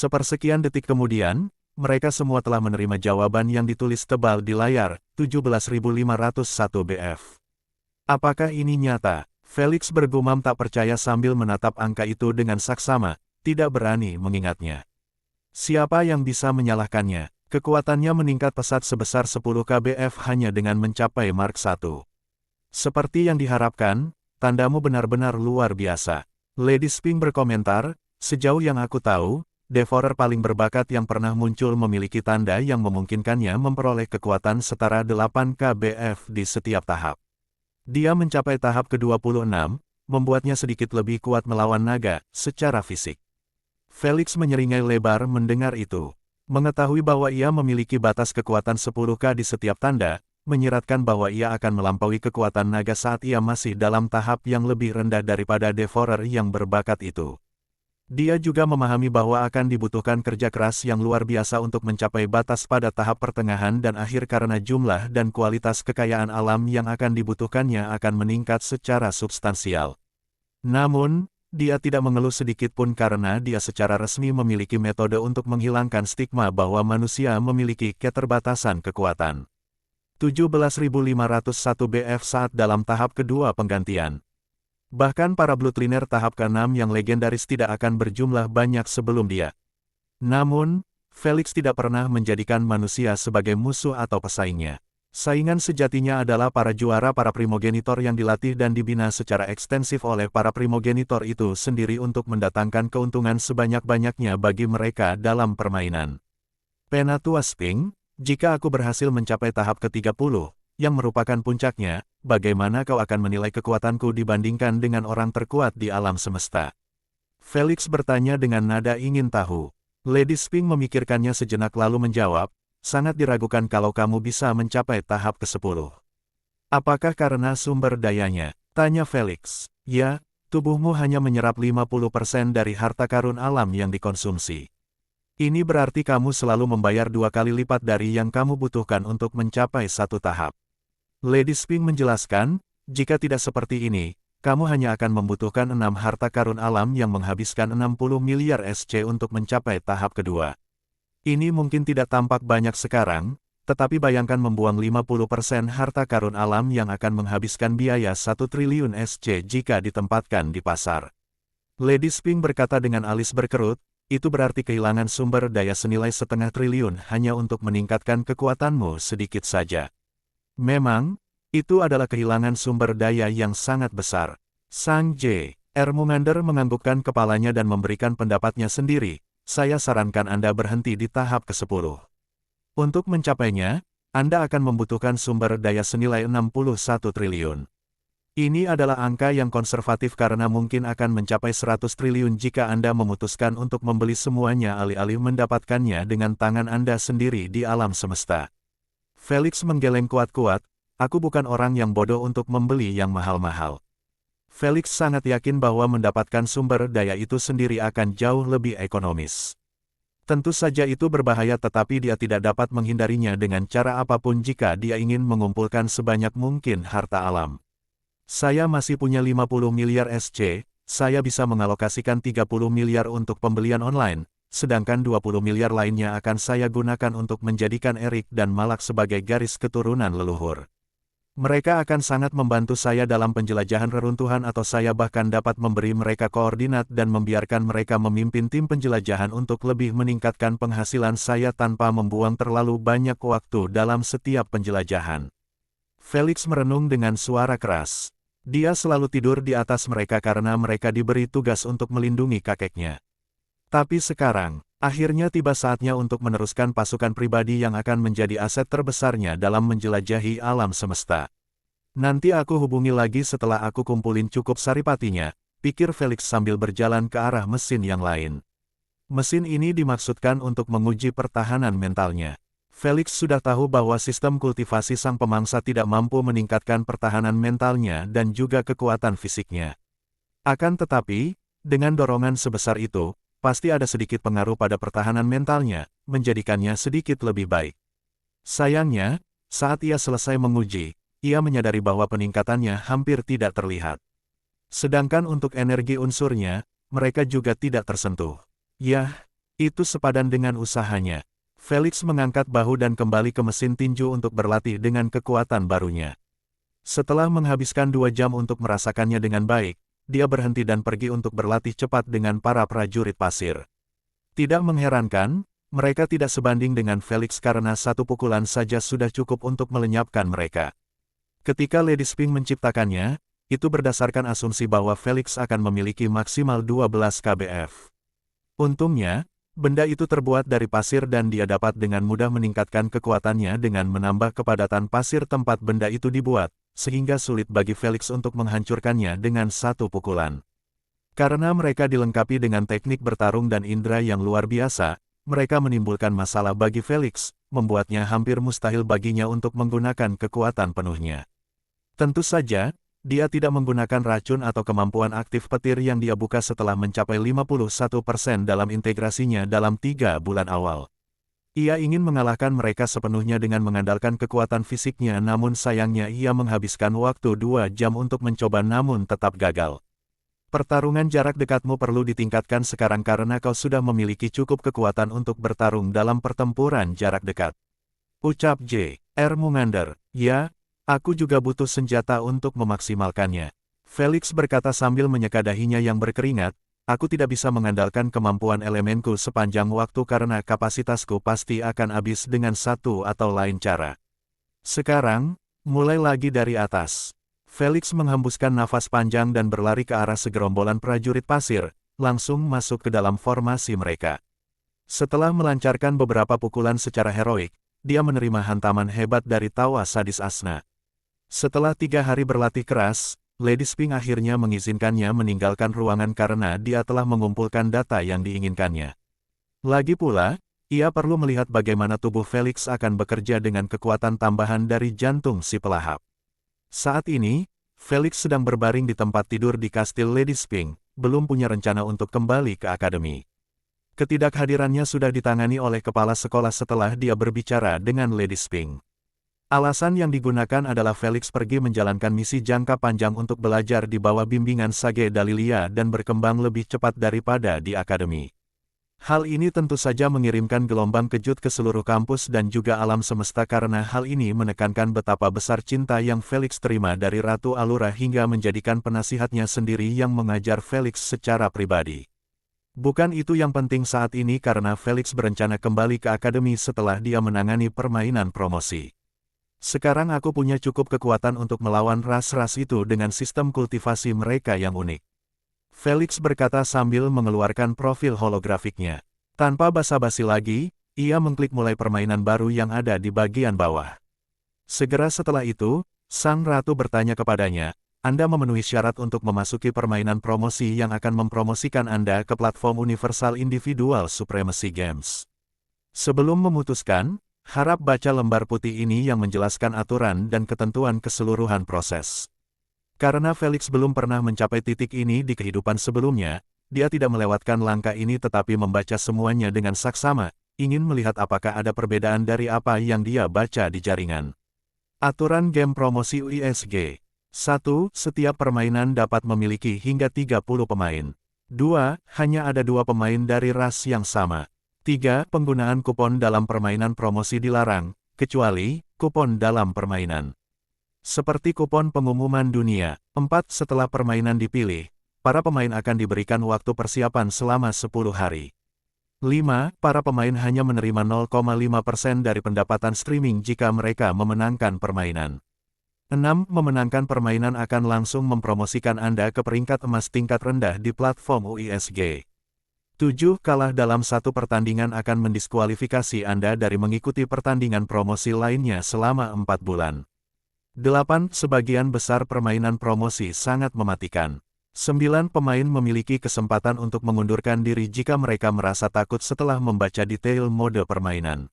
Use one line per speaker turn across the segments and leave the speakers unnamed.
Sepersekian detik kemudian, mereka semua telah menerima jawaban yang ditulis tebal di layar, 17.501 BF. Apakah ini nyata? Felix bergumam tak percaya sambil menatap angka itu dengan saksama, tidak berani mengingatnya. Siapa yang bisa menyalahkannya? Kekuatannya meningkat pesat sebesar 10 kbf hanya dengan mencapai Mark 1. Seperti yang diharapkan, tandamu benar-benar luar biasa. Lady Spink berkomentar, sejauh yang aku tahu, Devourer paling berbakat yang pernah muncul memiliki tanda yang memungkinkannya memperoleh kekuatan setara 8 kbf di setiap tahap. Dia mencapai tahap ke-26, membuatnya sedikit lebih kuat melawan naga, secara fisik. Felix menyeringai lebar mendengar itu. Mengetahui bahwa ia memiliki batas kekuatan 10K di setiap tanda, menyiratkan bahwa ia akan melampaui kekuatan naga saat ia masih dalam tahap yang lebih rendah daripada Devourer yang berbakat itu. Dia juga memahami bahwa akan dibutuhkan kerja keras yang luar biasa untuk mencapai batas pada tahap pertengahan dan akhir karena jumlah dan kualitas kekayaan alam yang akan dibutuhkannya akan meningkat secara substansial. Namun, dia tidak mengeluh sedikit pun karena dia secara resmi memiliki metode untuk menghilangkan stigma bahwa manusia memiliki keterbatasan kekuatan. 17.501 BF saat dalam tahap kedua penggantian. Bahkan para Bloodliner tahap ke-6 yang legendaris tidak akan berjumlah banyak sebelum dia. Namun, Felix tidak pernah menjadikan manusia sebagai musuh atau pesaingnya. Saingan sejatinya adalah para juara para primogenitor yang dilatih dan dibina secara ekstensif oleh para primogenitor itu sendiri untuk mendatangkan keuntungan sebanyak-banyaknya bagi mereka dalam permainan. Penatua Spink, jika aku berhasil mencapai tahap ke-30, yang merupakan puncaknya, bagaimana kau akan menilai kekuatanku dibandingkan dengan orang terkuat di alam semesta? Felix bertanya dengan nada ingin tahu. Lady Spink memikirkannya sejenak lalu menjawab, sangat diragukan kalau kamu bisa mencapai tahap ke-10. Apakah karena sumber dayanya? Tanya Felix. Ya, tubuhmu hanya menyerap 50% dari harta karun alam yang dikonsumsi. Ini berarti kamu selalu membayar 2 kali lipat dari yang kamu butuhkan untuk mencapai satu tahap. Lady Spink menjelaskan, jika tidak seperti ini, kamu hanya akan membutuhkan 6 harta karun alam yang menghabiskan 60 miliar SC untuk mencapai tahap kedua. Ini mungkin tidak tampak banyak sekarang, tetapi bayangkan membuang 50% harta karun alam yang akan menghabiskan biaya 1 triliun SC jika ditempatkan di pasar. Lady Spink berkata dengan alis berkerut, itu berarti kehilangan sumber daya senilai setengah triliun hanya untuk meningkatkan kekuatanmu sedikit saja. Memang, itu adalah kehilangan sumber daya yang sangat besar. Sang J.R. Mungander menganggukkan kepalanya dan memberikan pendapatnya sendiri. Saya sarankan Anda berhenti di tahap ke-10. Untuk mencapainya, Anda akan membutuhkan sumber daya senilai 61 triliun. Ini adalah angka yang konservatif karena mungkin akan mencapai 100 triliun jika Anda memutuskan untuk membeli semuanya alih-alih mendapatkannya dengan tangan Anda sendiri di alam semesta. Felix menggeleng kuat-kuat, aku bukan orang yang bodoh untuk membeli yang mahal-mahal. Felix sangat yakin bahwa mendapatkan sumber daya itu sendiri akan jauh lebih ekonomis. Tentu saja itu berbahaya tetapi dia tidak dapat menghindarinya dengan cara apapun jika dia ingin mengumpulkan sebanyak mungkin harta alam. Saya masih punya 50 miliar SC, saya bisa mengalokasikan 30 miliar untuk pembelian online, sedangkan 20 miliar lainnya akan saya gunakan untuk menjadikan Erik dan Malak sebagai garis keturunan leluhur. Mereka akan sangat membantu saya dalam penjelajahan reruntuhan atau saya bahkan dapat memberi mereka koordinat dan membiarkan mereka memimpin tim penjelajahan untuk lebih meningkatkan penghasilan saya tanpa membuang terlalu banyak waktu dalam setiap penjelajahan. Felix merenung dengan suara keras. Dia selalu tidur di atas mereka karena mereka diberi tugas untuk melindungi kakeknya. Tapi sekarang, akhirnya tiba saatnya untuk meneruskan pasukan pribadi yang akan menjadi aset terbesarnya dalam menjelajahi alam semesta. Nanti aku hubungi lagi setelah aku kumpulin cukup saripatinya, pikir Felix sambil berjalan ke arah mesin yang lain. Mesin ini dimaksudkan untuk menguji pertahanan mentalnya. Felix sudah tahu bahwa sistem kultivasi sang pemangsa tidak mampu meningkatkan pertahanan mentalnya dan juga kekuatan fisiknya. Akan tetapi, dengan dorongan sebesar itu, pasti ada sedikit pengaruh pada pertahanan mentalnya, menjadikannya sedikit lebih baik. Sayangnya, saat ia selesai menguji, ia menyadari bahwa peningkatannya hampir tidak terlihat. Sedangkan untuk energi unsurnya, mereka juga tidak tersentuh. Yah, Itu sepadan dengan usahanya. Felix mengangkat bahu dan kembali ke mesin tinju untuk berlatih dengan kekuatan barunya. Setelah menghabiskan 2 jam untuk merasakannya dengan baik, dia berhenti dan pergi untuk berlatih cepat dengan para prajurit pasir. Tidak mengherankan, mereka tidak sebanding dengan Felix karena satu pukulan saja sudah cukup untuk melenyapkan mereka. Ketika Lady Sphinx menciptakannya, itu berdasarkan asumsi bahwa Felix akan memiliki maksimal 12 kbf. Untungnya, benda itu terbuat dari pasir dan dia dapat dengan mudah meningkatkan kekuatannya dengan menambah kepadatan pasir tempat benda itu dibuat, sehingga sulit bagi Felix untuk menghancurkannya dengan satu pukulan. Karena mereka dilengkapi dengan teknik bertarung dan indera yang luar biasa, mereka menimbulkan masalah bagi Felix, membuatnya hampir mustahil baginya untuk menggunakan kekuatan penuhnya. Tentu saja, dia tidak menggunakan racun atau kemampuan aktif petir yang dia buka setelah mencapai 51% dalam integrasinya dalam 3 bulan awal. Ia ingin mengalahkan mereka sepenuhnya dengan mengandalkan kekuatan fisiknya, namun sayangnya ia menghabiskan waktu 2 jam untuk mencoba namun tetap gagal. Pertarungan jarak dekatmu perlu ditingkatkan sekarang karena kau sudah memiliki cukup kekuatan untuk bertarung dalam pertempuran jarak dekat. Ucap J.R. Mungander. Ya, aku juga butuh senjata untuk memaksimalkannya. Felix berkata sambil menyeka dahinya yang berkeringat, aku tidak bisa mengandalkan kemampuan elemenku sepanjang waktu karena kapasitasku pasti akan habis dengan satu atau lain cara. Sekarang, mulai lagi dari atas. Felix menghembuskan nafas panjang dan berlari ke arah segerombolan prajurit pasir, langsung masuk ke dalam formasi mereka. Setelah melancarkan beberapa pukulan secara heroik, dia menerima hantaman hebat dari tawa sadis Asna. Setelah 3 hari berlatih keras, Lady Sphinx akhirnya mengizinkannya meninggalkan ruangan karena dia telah mengumpulkan data yang diinginkannya. Lagi pula, ia perlu melihat bagaimana tubuh Felix akan bekerja dengan kekuatan tambahan dari jantung si pelahap. Saat ini, Felix sedang berbaring di tempat tidur di kastil Lady Sphinx, belum punya rencana untuk kembali ke akademi. Ketidakhadirannya sudah ditangani oleh kepala sekolah setelah dia berbicara dengan Lady Sphinx. Alasan yang digunakan adalah Felix pergi menjalankan misi jangka panjang untuk belajar di bawah bimbingan Sage Dalilia dan berkembang lebih cepat daripada di akademi. Hal ini tentu saja mengirimkan gelombang kejut ke seluruh kampus dan juga alam semesta karena hal ini menekankan betapa besar cinta yang Felix terima dari Ratu Allura hingga menjadikan penasihatnya sendiri yang mengajar Felix secara pribadi. Bukan itu yang penting saat ini karena Felix berencana kembali ke akademi setelah dia menangani permainan promosi. Sekarang aku punya cukup kekuatan untuk melawan ras-ras itu dengan sistem kultivasi mereka yang unik. Felix berkata sambil mengeluarkan profil holografiknya. Tanpa basa-basi lagi, ia mengklik mulai permainan baru yang ada di bagian bawah. Segera setelah itu, sang ratu bertanya kepadanya, Anda memenuhi syarat untuk memasuki permainan promosi yang akan mempromosikan Anda ke platform Universal Individual Supremacy Games. Sebelum memutuskan, harap baca lembar putih ini yang menjelaskan aturan dan ketentuan keseluruhan proses. Karena Felix belum pernah mencapai titik ini di kehidupan sebelumnya, dia tidak melewatkan langkah ini tetapi membaca semuanya dengan saksama, ingin melihat apakah ada perbedaan dari apa yang dia baca di jaringan. Aturan game promosi UISG. 1. Setiap permainan dapat memiliki hingga 30 pemain. 2. Hanya ada 2 pemain dari ras yang sama. 3. Penggunaan kupon dalam permainan promosi dilarang, kecuali kupon dalam permainan. Seperti kupon pengumuman dunia, 4. Setelah permainan dipilih, para pemain akan diberikan waktu persiapan selama 10 hari. 5. Para pemain hanya menerima 0,5% dari pendapatan streaming jika mereka memenangkan permainan. 6. Memenangkan permainan akan langsung mempromosikan Anda ke peringkat emas tingkat rendah di platform UISG. 7. Kalah dalam satu pertandingan akan mendiskualifikasi Anda dari mengikuti pertandingan promosi lainnya selama 4 bulan. 8. Sebagian besar permainan promosi sangat mematikan. 9. Pemain memiliki kesempatan untuk mengundurkan diri jika mereka merasa takut setelah membaca detail mode permainan.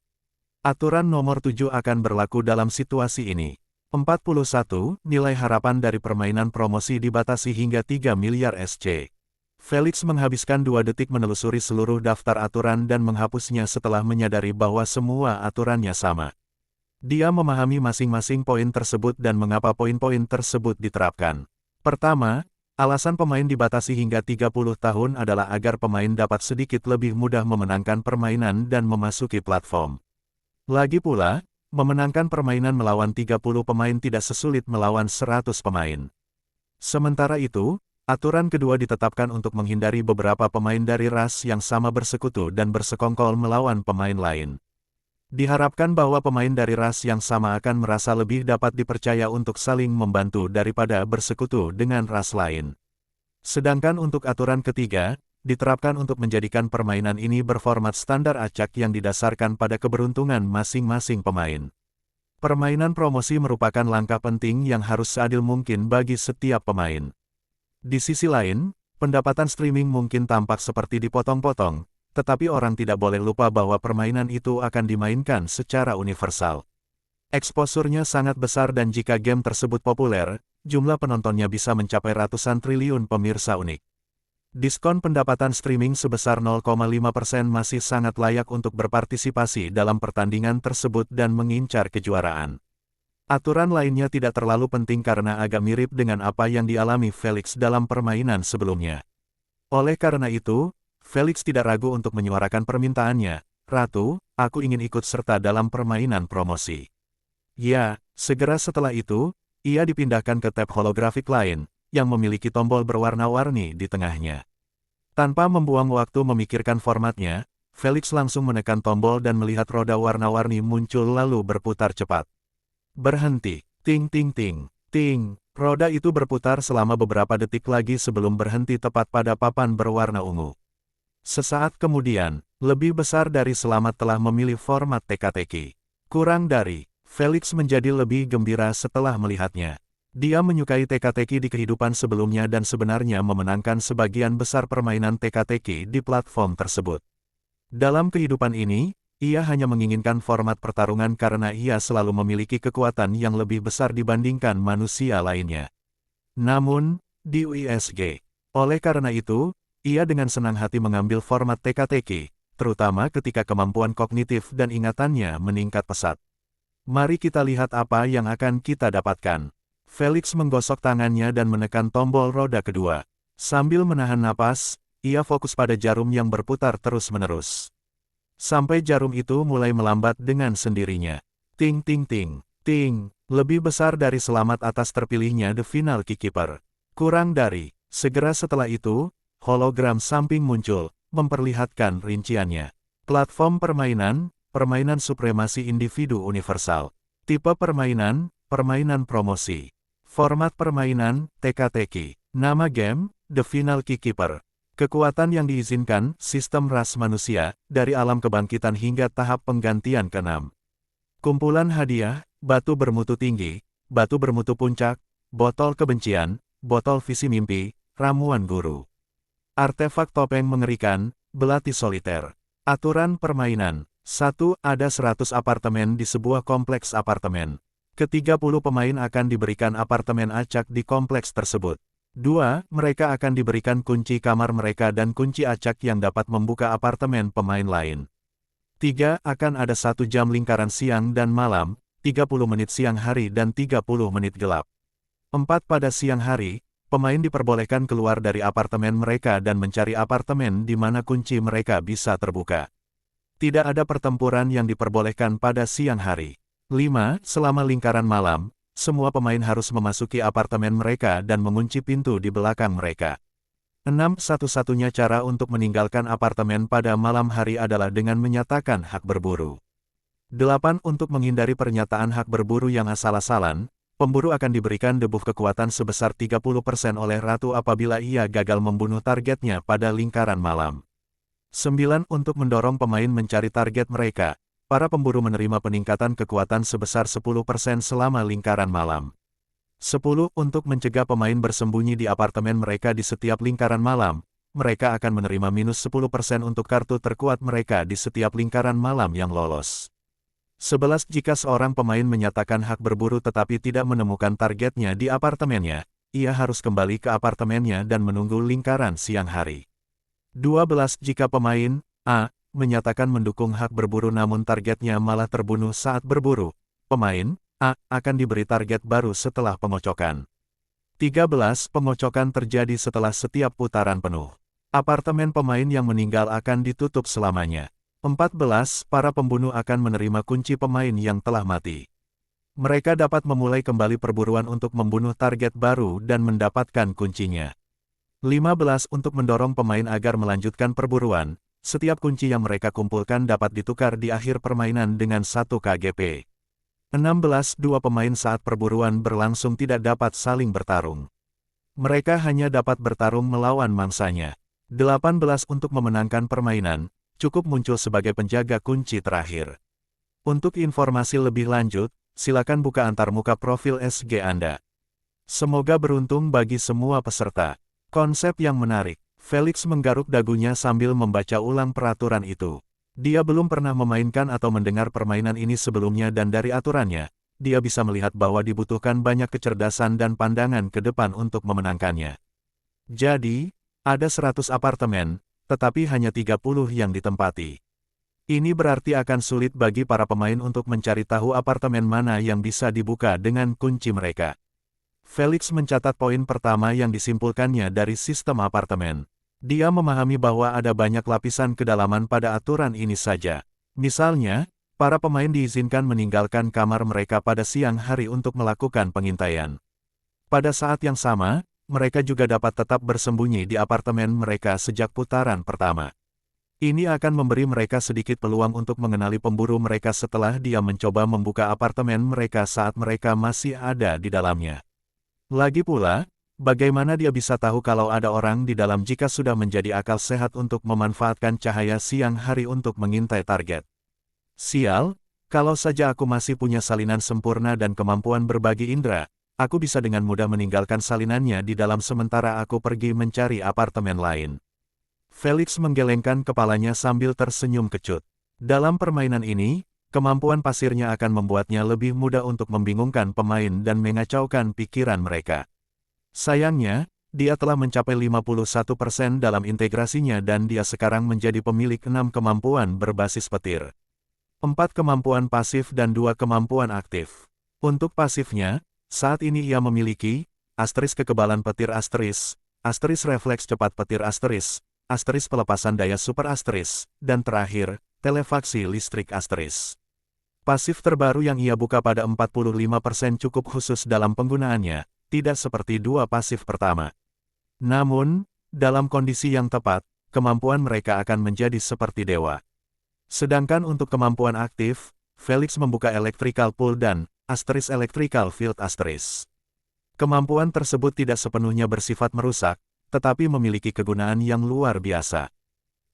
Aturan nomor 7 akan berlaku dalam situasi ini. 41. Nilai harapan dari permainan promosi dibatasi hingga 3 miliar SC. Felix menghabiskan 2 detik menelusuri seluruh daftar aturan dan menghapusnya setelah menyadari bahwa semua aturannya sama. Dia memahami masing-masing poin tersebut dan mengapa poin-poin tersebut diterapkan. Pertama, Alasan pemain dibatasi hingga 30 tahun adalah agar pemain dapat sedikit lebih mudah memenangkan permainan dan memasuki platform. Lagi pula, memenangkan permainan melawan 30 pemain tidak sesulit melawan 100 pemain. Sementara itu, aturan kedua ditetapkan untuk menghindari beberapa pemain dari ras yang sama bersekutu dan bersekongkol melawan pemain lain. Diharapkan bahwa pemain dari ras yang sama akan merasa lebih dapat dipercaya untuk saling membantu daripada bersekutu dengan ras lain. Sedangkan untuk aturan ketiga, diterapkan untuk menjadikan permainan ini berformat standar acak yang didasarkan pada keberuntungan masing-masing pemain. Permainan promosi merupakan langkah penting yang harus seadil mungkin bagi setiap pemain. Di sisi lain, pendapatan streaming mungkin tampak seperti dipotong-potong, tetapi orang tidak boleh lupa bahwa permainan itu akan dimainkan secara universal. Eksposurnya sangat besar dan jika game tersebut populer, jumlah penontonnya bisa mencapai ratusan triliun pemirsa unik. Diskon pendapatan streaming sebesar 0,5% masih sangat layak untuk berpartisipasi dalam pertandingan tersebut dan mengincar kejuaraan. Aturan lainnya tidak terlalu penting karena agak mirip dengan apa yang dialami Felix dalam permainan sebelumnya. Oleh karena itu, Felix tidak ragu untuk menyuarakan permintaannya, "Ratu, aku ingin ikut serta dalam permainan promosi." Ya, segera setelah itu, ia dipindahkan ke tab holografik lain, yang memiliki tombol berwarna-warni di tengahnya. Tanpa membuang waktu memikirkan formatnya, Felix langsung menekan tombol dan melihat roda warna-warni muncul lalu berputar cepat. Berhenti, ting ting ting, ting, roda itu berputar selama beberapa detik lagi sebelum berhenti tepat pada papan berwarna ungu. Sesaat kemudian, lebih besar dari selamat telah memilih format teka-teki. Kurang dari, Felix menjadi lebih gembira setelah melihatnya. Dia menyukai teka-teki di kehidupan sebelumnya dan sebenarnya memenangkan sebagian besar permainan teka-teki di platform tersebut. Dalam kehidupan ini, ia hanya menginginkan format pertarungan karena ia selalu memiliki kekuatan yang lebih besar dibandingkan manusia lainnya. Namun, di UISG, oleh karena itu, ia dengan senang hati mengambil format teka-teki, terutama ketika kemampuan kognitif dan ingatannya meningkat pesat. Mari kita lihat apa yang akan kita dapatkan. Felix menggosok tangannya dan menekan tombol roda kedua. Sambil menahan napas, ia fokus pada jarum yang berputar terus-menerus. Sampai jarum itu mulai melambat dengan sendirinya. Ting ting ting, ting, lebih besar dari selamat atas terpilihnya The Final Keykeeper. Kurang dari, segera setelah itu, hologram samping muncul, memperlihatkan rinciannya. Platform permainan, permainan supremasi individu universal. Tipe permainan, permainan promosi. Format permainan, teka-teki. Nama game, The Final Keykeeper. Kekuatan yang diizinkan, sistem ras manusia, dari alam kebangkitan hingga tahap penggantian ke-6. Kumpulan hadiah, batu bermutu tinggi, batu bermutu puncak, botol kebencian, botol visi mimpi, ramuan guru. Artefak topeng mengerikan, belati soliter. Aturan permainan. 1. Ada 100 apartemen di sebuah kompleks apartemen. Ke-30 pemain akan diberikan apartemen acak di kompleks tersebut. 2. Mereka akan diberikan kunci kamar mereka dan kunci acak yang dapat membuka apartemen pemain lain. 3. Akan ada 1 jam lingkaran siang dan malam, 30 menit siang hari dan 30 menit gelap. 4. Pada siang hari, pemain diperbolehkan keluar dari apartemen mereka dan mencari apartemen di mana kunci mereka bisa terbuka. Tidak ada pertempuran yang diperbolehkan pada siang hari. 5. Selama lingkaran malam, semua pemain harus memasuki apartemen mereka dan mengunci pintu di belakang mereka. 6. Satu-satunya cara untuk meninggalkan apartemen pada malam hari adalah dengan menyatakan hak berburu. 8. Untuk menghindari pernyataan hak berburu yang asal-asalan, pemburu akan diberikan debuff kekuatan sebesar 30% oleh ratu apabila ia gagal membunuh targetnya pada lingkaran malam. 9. Untuk mendorong pemain mencari target mereka, para pemburu menerima peningkatan kekuatan sebesar 10% selama lingkaran malam. 10. Untuk mencegah pemain bersembunyi di apartemen mereka di setiap lingkaran malam, mereka akan menerima minus 10% untuk kartu terkuat mereka di setiap lingkaran malam yang lolos. 11. Jika seorang pemain menyatakan hak berburu tetapi tidak menemukan targetnya di apartemennya, ia harus kembali ke apartemennya dan menunggu lingkaran siang hari. 12. Jika pemain A menyatakan mendukung hak berburu namun targetnya malah terbunuh saat berburu, pemain A akan diberi target baru setelah pengocokan. 13. Pengocokan terjadi setelah setiap putaran penuh. Apartemen pemain yang meninggal akan ditutup selamanya. 14. Para pembunuh akan menerima kunci pemain yang telah mati. Mereka dapat memulai kembali perburuan untuk membunuh target baru dan mendapatkan kuncinya. 15. Untuk mendorong pemain agar melanjutkan perburuan, setiap kunci yang mereka kumpulkan dapat ditukar di akhir permainan dengan 1 KGP. 16. Dua pemain saat perburuan berlangsung tidak dapat saling bertarung. Mereka hanya dapat bertarung melawan mangsanya. 18. Untuk memenangkan permainan, cukup muncul sebagai penjaga kunci terakhir. Untuk informasi lebih lanjut, silakan buka antarmuka profil SG Anda. Semoga beruntung bagi semua peserta. Konsep yang menarik. Felix menggaruk dagunya sambil membaca ulang peraturan itu. Dia belum pernah memainkan atau mendengar permainan ini sebelumnya dan dari aturannya, dia bisa melihat bahwa dibutuhkan banyak kecerdasan dan pandangan ke depan untuk memenangkannya. Jadi, ada 100 apartemen, tetapi hanya 30 yang ditempati. Ini berarti akan sulit bagi para pemain untuk mencari tahu apartemen mana yang bisa dibuka dengan kunci mereka. Felix mencatat poin pertama yang disimpulkannya dari sistem apartemen. Dia memahami bahwa ada banyak lapisan kedalaman pada aturan ini saja. Misalnya, para pemain diizinkan meninggalkan kamar mereka pada siang hari untuk melakukan pengintaian. Pada saat yang sama, mereka juga dapat tetap bersembunyi di apartemen mereka sejak putaran pertama. Ini akan memberi mereka sedikit peluang untuk mengenali pemburu mereka setelah dia mencoba membuka apartemen mereka saat mereka masih ada di dalamnya. Lagi pula, bagaimana dia bisa tahu kalau ada orang di dalam jika sudah menjadi akal sehat untuk memanfaatkan cahaya siang hari untuk mengintai target? Sial, kalau saja aku masih punya salinan sempurna dan kemampuan berbagi indera, aku bisa dengan mudah meninggalkan salinannya di dalam sementara aku pergi mencari apartemen lain. Felix menggelengkan kepalanya sambil tersenyum kecut. Dalam permainan ini, kemampuan pasirnya akan membuatnya lebih mudah untuk membingungkan pemain dan mengacaukan pikiran mereka. Sayangnya, dia telah mencapai 51% dalam integrasinya dan dia sekarang menjadi pemilik 6 kemampuan berbasis petir. 4 kemampuan pasif dan 2 kemampuan aktif. Untuk pasifnya, saat ini ia memiliki asteris kekebalan petir asteris refleks cepat petir asteris pelepasan daya super asteris, dan terakhir, telefaksi listrik asteris. Pasif terbaru yang ia buka pada 45% cukup khusus dalam penggunaannya, tidak seperti 2 pasif pertama. Namun, dalam kondisi yang tepat, kemampuan mereka akan menjadi seperti dewa. Sedangkan untuk kemampuan aktif, Felix membuka Electrical Pull dan Electrical Field asteris. Kemampuan tersebut tidak sepenuhnya bersifat merusak, tetapi memiliki kegunaan yang luar biasa.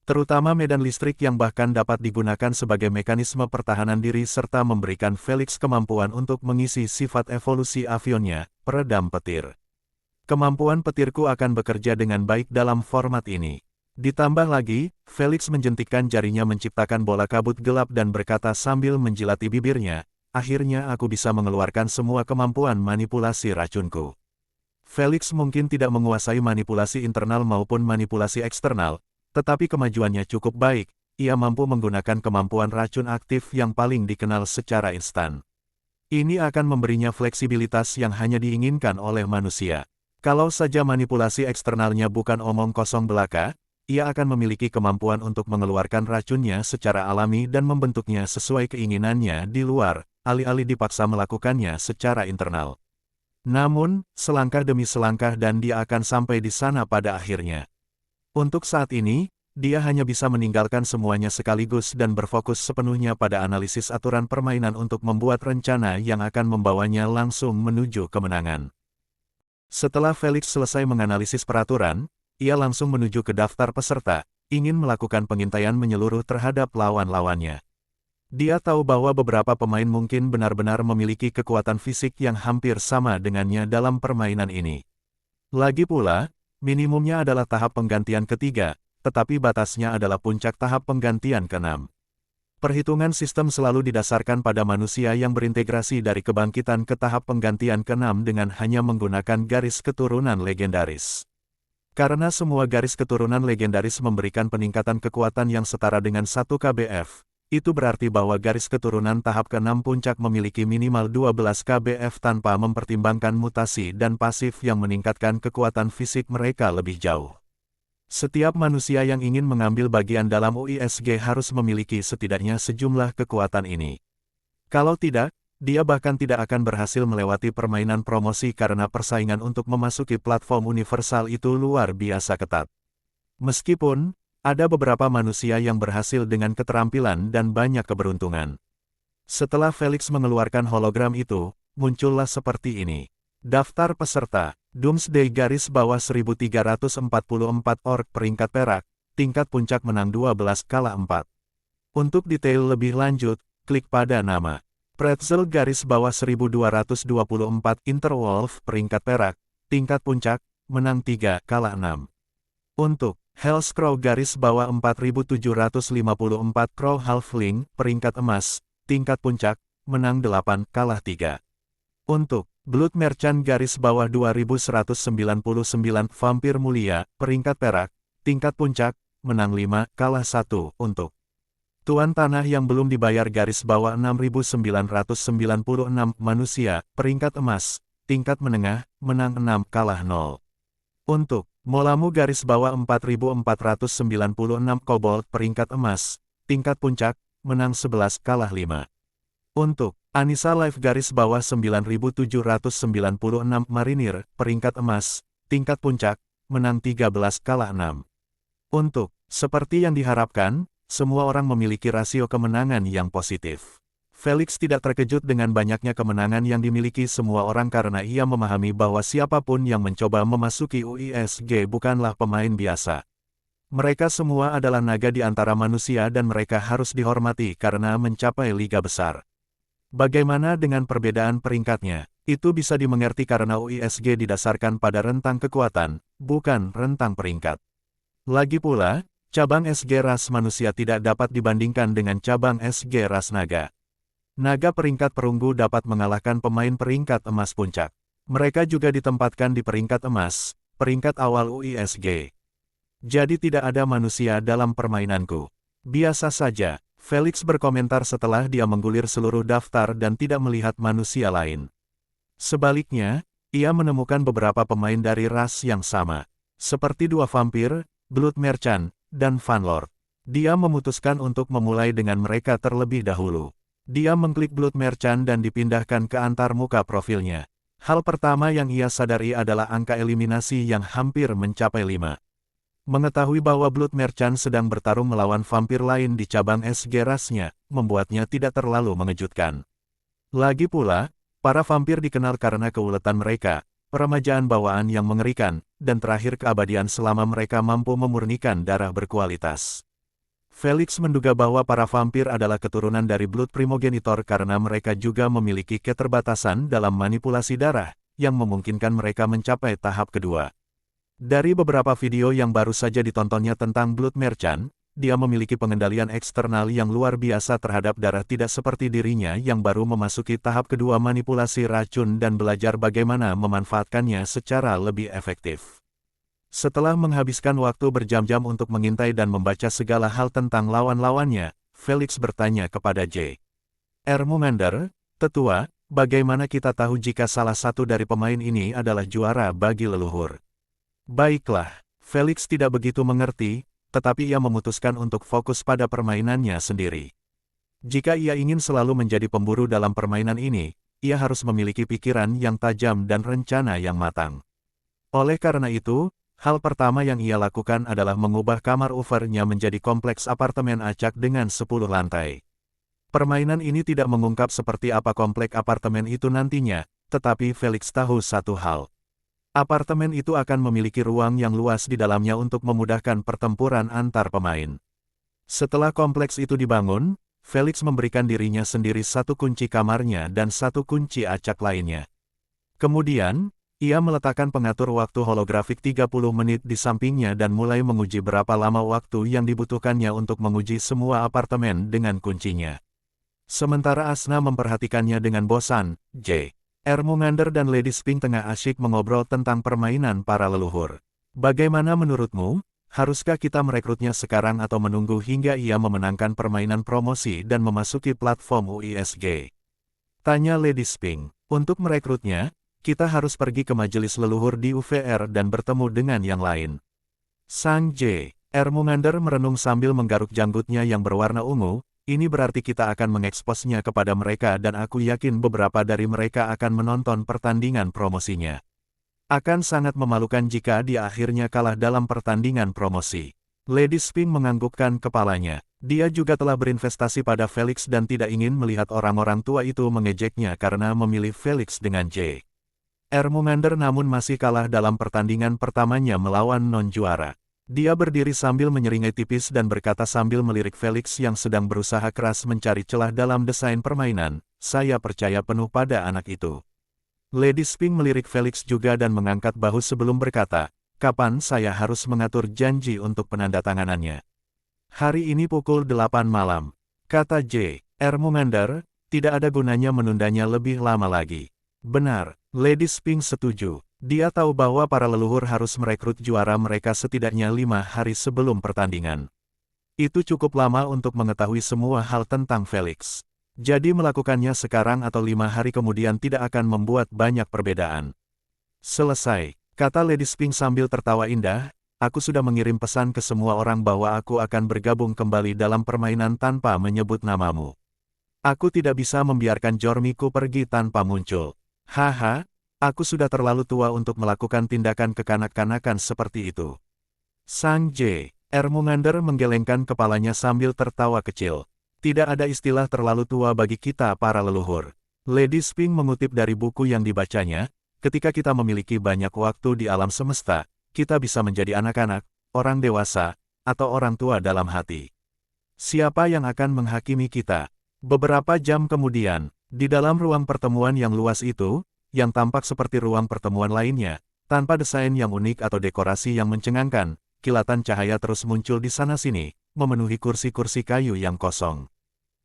Terutama medan listrik yang bahkan dapat digunakan sebagai mekanisme pertahanan diri serta memberikan Felix kemampuan untuk mengisi sifat evolusi avionnya, peredam petir. Kemampuan petirku akan bekerja dengan baik dalam format ini. Ditambah lagi, Felix menjentikkan jarinya menciptakan bola kabut gelap dan berkata sambil menjilati bibirnya, akhirnya aku bisa mengeluarkan semua kemampuan manipulasi racunku. Felix mungkin tidak menguasai manipulasi internal maupun manipulasi eksternal, tetapi kemajuannya cukup baik, ia mampu menggunakan kemampuan racun aktif yang paling dikenal secara instan. Ini akan memberinya fleksibilitas yang hanya diinginkan oleh manusia. Kalau saja manipulasi eksternalnya bukan omong kosong belaka, ia akan memiliki kemampuan untuk mengeluarkan racunnya secara alami dan membentuknya sesuai keinginannya di luar, alih-alih dipaksa melakukannya secara internal. Namun, selangkah demi selangkah dan dia akan sampai di sana pada akhirnya. Untuk saat ini, dia hanya bisa meninggalkan semuanya sekaligus dan berfokus sepenuhnya pada analisis aturan permainan untuk membuat rencana yang akan membawanya langsung menuju kemenangan. Setelah Felix selesai menganalisis peraturan, ia langsung menuju ke daftar peserta, ingin melakukan pengintaian menyeluruh terhadap lawan-lawannya. Dia tahu bahwa beberapa pemain mungkin benar-benar memiliki kekuatan fisik yang hampir sama dengannya dalam permainan ini. Lagi pula, minimumnya adalah tahap penggantian ketiga, tetapi batasnya adalah puncak tahap penggantian ke-6. Perhitungan sistem selalu didasarkan pada manusia yang berintegrasi dari kebangkitan ke tahap penggantian ke-6 dengan hanya menggunakan garis keturunan legendaris. Karena semua garis keturunan legendaris memberikan peningkatan kekuatan yang setara dengan 1 KBF, itu berarti bahwa garis keturunan tahap ke-6 puncak memiliki minimal 12 KBF tanpa mempertimbangkan mutasi dan pasif yang meningkatkan kekuatan fisik mereka lebih jauh. Setiap manusia yang ingin mengambil bagian dalam UISG harus memiliki setidaknya sejumlah kekuatan ini. Kalau tidak, dia bahkan tidak akan berhasil melewati permainan promosi karena persaingan untuk memasuki platform universal itu luar biasa ketat. Meskipun, ada beberapa manusia yang berhasil dengan keterampilan dan banyak keberuntungan. Setelah Felix mengeluarkan hologram itu, muncullah seperti ini. Daftar peserta, Doomsday garis bawah 1344 orc peringkat perak, tingkat puncak menang 12 kalah 4. Untuk detail lebih lanjut, klik pada nama. Pretzel garis bawah 1224 Interwolf peringkat perak, tingkat puncak, menang 3 kalah 6. Untuk Hellscrow garis bawah 4754 Crow Halfling peringkat emas, tingkat puncak, menang 8 kalah 3. Untuk Blood Merchant garis bawah 2199 Vampir Mulia peringkat perak, tingkat puncak, menang 5 kalah 1. Untuk Tuan Tanah yang belum dibayar garis bawah 6996 Manusia peringkat emas, tingkat menengah, menang 6 kalah 0. Untuk Molamu garis bawah 4496 Kobold peringkat emas, tingkat puncak, menang 11 kalah 5. Untuk Anissa Life garis bawah 9796 Marinir peringkat emas, tingkat puncak, menang 13 kalah 6. Untuk seperti yang diharapkan, semua orang memiliki rasio kemenangan yang positif. Felix tidak terkejut dengan banyaknya kemenangan yang dimiliki semua orang karena ia memahami bahwa siapapun yang mencoba memasuki UISG bukanlah pemain biasa. Mereka semua adalah naga di antara manusia dan mereka harus dihormati karena mencapai liga besar. Bagaimana dengan perbedaan peringkatnya? Itu bisa dimengerti karena UISG didasarkan pada rentang kekuatan, bukan rentang peringkat. Lagi pula, cabang SG ras manusia tidak dapat dibandingkan dengan cabang SG ras naga. Naga peringkat perunggu dapat mengalahkan pemain peringkat emas puncak. Mereka juga ditempatkan di peringkat emas, peringkat awal UISG. Jadi tidak ada manusia dalam permainanku. Biasa saja, Felix berkomentar setelah dia menggulir seluruh daftar dan tidak melihat manusia lain. Sebaliknya, ia menemukan beberapa pemain dari ras yang sama. Seperti dua vampir, Blood Merchant, dan Vanlord. Dia memutuskan untuk memulai dengan mereka terlebih dahulu. Dia mengklik Blood Merchant dan dipindahkan ke antarmuka profilnya. Hal pertama yang ia sadari adalah angka eliminasi yang hampir mencapai 5. Mengetahui bahwa Blood Merchant sedang bertarung melawan vampir lain di cabang SG rasnya, membuatnya tidak terlalu mengejutkan. Lagi pula, para vampir dikenal karena keuletan mereka, peremajaan bawaan yang mengerikan, dan terakhir keabadian selama mereka mampu memurnikan darah berkualitas. Felix menduga bahwa para vampir adalah keturunan dari Blood Primogenitor karena mereka juga memiliki keterbatasan dalam manipulasi darah, yang memungkinkan mereka mencapai tahap kedua. Dari beberapa video yang baru saja ditontonnya tentang Blood Merchant, dia memiliki pengendalian eksternal yang luar biasa terhadap darah tidak seperti dirinya yang baru memasuki tahap kedua manipulasi racun dan belajar bagaimana memanfaatkannya secara lebih efektif. Setelah menghabiskan waktu berjam-jam untuk mengintai dan membaca segala hal tentang lawan-lawannya, Felix bertanya kepada J. Ermomander, Tetua, bagaimana kita tahu jika salah satu dari pemain ini adalah juara bagi leluhur? Baiklah, Felix tidak begitu mengerti, tetapi ia memutuskan untuk fokus pada permainannya sendiri. Jika ia ingin selalu menjadi pemburu dalam permainan ini, ia harus memiliki pikiran yang tajam dan rencana yang matang. Oleh karena itu, hal pertama yang ia lakukan adalah mengubah kamar Ufer-nya menjadi kompleks apartemen acak dengan 10 lantai. Permainan ini tidak mengungkap seperti apa kompleks apartemen itu nantinya, tetapi Felix tahu satu hal. Apartemen itu akan memiliki ruang yang luas di dalamnya untuk memudahkan pertempuran antar pemain. Setelah kompleks itu dibangun, Felix memberikan dirinya sendiri satu kunci kamarnya dan satu kunci acak lainnya. Kemudian, ia meletakkan pengatur waktu holografik 30 menit di sampingnya dan mulai menguji berapa lama waktu yang dibutuhkannya untuk menguji semua apartemen dengan kuncinya. Sementara Asna memperhatikannya dengan bosan, J. Ermomander dan Lady Spink tengah asyik mengobrol tentang permainan para leluhur. Bagaimana menurutmu? Haruskah kita merekrutnya sekarang atau menunggu hingga ia memenangkan permainan promosi dan memasuki platform UISG? Tanya Lady Spink. Untuk merekrutnya, kita harus pergi ke majelis leluhur di UVR dan bertemu dengan yang lain. Sang J. Ermumander merenung sambil menggaruk janggutnya yang berwarna ungu. Ini berarti kita akan mengeksposnya kepada mereka dan aku yakin beberapa dari mereka akan menonton pertandingan promosinya. Akan sangat memalukan jika dia akhirnya kalah dalam pertandingan promosi. Lady Spink menganggukkan kepalanya. Dia juga telah berinvestasi pada Felix dan tidak ingin melihat orang-orang tua itu mengejeknya karena memilih Felix dengan J. Ermumander namun masih kalah dalam pertandingan pertamanya melawan non-juara. Dia berdiri sambil menyeringai tipis dan berkata sambil melirik Felix yang sedang berusaha keras mencari celah dalam desain permainan, "Saya percaya penuh pada anak itu." Lady Spink melirik Felix juga dan mengangkat bahu sebelum berkata, "Kapan saya harus mengatur janji untuk penandatanganannya?" "Hari ini pukul 8 malam," kata J. Ermumander, "tidak ada gunanya menundanya lebih lama lagi." "Benar," Lady Spink setuju. Dia tahu bahwa para leluhur harus merekrut juara mereka setidaknya 5 hari sebelum pertandingan. Itu cukup lama untuk mengetahui semua hal tentang Felix. Jadi melakukannya sekarang atau 5 hari kemudian tidak akan membuat banyak perbedaan. "Selesai," kata Lady Spink sambil tertawa indah, "aku sudah mengirim pesan ke semua orang bahwa aku akan bergabung kembali dalam permainan tanpa menyebut namamu. Aku tidak bisa membiarkan Jormiku pergi tanpa muncul. Haha, aku sudah terlalu tua untuk melakukan tindakan kekanak-kanakan seperti itu." Sang J. Ermumander menggelengkan kepalanya sambil tertawa kecil. "Tidak ada istilah terlalu tua bagi kita para leluhur." Lady Spink mengutip dari buku yang dibacanya, "Ketika kita memiliki banyak waktu di alam semesta, kita bisa menjadi anak-anak, orang dewasa, atau orang tua dalam hati. Siapa yang akan menghakimi kita?" Beberapa jam kemudian, di dalam ruang pertemuan yang luas itu, yang tampak seperti ruang pertemuan lainnya, tanpa desain yang unik atau dekorasi yang mencengangkan, kilatan cahaya terus muncul di sana-sini, memenuhi kursi-kursi kayu yang kosong.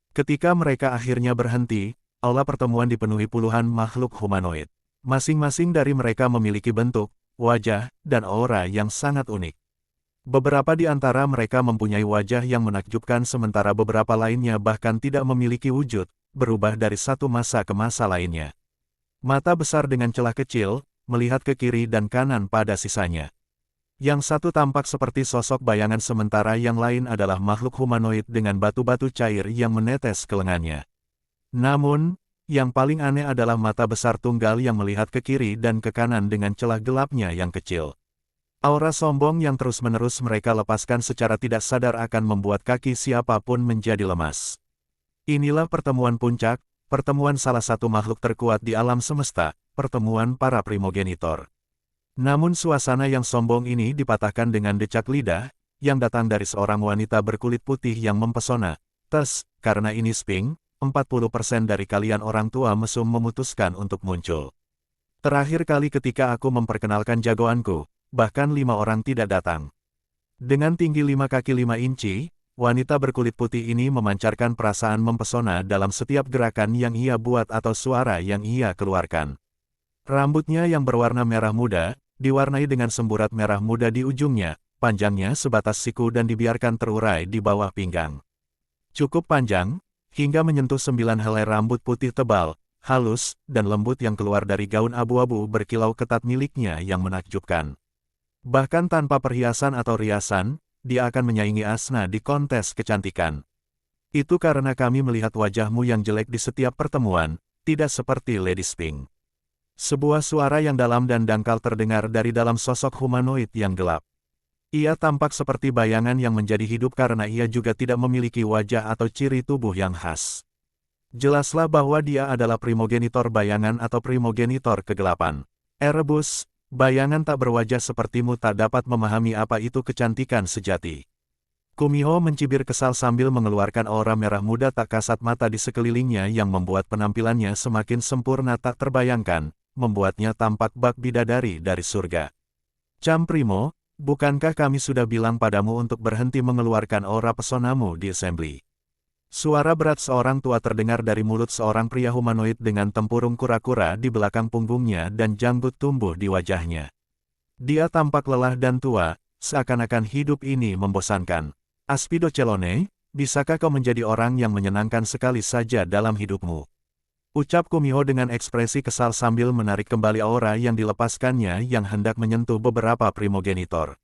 Ketika mereka akhirnya berhenti, aula pertemuan dipenuhi puluhan makhluk humanoid. Masing-masing dari mereka memiliki bentuk, wajah, dan aura yang sangat unik. Beberapa di antara mereka mempunyai wajah yang menakjubkan sementara beberapa lainnya bahkan tidak memiliki wujud, berubah dari satu masa ke masa lainnya. Mata besar dengan celah kecil, melihat ke kiri dan kanan pada sisanya. Yang satu tampak seperti sosok bayangan sementara yang lain adalah makhluk humanoid dengan batu-batu cair yang menetes ke lengannya. Namun, yang paling aneh adalah mata besar tunggal yang melihat ke kiri dan ke kanan dengan celah gelapnya yang kecil. Aura sombong yang terus-menerus mereka lepaskan secara tidak sadar akan membuat kaki siapapun menjadi lemas. Inilah pertemuan puncak, pertemuan salah satu makhluk terkuat di alam semesta, pertemuan para primogenitor. Namun suasana yang sombong ini dipatahkan dengan decak lidah, yang datang dari seorang wanita berkulit putih yang mempesona. Karena ini Spink, 40% dari kalian orang tua mesum memutuskan untuk muncul. Terakhir kali ketika aku memperkenalkan jagoanku, bahkan 5 orang tidak datang." Dengan tinggi 5 kaki 5 inci, wanita berkulit putih ini memancarkan perasaan mempesona dalam setiap gerakan yang ia buat atau suara yang ia keluarkan. Rambutnya yang berwarna merah muda, diwarnai dengan semburat merah muda di ujungnya, panjangnya sebatas siku dan dibiarkan terurai di bawah pinggang. Cukup panjang, hingga menyentuh 9 helai rambut putih tebal, halus, dan lembut yang keluar dari gaun abu-abu berkilau ketat miliknya yang menakjubkan. Bahkan tanpa perhiasan atau riasan, dia akan menyaingi Asna di kontes kecantikan. "Itu karena kami melihat wajahmu yang jelek di setiap pertemuan, tidak seperti Lady Spink." Sebuah suara yang dalam dan dangkal terdengar dari dalam sosok humanoid yang gelap. Ia tampak seperti bayangan yang menjadi hidup karena ia juga tidak memiliki wajah atau ciri tubuh yang khas. Jelaslah bahwa dia adalah primogenitor bayangan atau primogenitor kegelapan. "Erebus, bayangan tak berwajah sepertimu tak dapat memahami apa itu kecantikan sejati." Kumiho mencibir kesal sambil mengeluarkan aura merah muda tak kasat mata di sekelilingnya yang membuat penampilannya semakin sempurna tak terbayangkan, membuatnya tampak bak bidadari dari surga. "Camprimo, bukankah kami sudah bilang padamu untuk berhenti mengeluarkan aura pesonamu di assembly?" Suara berat seorang tua terdengar dari mulut seorang pria humanoid dengan tempurung kura-kura di belakang punggungnya dan janggut tumbuh di wajahnya. Dia tampak lelah dan tua, seakan-akan hidup ini membosankan. Aspido Celone, bisakah kau menjadi orang yang menyenangkan sekali saja dalam hidupmu? Ucap Kumiho dengan ekspresi kesal sambil menarik kembali aura yang dilepaskannya yang hendak menyentuh beberapa primogenitor.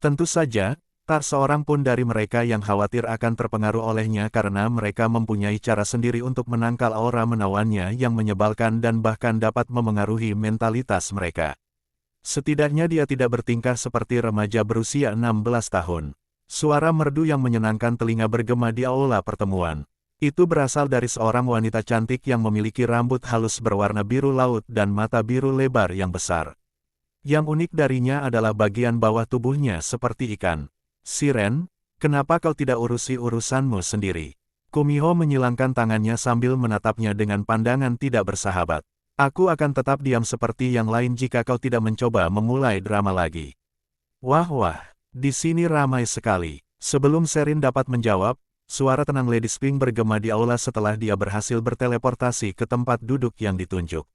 Tentu saja, tak seorang pun dari mereka yang khawatir akan terpengaruh olehnya karena mereka mempunyai cara sendiri untuk menangkal aura menawannya yang menyebalkan dan bahkan dapat memengaruhi mentalitas mereka. Setidaknya dia tidak bertingkah seperti remaja berusia 16 tahun. Suara merdu yang menyenangkan telinga bergema di aula pertemuan. Itu berasal dari seorang wanita cantik yang memiliki rambut halus berwarna biru laut dan mata biru lebar yang besar. Yang unik darinya adalah bagian bawah tubuhnya seperti ikan. Siren, kenapa kau tidak urusi urusanmu sendiri? Kumiho menyilangkan tangannya sambil menatapnya dengan pandangan tidak bersahabat. Aku akan tetap diam seperti yang lain jika kau tidak mencoba memulai drama lagi. Wah, di sini ramai sekali. Sebelum Sherin dapat menjawab, suara tenang Lady Spring bergema di aula setelah dia berhasil berteleportasi ke tempat duduk yang ditunjuk.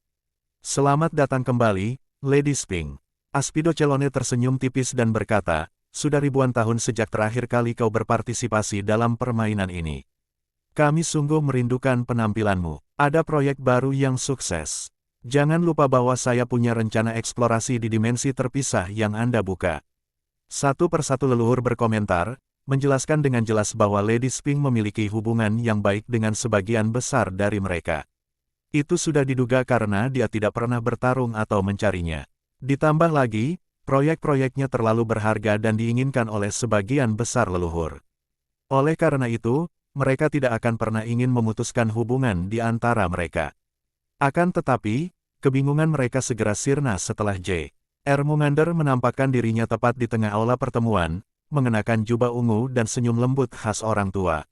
Selamat datang kembali, Lady Spring. Aspido Celone tersenyum tipis dan berkata, sudah ribuan tahun sejak terakhir kali kau berpartisipasi dalam permainan ini. Kami sungguh merindukan penampilanmu. Ada proyek baru yang sukses. Jangan lupa bahwa saya punya rencana eksplorasi di dimensi terpisah yang Anda buka. Satu persatu leluhur berkomentar, menjelaskan dengan jelas bahwa Lady Spring memiliki hubungan yang baik dengan sebagian besar dari mereka. Itu sudah diduga karena dia tidak pernah bertarung atau mencarinya. Ditambah lagi, proyek-proyeknya terlalu berharga dan diinginkan oleh sebagian besar leluhur. Oleh karena itu, mereka tidak akan pernah ingin memutuskan hubungan di antara mereka. Akan tetapi, kebingungan mereka segera sirna setelah J.R. Mungander menampakkan dirinya tepat di tengah aula pertemuan, mengenakan jubah ungu dan senyum lembut khas orang tua.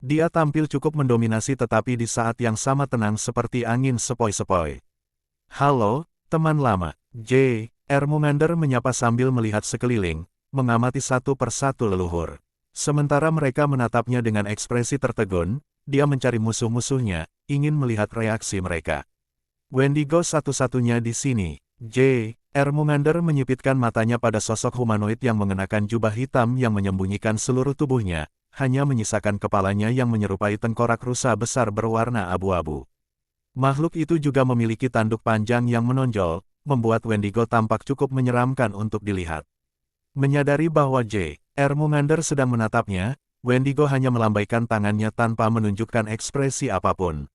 Dia tampil cukup mendominasi tetapi di saat yang sama tenang seperti angin sepoi-sepoi. Halo, teman lama. J.R. Mungander menyapa sambil melihat sekeliling, mengamati satu persatu leluhur. Sementara mereka menatapnya dengan ekspresi tertegun, dia mencari musuh-musuhnya, ingin melihat reaksi mereka. Wendigo satu-satunya di sini. J.R. Mungander menyipitkan matanya pada sosok humanoid yang mengenakan jubah hitam yang menyembunyikan seluruh tubuhnya, hanya menyisakan kepalanya yang menyerupai tengkorak rusa besar berwarna abu-abu. Makhluk itu juga memiliki tanduk panjang yang menonjol, membuat Wendigo tampak cukup menyeramkan untuk dilihat. Menyadari bahwa J.R. Mungander sedang menatapnya, Wendigo hanya melambaikan tangannya tanpa menunjukkan ekspresi apapun.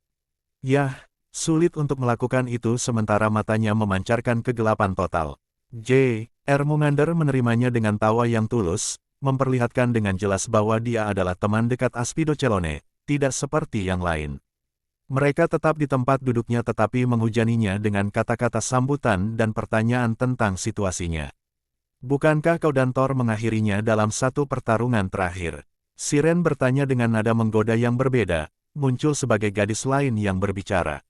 Yah, sulit untuk melakukan itu sementara matanya memancarkan kegelapan total. J.R. Mungander menerimanya dengan tawa yang tulus, memperlihatkan dengan jelas bahwa dia adalah teman dekat Aspido Celone, tidak seperti yang lain. Mereka tetap di tempat duduknya tetapi menghujaninya dengan kata-kata sambutan dan pertanyaan tentang situasinya. Bukankah kau dan Thor mengakhirinya dalam satu pertarungan terakhir? Siren bertanya dengan nada menggoda yang berbeda, muncul sebagai gadis lain yang berbicara.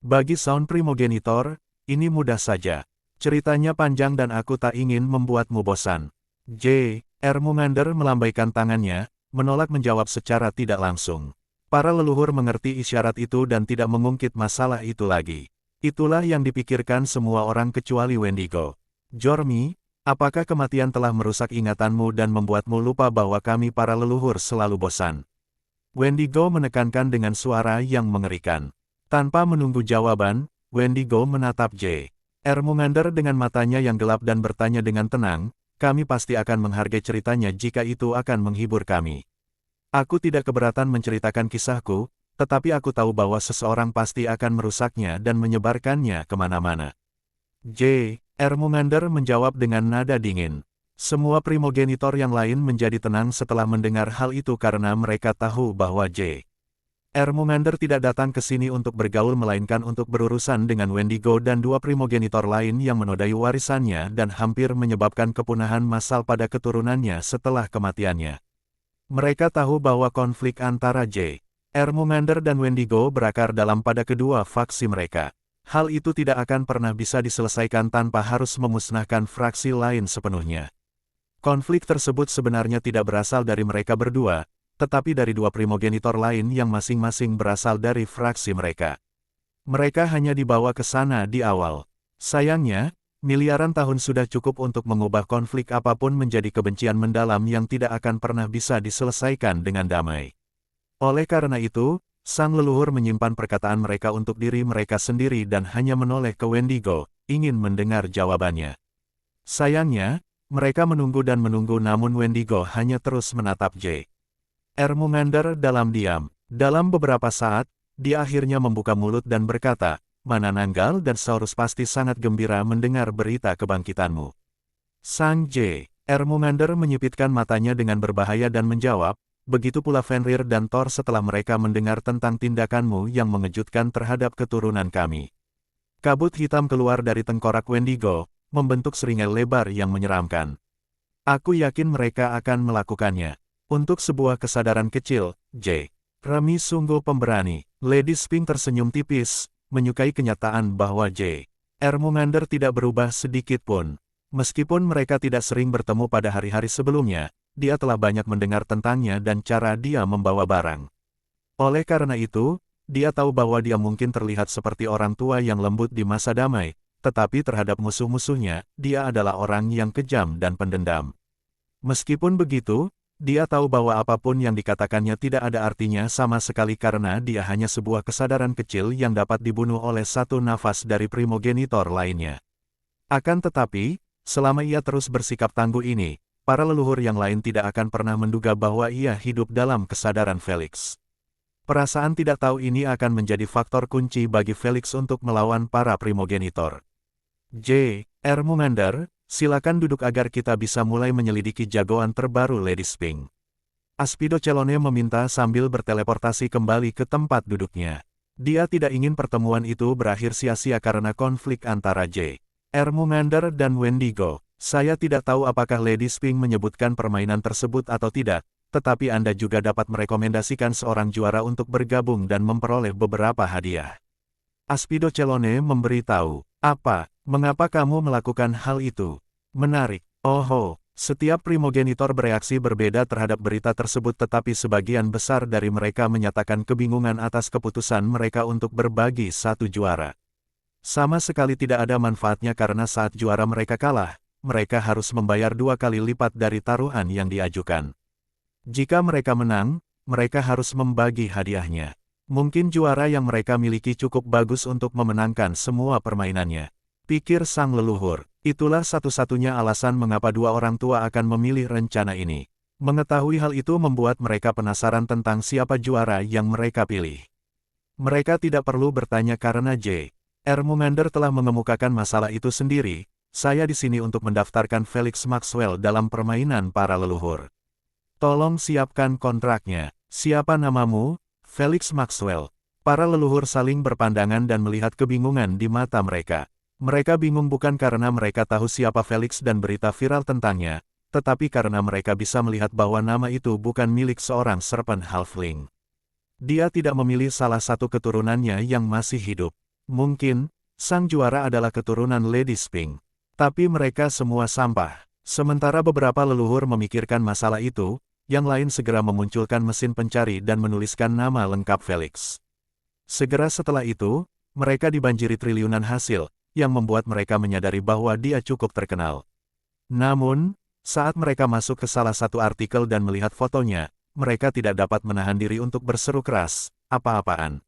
Bagi Sound Primogenitor, ini mudah saja. Ceritanya panjang dan aku tak ingin membuatmu bosan. J.R. Mungander melambaikan tangannya, menolak menjawab secara tidak langsung. Para leluhur mengerti isyarat itu dan tidak mengungkit masalah itu lagi. Itulah yang dipikirkan semua orang kecuali Wendigo. Jormi, apakah kematian telah merusak ingatanmu dan membuatmu lupa bahwa kami para leluhur selalu bosan? Wendigo menekankan dengan suara yang mengerikan. Tanpa menunggu jawaban, Wendigo menatap J.R. Mungander dengan matanya yang gelap dan bertanya dengan tenang, kami pasti akan menghargai ceritanya jika itu akan menghibur kami. Aku tidak keberatan menceritakan kisahku, tetapi aku tahu bahwa seseorang pasti akan merusaknya dan menyebarkannya kemana-mana. J.R. Mungander menjawab dengan nada dingin. Semua primogenitor yang lain menjadi tenang setelah mendengar hal itu karena mereka tahu bahwa J.R. Mungander tidak datang ke sini untuk bergaul melainkan untuk berurusan dengan Wendigo dan dua primogenitor lain yang menodai warisannya dan hampir menyebabkan kepunahan massal pada keturunannya setelah kematiannya. Mereka tahu bahwa konflik antara J.R. Mungander dan Wendigo berakar dalam pada kedua faksi mereka. Hal itu tidak akan pernah bisa diselesaikan tanpa harus memusnahkan fraksi lain sepenuhnya. Konflik tersebut sebenarnya tidak berasal dari mereka berdua, tetapi dari dua primogenitor lain yang masing-masing berasal dari fraksi mereka. Mereka hanya dibawa ke sana di awal. Sayangnya, Miliaran tahun sudah cukup untuk mengubah konflik apapun menjadi kebencian mendalam yang tidak akan pernah bisa diselesaikan dengan damai. Oleh karena itu, sang leluhur menyimpan perkataan mereka untuk diri mereka sendiri dan hanya menoleh ke Wendigo, ingin mendengar jawabannya. Sayangnya, mereka menunggu dan menunggu namun Wendigo hanya terus menatap J. Ermumander dalam diam. Dalam beberapa saat, dia akhirnya membuka mulut dan berkata, "Mana Nanggal dan Saurus pasti sangat gembira mendengar berita kebangkitanmu." Sang J. Ermumander menyipitkan matanya dengan berbahaya dan menjawab, "Begitu pula Fenrir dan Thor setelah mereka mendengar tentang tindakanmu yang mengejutkan terhadap keturunan kami." Kabut hitam keluar dari tengkorak Wendigo, membentuk seringai lebar yang menyeramkan. "Aku yakin mereka akan melakukannya. Untuk sebuah kesadaran kecil, J. Rami sungguh pemberani." Lady Spink tersenyum tipis, menyukai kenyataan bahwa J. Ermumander tidak berubah sedikit pun. Meskipun mereka tidak sering bertemu pada hari-hari sebelumnya, dia telah banyak mendengar tentangnya dan cara dia membawa barang. Oleh karena itu, dia tahu bahwa dia mungkin terlihat seperti orang tua yang lembut di masa damai, tetapi terhadap musuh-musuhnya, dia adalah orang yang kejam dan pendendam. Meskipun begitu, dia tahu bahwa apapun yang dikatakannya tidak ada artinya sama sekali karena dia hanya sebuah kesadaran kecil yang dapat dibunuh oleh satu nafas dari primogenitor lainnya. Akan tetapi, selama ia terus bersikap tangguh ini, para leluhur yang lain tidak akan pernah menduga bahwa ia hidup dalam kesadaran Felix. Perasaan tidak tahu ini akan menjadi faktor kunci bagi Felix untuk melawan para primogenitor. J. Ermumander, silakan duduk agar kita bisa mulai menyelidiki jagoan terbaru Lady Spink. Aspido Celone meminta sambil berteleportasi kembali ke tempat duduknya. Dia tidak ingin pertemuan itu berakhir sia-sia karena konflik antara J. Ermumander dan Wendigo. Saya tidak tahu apakah Lady Spink menyebutkan permainan tersebut atau tidak, tetapi Anda juga dapat merekomendasikan seorang juara untuk bergabung dan memperoleh beberapa hadiah. Aspido Celone memberitahu, "Apa? Mengapa kamu melakukan hal itu? Menarik." "Oh, setiap primogenitor bereaksi berbeda terhadap berita tersebut tetapi sebagian besar dari mereka menyatakan kebingungan atas keputusan mereka untuk berbagi satu juara. Sama sekali tidak ada manfaatnya karena saat juara mereka kalah, mereka harus membayar 2 kali lipat dari taruhan yang diajukan. Jika mereka menang, mereka harus membagi hadiahnya. Mungkin juara yang mereka miliki cukup bagus untuk memenangkan semua permainannya," pikir sang leluhur. Itulah satu-satunya alasan mengapa dua orang tua akan memilih rencana ini. Mengetahui hal itu membuat mereka penasaran tentang siapa juara yang mereka pilih. Mereka tidak perlu bertanya karena J. Ermumander telah mengemukakan masalah itu sendiri. "Saya di sini untuk mendaftarkan Felix Maxwell dalam permainan para leluhur. Tolong siapkan kontraknya." "Siapa namamu?" "Felix Maxwell." Para leluhur saling berpandangan dan melihat kebingungan di mata mereka. Mereka bingung bukan karena mereka tahu siapa Felix dan berita viral tentangnya, tetapi karena mereka bisa melihat bahwa nama itu bukan milik seorang serpent halfling. Dia tidak memilih salah satu keturunannya yang masih hidup. Mungkin, sang juara adalah keturunan Lady Spink. Tapi mereka semua sampah. Sementara beberapa leluhur memikirkan masalah itu, yang lain segera memunculkan mesin pencari dan menuliskan nama lengkap Felix. Segera setelah itu, mereka dibanjiri triliunan hasil, yang membuat mereka menyadari bahwa dia cukup terkenal. Namun, saat mereka masuk ke salah satu artikel dan melihat fotonya, mereka tidak dapat menahan diri untuk berseru keras, "Apa-apaan?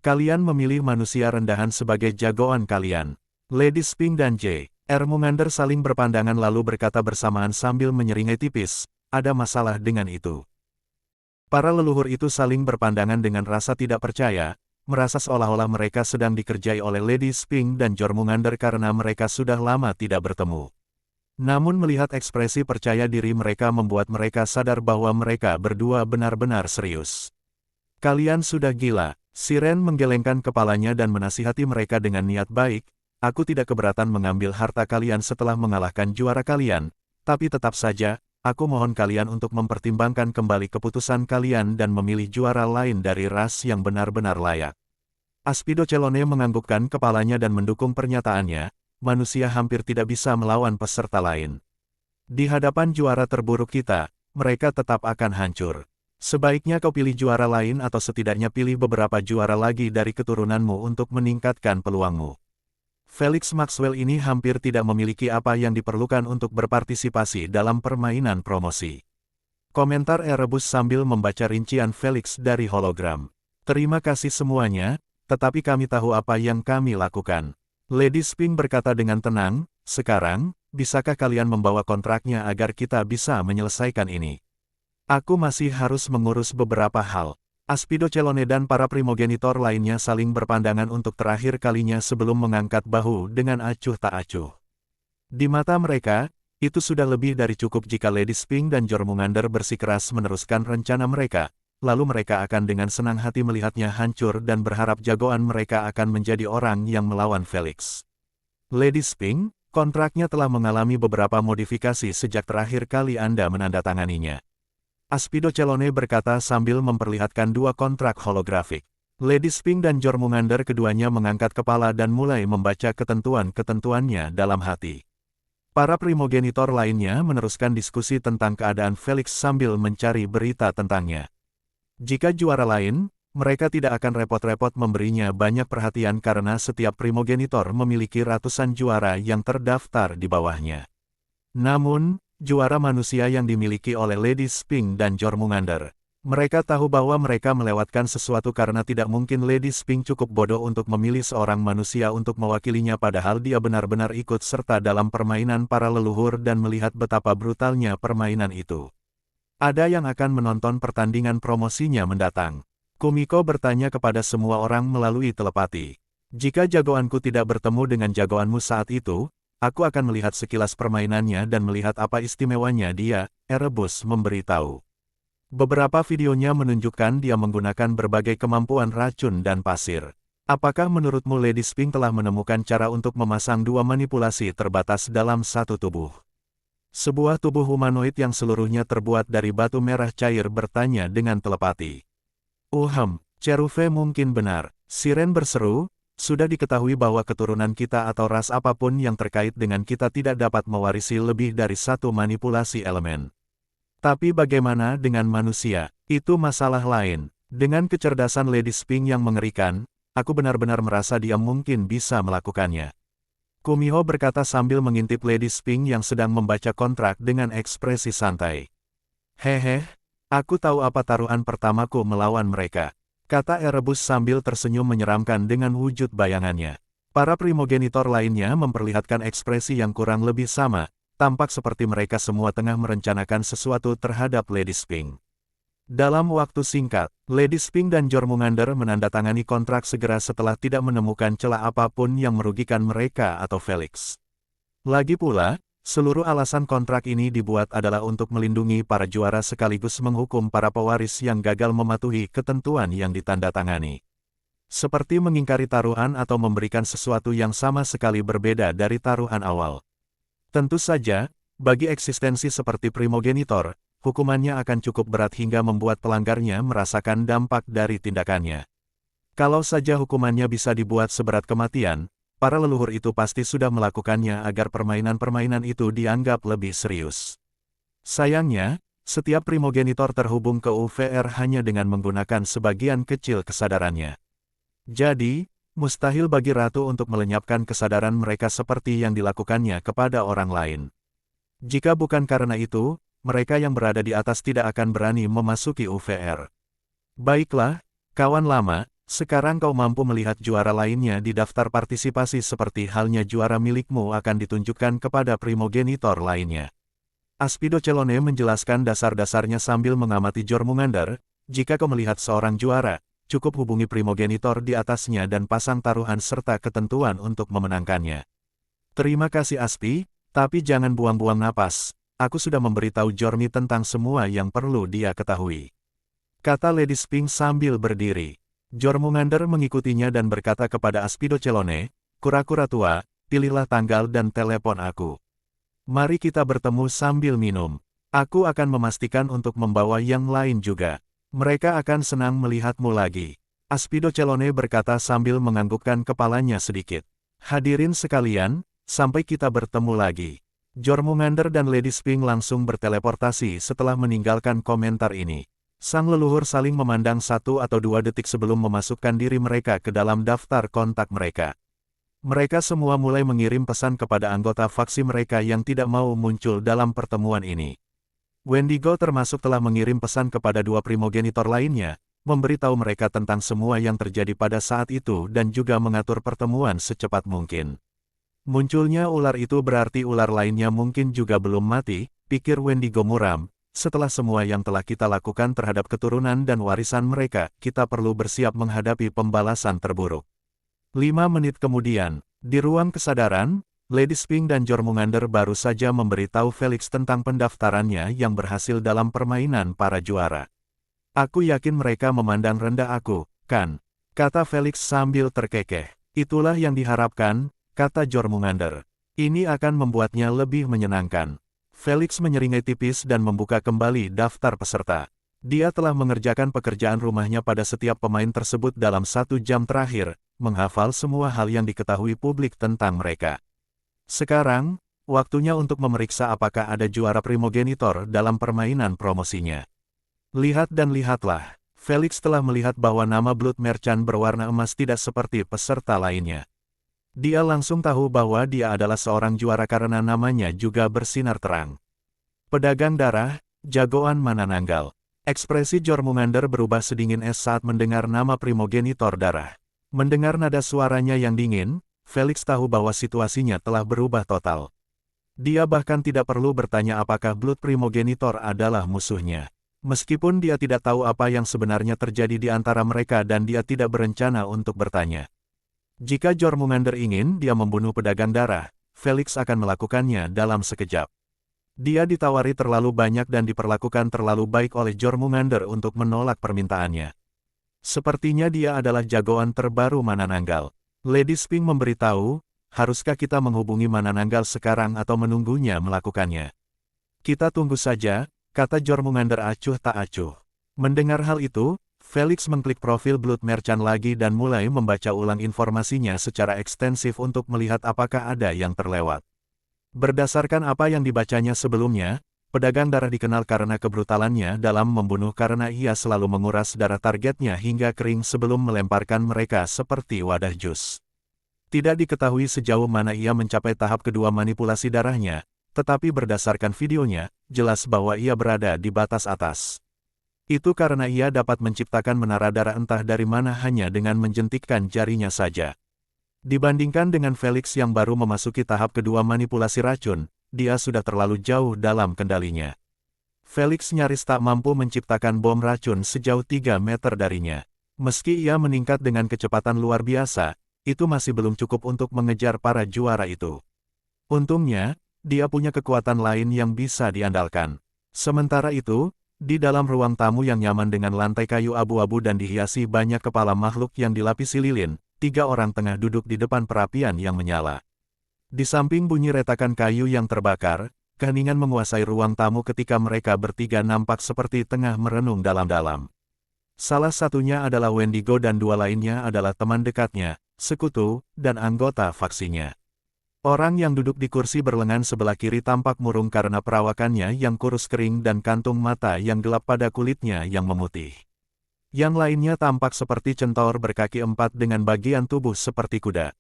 Kalian memilih manusia rendahan sebagai jagoan kalian." Lady Spink dan J. Ermumander saling berpandangan lalu berkata bersamaan sambil menyeringai tipis, "Ada masalah dengan itu." Para leluhur itu saling berpandangan dengan rasa tidak percaya, merasa seolah-olah mereka sedang dikerjai oleh Lady Spink dan Jormungandr karena mereka sudah lama tidak bertemu. Namun melihat ekspresi percaya diri mereka membuat mereka sadar bahwa mereka berdua benar-benar serius. "Kalian sudah gila." Siren menggelengkan kepalanya dan menasihati mereka dengan niat baik, "Aku tidak keberatan mengambil harta kalian setelah mengalahkan juara kalian, tapi tetap saja, aku mohon kalian untuk mempertimbangkan kembali keputusan kalian dan memilih juara lain dari ras yang benar-benar layak." Aspido Celone menganggukkan kepalanya dan mendukung pernyataannya, "Manusia hampir tidak bisa melawan peserta lain. Di hadapan juara terburuk kita, mereka tetap akan hancur. Sebaiknya kau pilih juara lain atau setidaknya pilih beberapa juara lagi dari keturunanmu untuk meningkatkan peluangmu." Felix Maxwell ini hampir tidak memiliki apa yang diperlukan untuk berpartisipasi dalam permainan promosi. Komentar Erebus sambil membaca rincian Felix dari hologram. Terima kasih semuanya, tetapi kami tahu apa yang kami lakukan. Lady Spink berkata dengan tenang, sekarang, bisakah kalian membawa kontraknya agar kita bisa menyelesaikan ini? Aku masih harus mengurus beberapa hal. Aspido Celone dan para primogenitor lainnya saling berpandangan untuk terakhir kalinya sebelum mengangkat bahu dengan acuh tak acuh. Di mata mereka, itu sudah lebih dari cukup jika Lady Spink dan Jormungandr bersikeras meneruskan rencana mereka, lalu mereka akan dengan senang hati melihatnya hancur dan berharap jagoan mereka akan menjadi orang yang melawan Felix. Lady Spink, kontraknya telah mengalami beberapa modifikasi sejak terakhir kali Anda menandatanganinya. Aspido Celone berkata sambil memperlihatkan dua kontrak holografik. Lady Spink dan Jormungandr keduanya mengangkat kepala dan mulai membaca ketentuan-ketentuannya dalam hati. Para primogenitor lainnya meneruskan diskusi tentang keadaan Felix sambil mencari berita tentangnya. Jika juara lain, mereka tidak akan repot-repot memberinya banyak perhatian karena setiap primogenitor memiliki ratusan juara yang terdaftar di bawahnya. Namun, juara manusia yang dimiliki oleh Lady Spink dan Jormungandr. Mereka tahu bahwa mereka melewatkan sesuatu karena tidak mungkin Lady Spink cukup bodoh untuk memilih seorang manusia untuk mewakilinya padahal dia benar-benar ikut serta dalam permainan para leluhur dan melihat betapa brutalnya permainan itu. Ada yang akan menonton pertandingan promosinya mendatang. Kumiko bertanya kepada semua orang melalui telepati. Jika jagoanku tidak bertemu dengan jagoanmu saat itu, aku akan melihat sekilas permainannya dan melihat apa istimewanya dia, Erebus memberitahu. Beberapa videonya menunjukkan dia menggunakan berbagai kemampuan racun dan pasir. Apakah menurutmu Lady Spink telah menemukan cara untuk memasang dua manipulasi terbatas dalam satu tubuh? Sebuah tubuh humanoid yang seluruhnya terbuat dari batu merah cair bertanya dengan telepati. Cheruve mungkin benar, Siren berseru. Sudah diketahui bahwa keturunan kita atau ras apapun yang terkait dengan kita tidak dapat mewarisi lebih dari satu manipulasi elemen. Tapi bagaimana dengan manusia? Itu masalah lain. Dengan kecerdasan Lady Spink yang mengerikan, aku benar-benar merasa dia mungkin bisa melakukannya. Kumiho berkata sambil mengintip Lady Spink yang sedang membaca kontrak dengan ekspresi santai. Hehe, aku tahu apa taruhan pertamaku melawan mereka, kata Erebus sambil tersenyum menyeramkan dengan wujud bayangannya. Para primogenitor lainnya memperlihatkan ekspresi yang kurang lebih sama, tampak seperti mereka semua tengah merencanakan sesuatu terhadap Lady Spink. Dalam waktu singkat, Lady Spink dan Jormungandr menandatangani kontrak segera setelah tidak menemukan celah apapun yang merugikan mereka atau Felix. Lagi pula, seluruh alasan kontrak ini dibuat adalah untuk melindungi para juara sekaligus menghukum para pewaris yang gagal mematuhi ketentuan yang ditandatangani. Seperti mengingkari taruhan atau memberikan sesuatu yang sama sekali berbeda dari taruhan awal. Tentu saja, bagi eksistensi seperti primogenitor, hukumannya akan cukup berat hingga membuat pelanggarnya merasakan dampak dari tindakannya. Kalau saja hukumannya bisa dibuat seberat kematian, para leluhur itu pasti sudah melakukannya agar permainan-permainan itu dianggap lebih serius. Sayangnya, setiap primogenitor terhubung ke UVR hanya dengan menggunakan sebagian kecil kesadarannya. Jadi, mustahil bagi Ratu untuk melenyapkan kesadaran mereka seperti yang dilakukannya kepada orang lain. Jika bukan karena itu, mereka yang berada di atas tidak akan berani memasuki UVR. Baiklah, kawan lama, sekarang kau mampu melihat juara lainnya di daftar partisipasi seperti halnya juara milikmu akan ditunjukkan kepada primogenitor lainnya. Aspido Celone menjelaskan dasar-dasarnya sambil mengamati Jormungandr. Jika kau melihat seorang juara, cukup hubungi primogenitor di atasnya dan pasang taruhan serta ketentuan untuk memenangkannya. Terima kasih Aspi, tapi jangan buang-buang napas. Aku sudah memberitahu Jormi tentang semua yang perlu dia ketahui, kata Lady Spink sambil berdiri. Jormungandr mengikutinya dan berkata kepada Aspido Celone, kura-kura tua, pilihlah tanggal dan telepon aku. Mari kita bertemu sambil minum. Aku akan memastikan untuk membawa yang lain juga. Mereka akan senang melihatmu lagi. Aspido Celone berkata sambil menganggukkan kepalanya sedikit. Hadirin sekalian, sampai kita bertemu lagi. Jormungandr dan Lady Spink langsung berteleportasi setelah meninggalkan komentar ini. Sang leluhur saling memandang 1 atau 2 detik sebelum memasukkan diri mereka ke dalam daftar kontak mereka. Mereka semua mulai mengirim pesan kepada anggota faksi mereka yang tidak mau muncul dalam pertemuan ini. Wendigo termasuk telah mengirim pesan kepada dua primogenitor lainnya, memberitahu mereka tentang semua yang terjadi pada saat itu dan juga mengatur pertemuan secepat mungkin. Munculnya ular itu berarti ular lainnya mungkin juga belum mati, pikir Wendigo muram. Setelah semua yang telah kita lakukan terhadap keturunan dan warisan mereka, kita perlu bersiap menghadapi pembalasan terburuk. 5 menit kemudian, di ruang kesadaran, Lady Sphinx dan Jormungandr baru saja memberitahu Felix tentang pendaftarannya yang berhasil dalam permainan para juara. Aku yakin mereka memandang rendah aku, kan? Kata Felix sambil terkekeh. Itulah yang diharapkan, kata Jormungandr. Ini akan membuatnya lebih menyenangkan. Felix menyeringai tipis dan membuka kembali daftar peserta. Dia telah mengerjakan pekerjaan rumahnya pada setiap pemain tersebut dalam 1 jam terakhir, menghafal semua hal yang diketahui publik tentang mereka. Sekarang, waktunya untuk memeriksa apakah ada juara primogenitor dalam permainan promosinya. Lihat dan lihatlah, Felix telah melihat bahwa nama Blood Merchant berwarna emas tidak seperti peserta lainnya. Dia langsung tahu bahwa dia adalah seorang juara karena namanya juga bersinar terang. Pedagang darah, jagoan Manananggal. Ekspresi Jormungandr berubah sedingin es saat mendengar nama primogenitor darah. Mendengar nada suaranya yang dingin, Felix tahu bahwa situasinya telah berubah total. Dia bahkan tidak perlu bertanya apakah Blood Primogenitor adalah musuhnya. Meskipun dia tidak tahu apa yang sebenarnya terjadi di antara mereka dan dia tidak berencana untuk bertanya. Jika Jormungandr ingin dia membunuh pedagang darah, Felix akan melakukannya dalam sekejap. Dia ditawari terlalu banyak dan diperlakukan terlalu baik oleh Jormungandr untuk menolak permintaannya. Sepertinya dia adalah jagoan terbaru Manananggal. Lady Sphinx memberitahu, haruskah kita menghubungi Manananggal sekarang atau menunggunya melakukannya? Kita tunggu saja, kata Jormungandr acuh tak acuh. Mendengar hal itu, Felix mengklik profil Blood Merchant lagi dan mulai membaca ulang informasinya secara ekstensif untuk melihat apakah ada yang terlewat. Berdasarkan apa yang dibacanya sebelumnya, pedagang darah dikenal karena kebrutalannya dalam membunuh karena ia selalu menguras darah targetnya hingga kering sebelum melemparkan mereka seperti wadah jus. Tidak diketahui sejauh mana ia mencapai tahap kedua manipulasi darahnya, tetapi berdasarkan videonya, jelas bahwa ia berada di batas atas. Itu karena ia dapat menciptakan menara darah entah dari mana hanya dengan menjentikkan jarinya saja. Dibandingkan dengan Felix yang baru memasuki tahap kedua manipulasi racun, dia sudah terlalu jauh dalam kendalinya. Felix nyaris tak mampu menciptakan bom racun sejauh 3 meter darinya. Meski ia meningkat dengan kecepatan luar biasa, itu masih belum cukup untuk mengejar para juara itu. Untungnya, dia punya kekuatan lain yang bisa diandalkan. Sementara itu, di dalam ruang tamu yang nyaman dengan lantai kayu abu-abu dan dihiasi banyak kepala makhluk yang dilapisi lilin, 3 orang tengah duduk di depan perapian yang menyala. Di samping bunyi retakan kayu yang terbakar, keheningan menguasai ruang tamu ketika mereka bertiga nampak seperti tengah merenung dalam-dalam. Salah satunya adalah Wendigo dan 2 lainnya adalah teman dekatnya, sekutu, dan anggota faksinya. Orang yang duduk di kursi berlengan sebelah kiri tampak murung karena perawakannya yang kurus kering dan kantung mata yang gelap pada kulitnya yang memutih. Yang lainnya tampak seperti centaur berkaki 4 dengan bagian tubuh seperti kuda.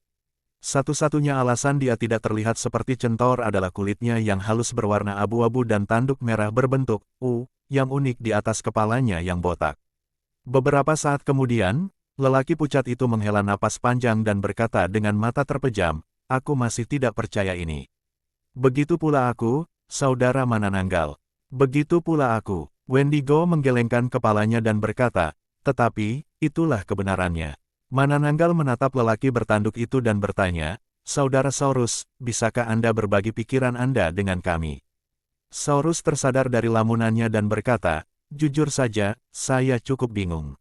Satu-satunya alasan dia tidak terlihat seperti centaur adalah kulitnya yang halus berwarna abu-abu dan tanduk merah berbentuk U, yang unik di atas kepalanya yang botak. Beberapa saat kemudian, lelaki pucat itu menghela napas panjang dan berkata dengan mata terpejam, "Aku masih tidak percaya ini. Begitu pula aku, saudara Manananggal. Begitu pula aku." Wendigo menggelengkan kepalanya dan berkata, "Tetapi, itulah kebenarannya." Manananggal menatap lelaki bertanduk itu dan bertanya, "Saudara Saurus, bisakah Anda berbagi pikiran Anda dengan kami?" Saurus tersadar dari lamunannya dan berkata, "Jujur saja, saya cukup bingung.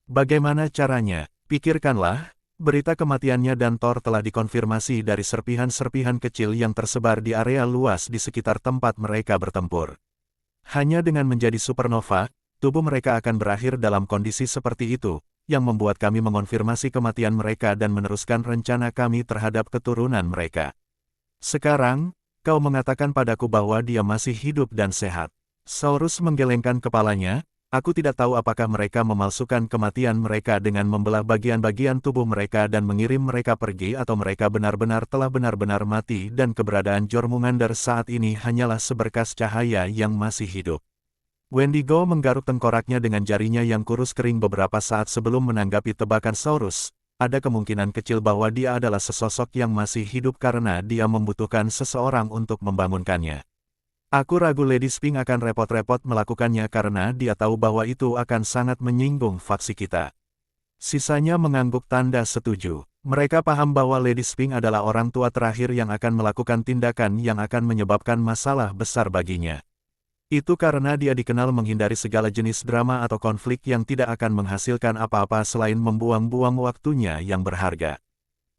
Bagaimana caranya? Pikirkanlah. Berita kematiannya dan Thor telah dikonfirmasi dari serpihan-serpihan kecil yang tersebar di area luas di sekitar tempat mereka bertempur. Hanya dengan menjadi supernova, tubuh mereka akan berakhir dalam kondisi seperti itu, yang membuat kami mengonfirmasi kematian mereka dan meneruskan rencana kami terhadap keturunan mereka. Sekarang, kau mengatakan padaku bahwa dia masih hidup dan sehat." Saurus menggelengkan kepalanya, Aku tidak tahu apakah mereka memalsukan kematian mereka dengan membelah bagian-bagian tubuh mereka dan mengirim mereka pergi atau mereka benar-benar telah benar-benar mati dan keberadaan Jormungandr saat ini hanyalah seberkas cahaya yang masih hidup. Wendigo menggaruk tengkoraknya dengan jarinya yang kurus kering beberapa saat sebelum menanggapi tebakan Saurus. Ada kemungkinan kecil bahwa dia adalah sesosok yang masih hidup karena dia membutuhkan seseorang untuk membangunkannya. Aku ragu Lady Sphinx akan repot-repot melakukannya karena dia tahu bahwa itu akan sangat menyinggung faksi kita. Sisanya mengangguk tanda setuju. Mereka paham bahwa Lady Sphinx adalah orang tua terakhir yang akan melakukan tindakan yang akan menyebabkan masalah besar baginya. Itu karena dia dikenal menghindari segala jenis drama atau konflik yang tidak akan menghasilkan apa-apa selain membuang-buang waktunya yang berharga.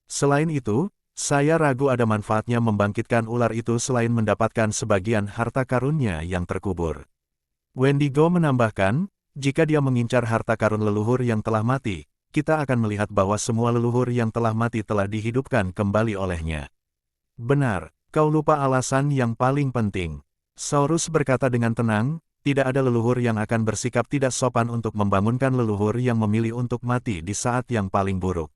Selain itu, saya ragu ada manfaatnya membangkitkan ular itu selain mendapatkan sebagian harta karunnya yang terkubur. Wendigo menambahkan, jika dia mengincar harta karun leluhur yang telah mati, kita akan melihat bahwa semua leluhur yang telah mati telah dihidupkan kembali olehnya. Benar, kau lupa alasan yang paling penting. Saurus berkata dengan tenang, tidak ada leluhur yang akan bersikap tidak sopan untuk membangunkan leluhur yang memilih untuk mati di saat yang paling buruk.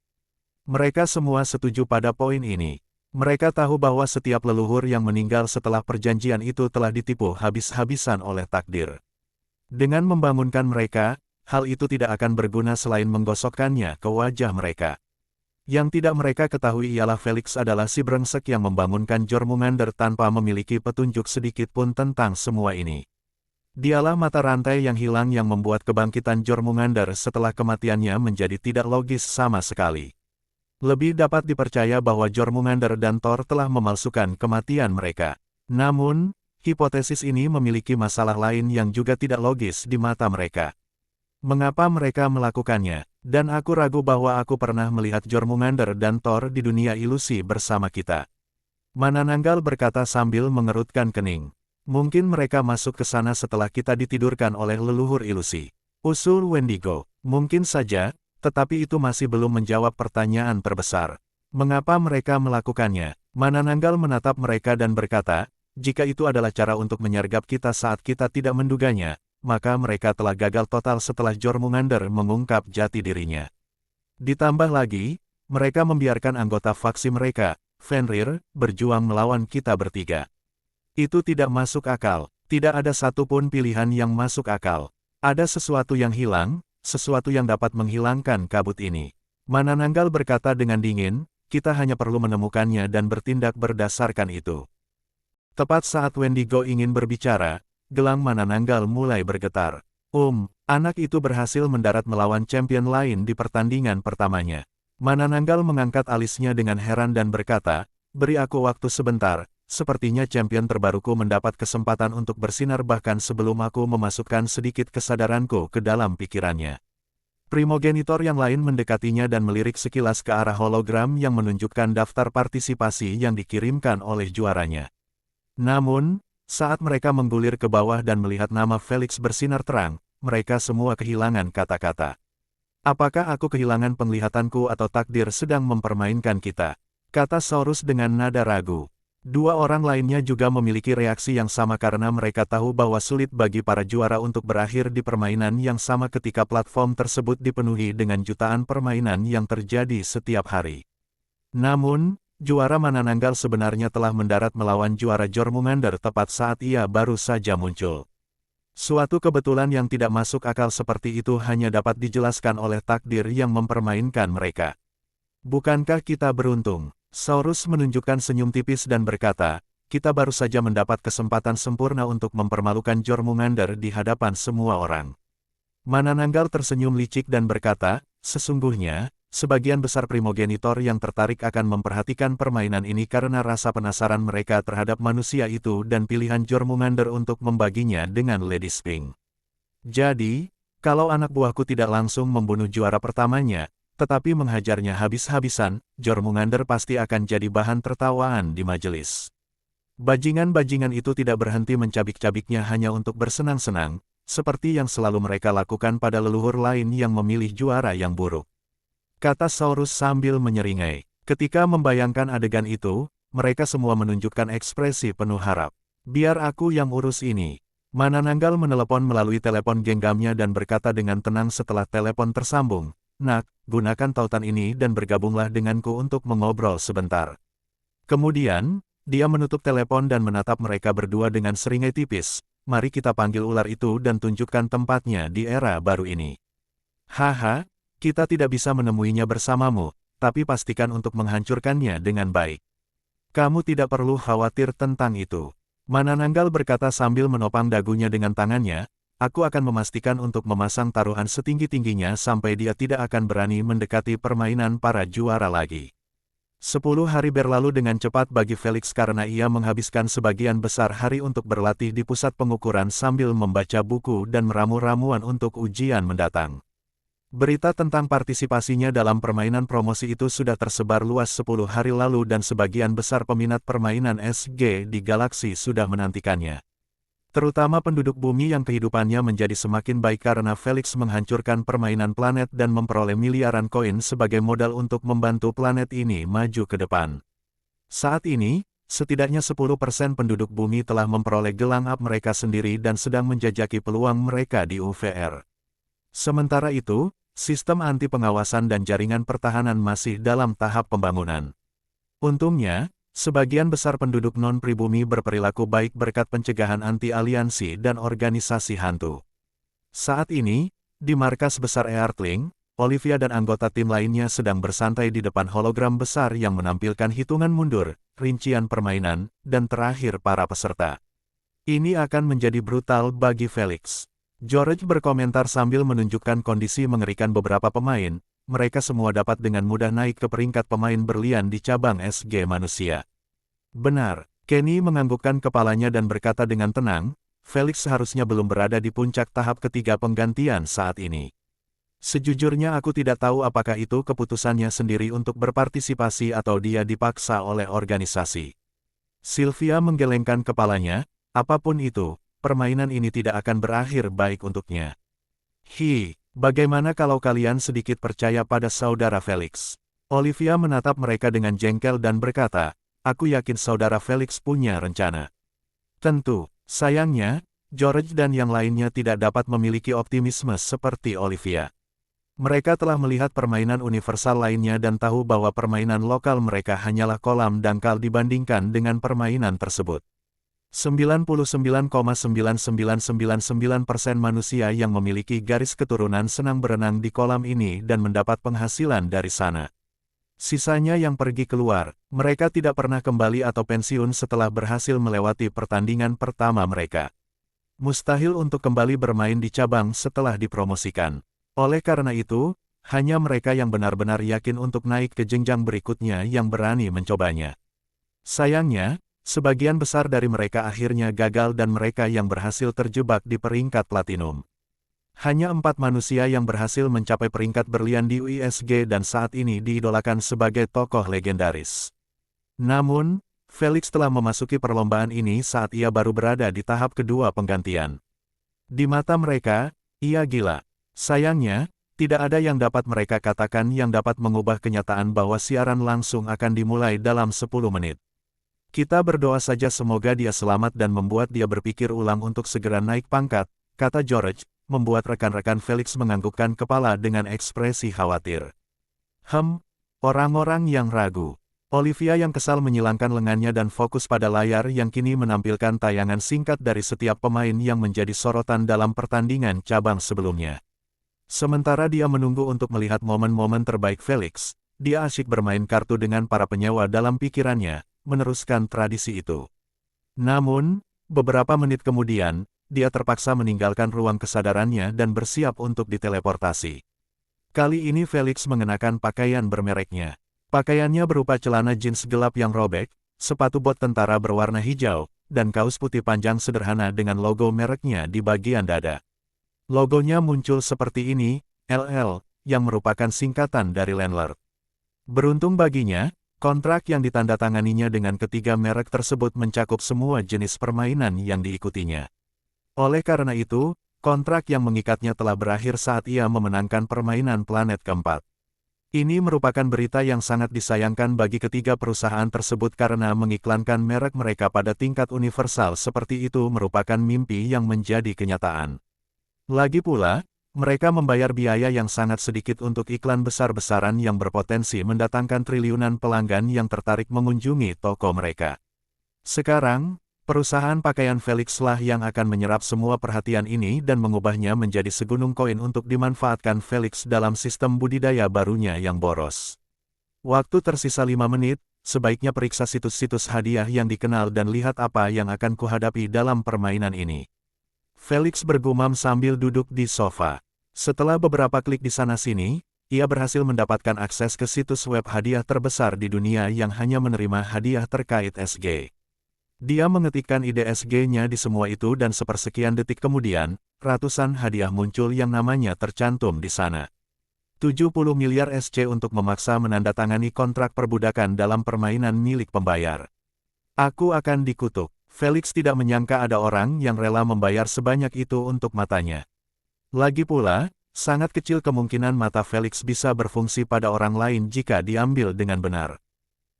Mereka semua setuju pada poin ini. Mereka tahu bahwa setiap leluhur yang meninggal setelah perjanjian itu telah ditipu habis-habisan oleh takdir. Dengan membangunkan mereka, hal itu tidak akan berguna selain menggosokkannya ke wajah mereka. Yang tidak mereka ketahui ialah Felix adalah si brengsek yang membangunkan Jormungandr tanpa memiliki petunjuk sedikit pun tentang semua ini. Dialah mata rantai yang hilang yang membuat kebangkitan Jormungandr setelah kematiannya menjadi tidak logis sama sekali. Lebih dapat dipercaya bahwa Jormungandr dan Thor telah memalsukan kematian mereka. Namun, hipotesis ini memiliki masalah lain yang juga tidak logis di mata mereka. Mengapa mereka melakukannya? Dan aku ragu bahwa aku pernah melihat Jormungandr dan Thor di dunia ilusi bersama kita. Manananggal berkata sambil mengerutkan kening. Mungkin mereka masuk ke sana setelah kita ditidurkan oleh leluhur ilusi. Usul Wendigo. Mungkin saja. Tetapi itu masih belum menjawab pertanyaan terbesar. Mengapa mereka melakukannya? Manananggal menatap mereka dan berkata, jika itu adalah cara untuk menyergap kita saat kita tidak menduganya, maka mereka telah gagal total setelah Jormungandr mengungkap jati dirinya. Ditambah lagi, mereka membiarkan anggota faksi mereka, Fenrir, berjuang melawan kita bertiga. Itu tidak masuk akal. Tidak ada satupun pilihan yang masuk akal. Ada sesuatu yang hilang, sesuatu yang dapat menghilangkan kabut ini. Manananggal berkata dengan dingin, kita hanya perlu menemukannya dan bertindak berdasarkan itu. Tepat saat Wendigo ingin berbicara, gelang Manananggal mulai bergetar. Anak itu berhasil mendarat melawan champion lain di pertandingan pertamanya. Manananggal mengangkat alisnya dengan heran dan berkata, beri aku waktu sebentar, sepertinya champion terbaruku mendapat kesempatan untuk bersinar bahkan sebelum aku memasukkan sedikit kesadaranku ke dalam pikirannya. Primogenitor yang lain mendekatinya dan melirik sekilas ke arah hologram yang menunjukkan daftar partisipasi yang dikirimkan oleh juaranya. Namun, saat mereka menggulir ke bawah dan melihat nama Felix bersinar terang, mereka semua kehilangan kata-kata. Apakah aku kehilangan penglihatanku atau takdir sedang mempermainkan kita? Kata Saurus dengan nada ragu. Dua orang lainnya juga memiliki reaksi yang sama karena mereka tahu bahwa sulit bagi para juara untuk berakhir di permainan yang sama ketika platform tersebut dipenuhi dengan jutaan permainan yang terjadi setiap hari. Namun, juara Manananggal sebenarnya telah mendarat melawan juara Jormungandr tepat saat ia baru saja muncul. Suatu kebetulan yang tidak masuk akal seperti itu hanya dapat dijelaskan oleh takdir yang mempermainkan mereka. Bukankah kita beruntung? Saurus menunjukkan senyum tipis dan berkata, kita baru saja mendapat kesempatan sempurna untuk mempermalukan Jormungandr di hadapan semua orang. Manananggal tersenyum licik dan berkata, sesungguhnya, sebagian besar primogenitor yang tertarik akan memperhatikan permainan ini karena rasa penasaran mereka terhadap manusia itu dan pilihan Jormungandr untuk membaginya dengan Lady Sphinx. Jadi, kalau anak buahku tidak langsung membunuh juara pertamanya, tetapi menghajarnya habis-habisan, Jormungandr pasti akan jadi bahan tertawaan di majelis. Bajingan-bajingan itu tidak berhenti mencabik-cabiknya hanya untuk bersenang-senang, seperti yang selalu mereka lakukan pada leluhur lain yang memilih juara yang buruk. Kata Saurus sambil menyeringai. Ketika membayangkan adegan itu, mereka semua menunjukkan ekspresi penuh harap. Biar aku yang urus ini. Manananggal menelepon melalui telepon genggamnya dan berkata dengan tenang setelah telepon tersambung, "Nak, gunakan tautan ini dan bergabunglah denganku untuk mengobrol sebentar." Kemudian, dia menutup telepon dan menatap mereka berdua dengan seringai tipis. "Mari kita panggil ular itu dan tunjukkan tempatnya di era baru ini." "Haha, kita tidak bisa menemuinya bersamamu, tapi pastikan untuk menghancurkannya dengan baik. Kamu tidak perlu khawatir tentang itu." Manananggal berkata sambil menopang dagunya dengan tangannya, "Aku akan memastikan untuk memasang taruhan setinggi-tingginya sampai dia tidak akan berani mendekati permainan para juara lagi." 10 hari berlalu dengan cepat bagi Felix karena ia menghabiskan sebagian besar hari untuk berlatih di pusat pengukuran sambil membaca buku dan meramu ramuan untuk ujian mendatang. Berita tentang partisipasinya dalam permainan promosi itu sudah tersebar luas 10 hari lalu dan sebagian besar peminat permainan SG di galaksi sudah menantikannya. Terutama penduduk bumi yang kehidupannya menjadi semakin baik karena Felix menghancurkan permainan planet dan memperoleh miliaran koin sebagai modal untuk membantu planet ini maju ke depan. Saat ini, setidaknya 10% penduduk bumi telah memperoleh gelang up mereka sendiri dan sedang menjajaki peluang mereka di UVR. Sementara itu, sistem anti pengawasan dan jaringan pertahanan masih dalam tahap pembangunan. Untungnya, sebagian besar penduduk non-pribumi berperilaku baik berkat pencegahan anti-aliansi dan organisasi hantu. Saat ini, di markas besar Earthling, Olivia dan anggota tim lainnya sedang bersantai di depan hologram besar yang menampilkan hitungan mundur, rincian permainan, dan terakhir para peserta. "Ini akan menjadi brutal bagi Felix." George berkomentar sambil menunjukkan kondisi mengerikan beberapa pemain. Mereka semua dapat dengan mudah naik ke peringkat pemain berlian di cabang SG manusia. "Benar," Kenny menganggukkan kepalanya dan berkata dengan tenang, "Felix seharusnya belum berada di puncak tahap ketiga penggantian saat ini. Sejujurnya aku tidak tahu apakah itu keputusannya sendiri untuk berpartisipasi atau dia dipaksa oleh organisasi." Sylvia menggelengkan kepalanya, "Apapun itu, permainan ini tidak akan berakhir baik untuknya." Bagaimana kalau kalian sedikit percaya pada saudara Felix?" Olivia menatap mereka dengan jengkel dan berkata, "Aku yakin saudara Felix punya rencana." Tentu, sayangnya, George dan yang lainnya tidak dapat memiliki optimisme seperti Olivia. Mereka telah melihat permainan universal lainnya dan tahu bahwa permainan lokal mereka hanyalah kolam dangkal dibandingkan dengan permainan tersebut. 99,9999% manusia yang memiliki garis keturunan senang berenang di kolam ini dan mendapat penghasilan dari sana. Sisanya yang pergi keluar, mereka tidak pernah kembali atau pensiun setelah berhasil melewati pertandingan pertama mereka. Mustahil untuk kembali bermain di cabang setelah dipromosikan. Oleh karena itu, hanya mereka yang benar-benar yakin untuk naik ke jenjang berikutnya yang berani mencobanya. Sayangnya, sebagian besar dari mereka akhirnya gagal dan mereka yang berhasil terjebak di peringkat platinum. Hanya 4 manusia yang berhasil mencapai peringkat berlian di UISG dan saat ini diidolakan sebagai tokoh legendaris. Namun, Felix telah memasuki perlombaan ini saat ia baru berada di tahap kedua penggantian. Di mata mereka, ia gila. Sayangnya, tidak ada yang dapat mereka katakan yang dapat mengubah kenyataan bahwa siaran langsung akan dimulai dalam 10 menit. "Kita berdoa saja semoga dia selamat dan membuat dia berpikir ulang untuk segera naik pangkat," kata George, membuat rekan-rekan Felix menganggukkan kepala dengan ekspresi khawatir. Orang-orang yang ragu." Olivia yang kesal menyilangkan lengannya dan fokus pada layar yang kini menampilkan tayangan singkat dari setiap pemain yang menjadi sorotan dalam pertandingan cabang sebelumnya. Sementara dia menunggu untuk melihat momen-momen terbaik Felix, dia asyik bermain kartu dengan para penyewa dalam pikirannya, meneruskan tradisi itu. Namun, beberapa menit kemudian, dia terpaksa meninggalkan ruang kesadarannya dan bersiap untuk diteleportasi. Kali ini Felix mengenakan pakaian bermereknya. Pakaiannya berupa celana jeans gelap yang robek, sepatu bot tentara berwarna hijau, dan kaos putih panjang sederhana dengan logo mereknya di bagian dada. Logonya muncul seperti ini, LL, yang merupakan singkatan dari Landlord. Beruntung baginya, kontrak yang ditandatanganinya dengan ketiga merek tersebut mencakup semua jenis permainan yang diikutinya. Oleh karena itu, kontrak yang mengikatnya telah berakhir saat ia memenangkan permainan planet keempat. Ini merupakan berita yang sangat disayangkan bagi ketiga perusahaan tersebut karena mengiklankan merek mereka pada tingkat universal seperti itu merupakan mimpi yang menjadi kenyataan. Lagi pula, mereka membayar biaya yang sangat sedikit untuk iklan besar-besaran yang berpotensi mendatangkan triliunan pelanggan yang tertarik mengunjungi toko mereka. Sekarang, perusahaan pakaian Felix lah yang akan menyerap semua perhatian ini dan mengubahnya menjadi segunung koin untuk dimanfaatkan Felix dalam sistem budidaya barunya yang boros. Waktu tersisa 5 menit, sebaiknya periksa situs-situs hadiah yang dikenal dan lihat apa yang akan kuhadapi dalam permainan ini. Felix bergumam sambil duduk di sofa. Setelah beberapa klik di sana-sini, ia berhasil mendapatkan akses ke situs web hadiah terbesar di dunia yang hanya menerima hadiah terkait SG. Dia mengetikkan ide SG-nya di semua itu dan sepersekian detik kemudian, ratusan hadiah muncul yang namanya tercantum di sana. 70 miliar SC untuk memaksa menandatangani kontrak perbudakan dalam permainan milik pembayar. Aku akan dikutuk. Felix tidak menyangka ada orang yang rela membayar sebanyak itu untuk matanya. Lagi pula, sangat kecil kemungkinan mata Felix bisa berfungsi pada orang lain jika diambil dengan benar.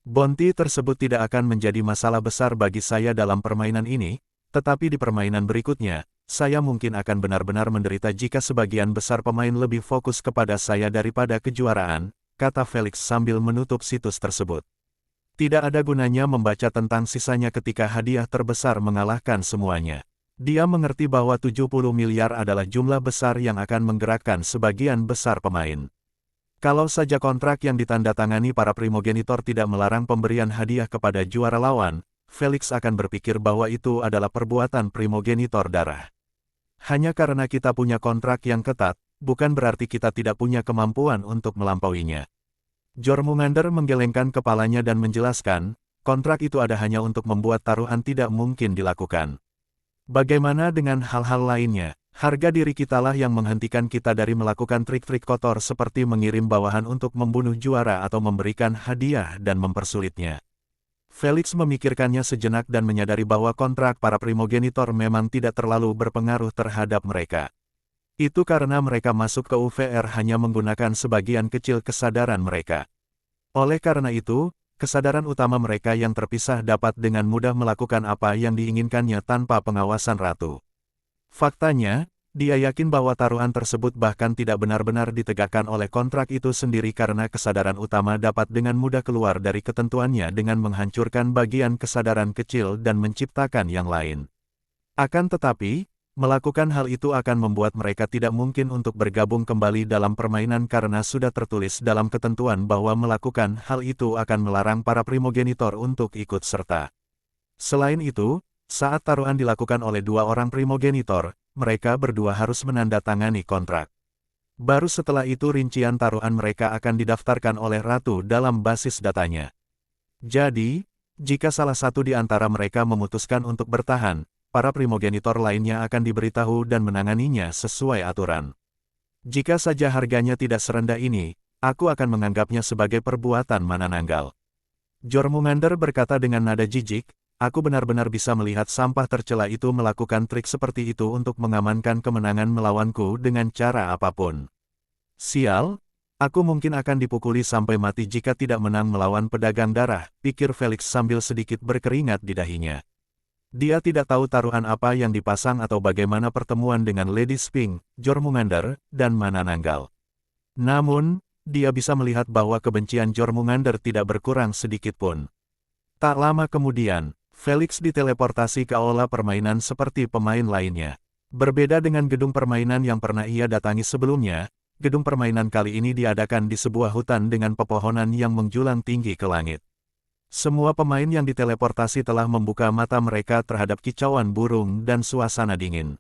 Bounty tersebut tidak akan menjadi masalah besar bagi saya dalam permainan ini, tetapi di permainan berikutnya, saya mungkin akan benar-benar menderita jika sebagian besar pemain lebih fokus kepada saya daripada kejuaraan, kata Felix sambil menutup situs tersebut. Tidak ada gunanya membaca tentang sisanya ketika hadiah terbesar mengalahkan semuanya. Dia mengerti bahwa 70 miliar adalah jumlah besar yang akan menggerakkan sebagian besar pemain. Kalau saja kontrak yang ditandatangani para primogenitor tidak melarang pemberian hadiah kepada juara lawan, Felix akan berpikir bahwa itu adalah perbuatan primogenitor darah. Hanya karena kita punya kontrak yang ketat, bukan berarti kita tidak punya kemampuan untuk melampauinya. Jormungandr menggelengkan kepalanya dan menjelaskan, kontrak itu ada hanya untuk membuat taruhan tidak mungkin dilakukan. Bagaimana dengan hal-hal lainnya? Harga diri kitalah yang menghentikan kita dari melakukan trik-trik kotor seperti mengirim bawahan untuk membunuh juara atau memberikan hadiah dan mempersulitnya. Felix memikirkannya sejenak dan menyadari bahwa kontrak para primogenitor memang tidak terlalu berpengaruh terhadap mereka. Itu karena mereka masuk ke UVR hanya menggunakan sebagian kecil kesadaran mereka. Oleh karena itu, kesadaran utama mereka yang terpisah dapat dengan mudah melakukan apa yang diinginkannya tanpa pengawasan ratu. Faktanya, dia yakin bahwa taruhan tersebut bahkan tidak benar-benar ditegakkan oleh kontrak itu sendiri karena kesadaran utama dapat dengan mudah keluar dari ketentuannya dengan menghancurkan bagian kesadaran kecil dan menciptakan yang lain. Akan tetapi, melakukan hal itu akan membuat mereka tidak mungkin untuk bergabung kembali dalam permainan karena sudah tertulis dalam ketentuan bahwa melakukan hal itu akan melarang para primogenitor untuk ikut serta. Selain itu, saat taruhan dilakukan oleh dua orang primogenitor, mereka berdua harus menandatangani kontrak. Baru setelah itu rincian taruhan mereka akan didaftarkan oleh ratu dalam basis datanya. Jadi, jika salah satu di antara mereka memutuskan untuk bertahan, para primogenitor lainnya akan diberitahu dan menanganinya sesuai aturan. Jika saja harganya tidak serendah ini, aku akan menganggapnya sebagai perbuatan manananggal. Jormungandr berkata dengan nada jijik, aku benar-benar bisa melihat sampah tercela itu melakukan trik seperti itu untuk mengamankan kemenangan melawanku dengan cara apapun. Sial, aku mungkin akan dipukuli sampai mati jika tidak menang melawan pedagang darah, pikir Felix sambil sedikit berkeringat di dahinya. Dia tidak tahu taruhan apa yang dipasang atau bagaimana pertemuan dengan Lady Sphinx, Jormungandr, dan Manananggal. Namun, dia bisa melihat bahwa kebencian Jormungandr tidak berkurang sedikit pun. Tak lama kemudian, Felix diteleportasi ke aula permainan seperti pemain lainnya. Berbeda dengan gedung permainan yang pernah ia datangi sebelumnya, gedung permainan kali ini diadakan di sebuah hutan dengan pepohonan yang menjulang tinggi ke langit. Semua pemain yang diteleportasi telah membuka mata mereka terhadap kicauan burung dan suasana dingin.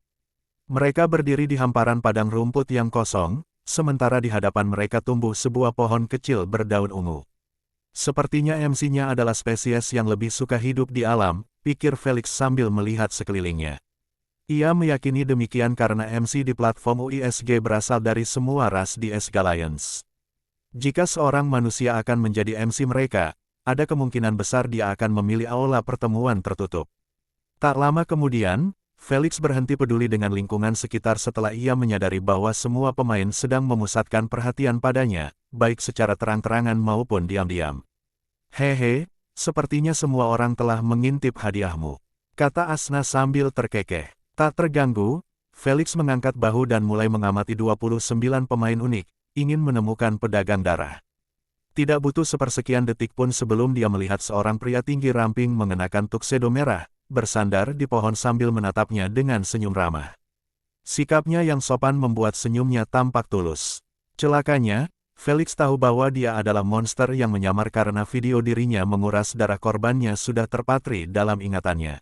Mereka berdiri di hamparan padang rumput yang kosong, sementara di hadapan mereka tumbuh sebuah pohon kecil berdaun ungu. Sepertinya MC-nya adalah spesies yang lebih suka hidup di alam, pikir Felix sambil melihat sekelilingnya. Ia meyakini demikian karena MC di platform UISG berasal dari semua ras di Esgalians. Jika seorang manusia akan menjadi MC mereka, ada kemungkinan besar dia akan memilih aula pertemuan tertutup. Tak lama kemudian, Felix berhenti peduli dengan lingkungan sekitar setelah ia menyadari bahwa semua pemain sedang memusatkan perhatian padanya, baik secara terang-terangan maupun diam-diam. Hehe, sepertinya semua orang telah mengintip hadiahmu, kata Asna sambil terkekeh. Tak terganggu, Felix mengangkat bahu dan mulai mengamati 29 pemain unik, ingin menemukan pedagang darah. Tidak butuh sepersekian detik pun sebelum dia melihat seorang pria tinggi ramping mengenakan tuxedo merah, bersandar di pohon sambil menatapnya dengan senyum ramah. Sikapnya yang sopan membuat senyumnya tampak tulus. Celakanya, Felix tahu bahwa dia adalah monster yang menyamar karena video dirinya menguras darah korbannya sudah terpatri dalam ingatannya.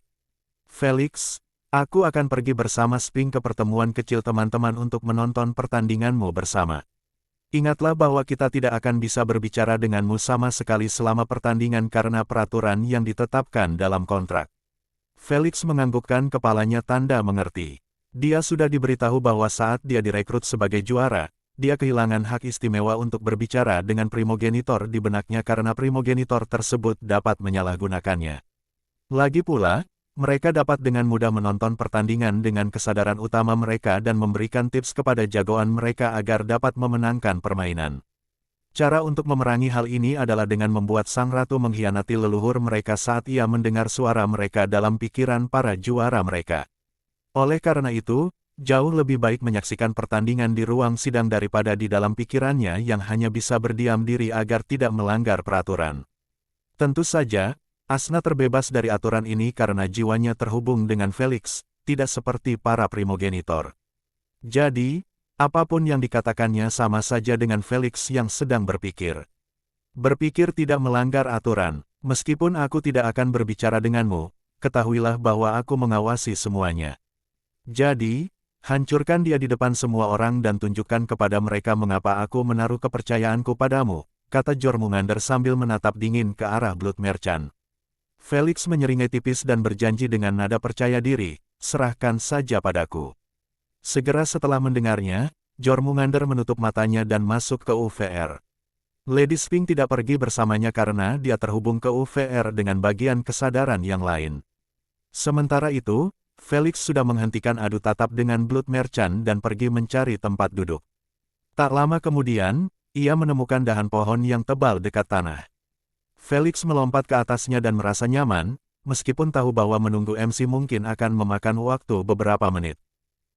Felix, aku akan pergi bersama Sphinx ke pertemuan kecil teman-teman untuk menonton pertandinganmu bersama. Ingatlah bahwa kita tidak akan bisa berbicara denganmu sama sekali selama pertandingan karena peraturan yang ditetapkan dalam kontrak. Felix menganggukkan kepalanya tanda mengerti. Dia sudah diberitahu bahwa saat dia direkrut sebagai juara, dia kehilangan hak istimewa untuk berbicara dengan primogenitor di benaknya karena primogenitor tersebut dapat menyalahgunakannya. Lagi pula, mereka dapat dengan mudah menonton pertandingan dengan kesadaran utama mereka dan memberikan tips kepada jagoan mereka agar dapat memenangkan permainan. Cara untuk memerangi hal ini adalah dengan membuat sang ratu mengkhianati leluhur mereka saat ia mendengar suara mereka dalam pikiran para juara mereka. Oleh karena itu, jauh lebih baik menyaksikan pertandingan di ruang sidang daripada di dalam pikirannya yang hanya bisa berdiam diri agar tidak melanggar peraturan. Tentu saja, Asna terbebas dari aturan ini karena jiwanya terhubung dengan Felix, tidak seperti para primogenitor. Jadi, apapun yang dikatakannya sama saja dengan Felix yang sedang berpikir. Berpikir tidak melanggar aturan, meskipun aku tidak akan berbicara denganmu, ketahuilah bahwa aku mengawasi semuanya. Jadi, hancurkan dia di depan semua orang dan tunjukkan kepada mereka mengapa aku menaruh kepercayaanku padamu, kata Jormungandr sambil menatap dingin ke arah Blood Merchant. Felix menyeringai tipis dan berjanji dengan nada percaya diri, serahkan saja padaku. Segera setelah mendengarnya, Jormungandr menutup matanya dan masuk ke UVR. Lady Sphinx tidak pergi bersamanya karena dia terhubung ke UVR dengan bagian kesadaran yang lain. Sementara itu, Felix sudah menghentikan adu tatap dengan Blood Merchant dan pergi mencari tempat duduk. Tak lama kemudian, ia menemukan dahan pohon yang tebal dekat tanah. Felix melompat ke atasnya dan merasa nyaman, meskipun tahu bahwa menunggu MC mungkin akan memakan waktu beberapa menit.